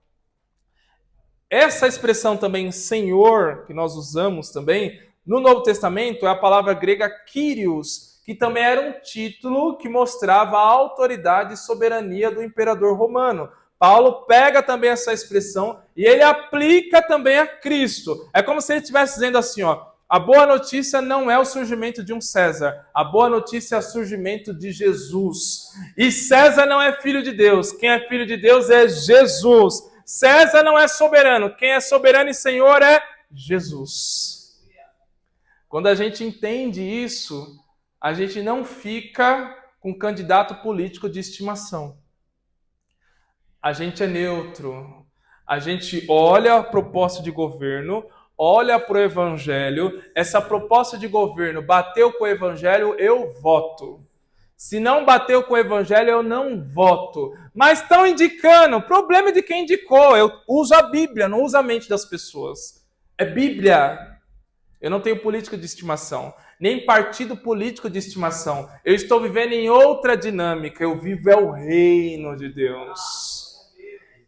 Essa expressão também, Senhor, que nós usamos também, no Novo Testamento é a palavra grega Kyrios, que também era um título que mostrava a autoridade e soberania do imperador romano. Paulo pega também essa expressão e ele aplica também a Cristo. É como se ele estivesse dizendo assim, a boa notícia não é o surgimento de um César. A boa notícia é o surgimento de Jesus. E César não é filho de Deus. Quem é filho de Deus é Jesus. César não é soberano. Quem é soberano e Senhor é Jesus. Quando a gente entende isso, a gente não fica com candidato político de estimação. A gente é neutro, a gente olha a proposta de governo, olha para o evangelho, essa proposta de governo bateu com o evangelho, eu voto. Se não bateu com o evangelho, eu não voto. Mas estão indicando, o problema é de quem indicou, eu uso a Bíblia, não uso a mente das pessoas. É Bíblia. Eu não tenho política de estimação, nem partido político de estimação. Eu estou vivendo em outra dinâmica, eu vivo é o reino de Deus.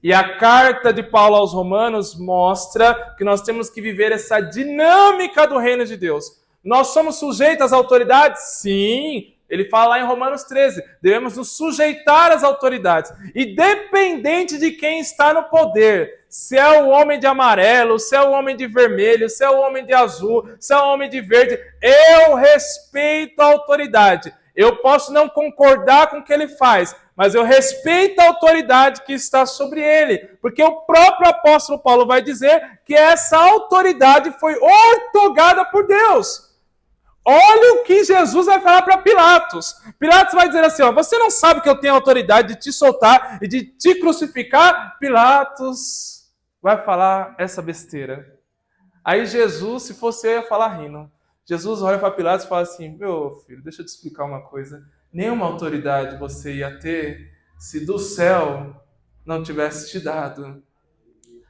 E a carta de Paulo aos Romanos mostra que nós temos que viver essa dinâmica do reino de Deus. Nós somos sujeitos às autoridades? Sim. Ele fala lá em Romanos 13, devemos nos sujeitar às autoridades. Independente de quem está no poder, se é o homem de amarelo, se é o homem de vermelho, se é o homem de azul, se é o homem de verde, eu respeito a autoridade. Eu posso não concordar com o que ele faz, mas eu respeito a autoridade que está sobre ele, porque o próprio apóstolo Paulo vai dizer que essa autoridade foi outorgada por Deus. Olha o que Jesus vai falar para Pilatos. Pilatos vai dizer assim, você não sabe que eu tenho autoridade de te soltar e de te crucificar? Pilatos vai falar essa besteira. Aí Jesus, se fosse eu, ia falar rindo. Jesus olha para Pilatos e fala assim, meu filho, deixa eu te explicar uma coisa. Nenhuma autoridade você ia ter se do céu não tivesse te dado.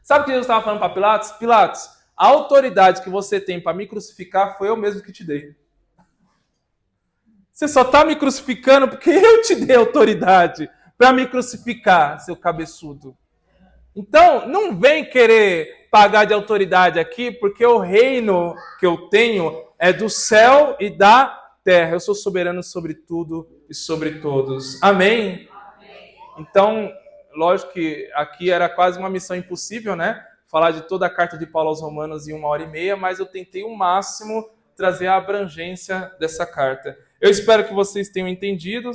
Sabe o que Jesus estava falando para Pilatos? Pilatos, a autoridade que você tem para me crucificar foi eu mesmo que te dei. Você só está me crucificando porque eu te dei autoridade para me crucificar, seu cabeçudo. Então, não vem querer pagar de autoridade aqui, porque o reino que eu tenho é do céu e da terra. Eu sou soberano sobre tudo e sobre todos. Amém? Então, lógico que aqui era quase uma missão impossível, né? Falar de toda a carta de Paulo aos Romanos em 1h30, mas eu tentei o máximo trazer a abrangência dessa carta. Eu espero que vocês tenham entendido,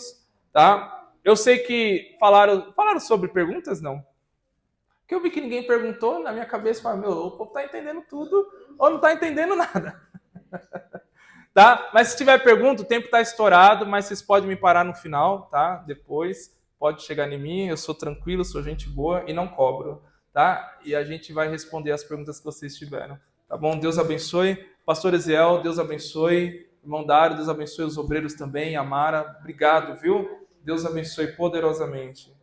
tá? Eu sei que falaram sobre perguntas, não? Porque eu vi que ninguém perguntou, na minha cabeça, falei, meu, o povo tá entendendo tudo ou não tá entendendo nada. Tá? Mas se tiver pergunta, o tempo tá estourado, mas vocês podem me parar no final, tá? Depois, pode chegar em mim, eu sou tranquilo, sou gente boa e não cobro, tá? E a gente vai responder as perguntas que vocês tiveram, tá bom? Deus abençoe. Pastor Eziel, Deus abençoe. Irmão Dário, Deus abençoe os obreiros também. Amara, obrigado, viu? Deus abençoe poderosamente.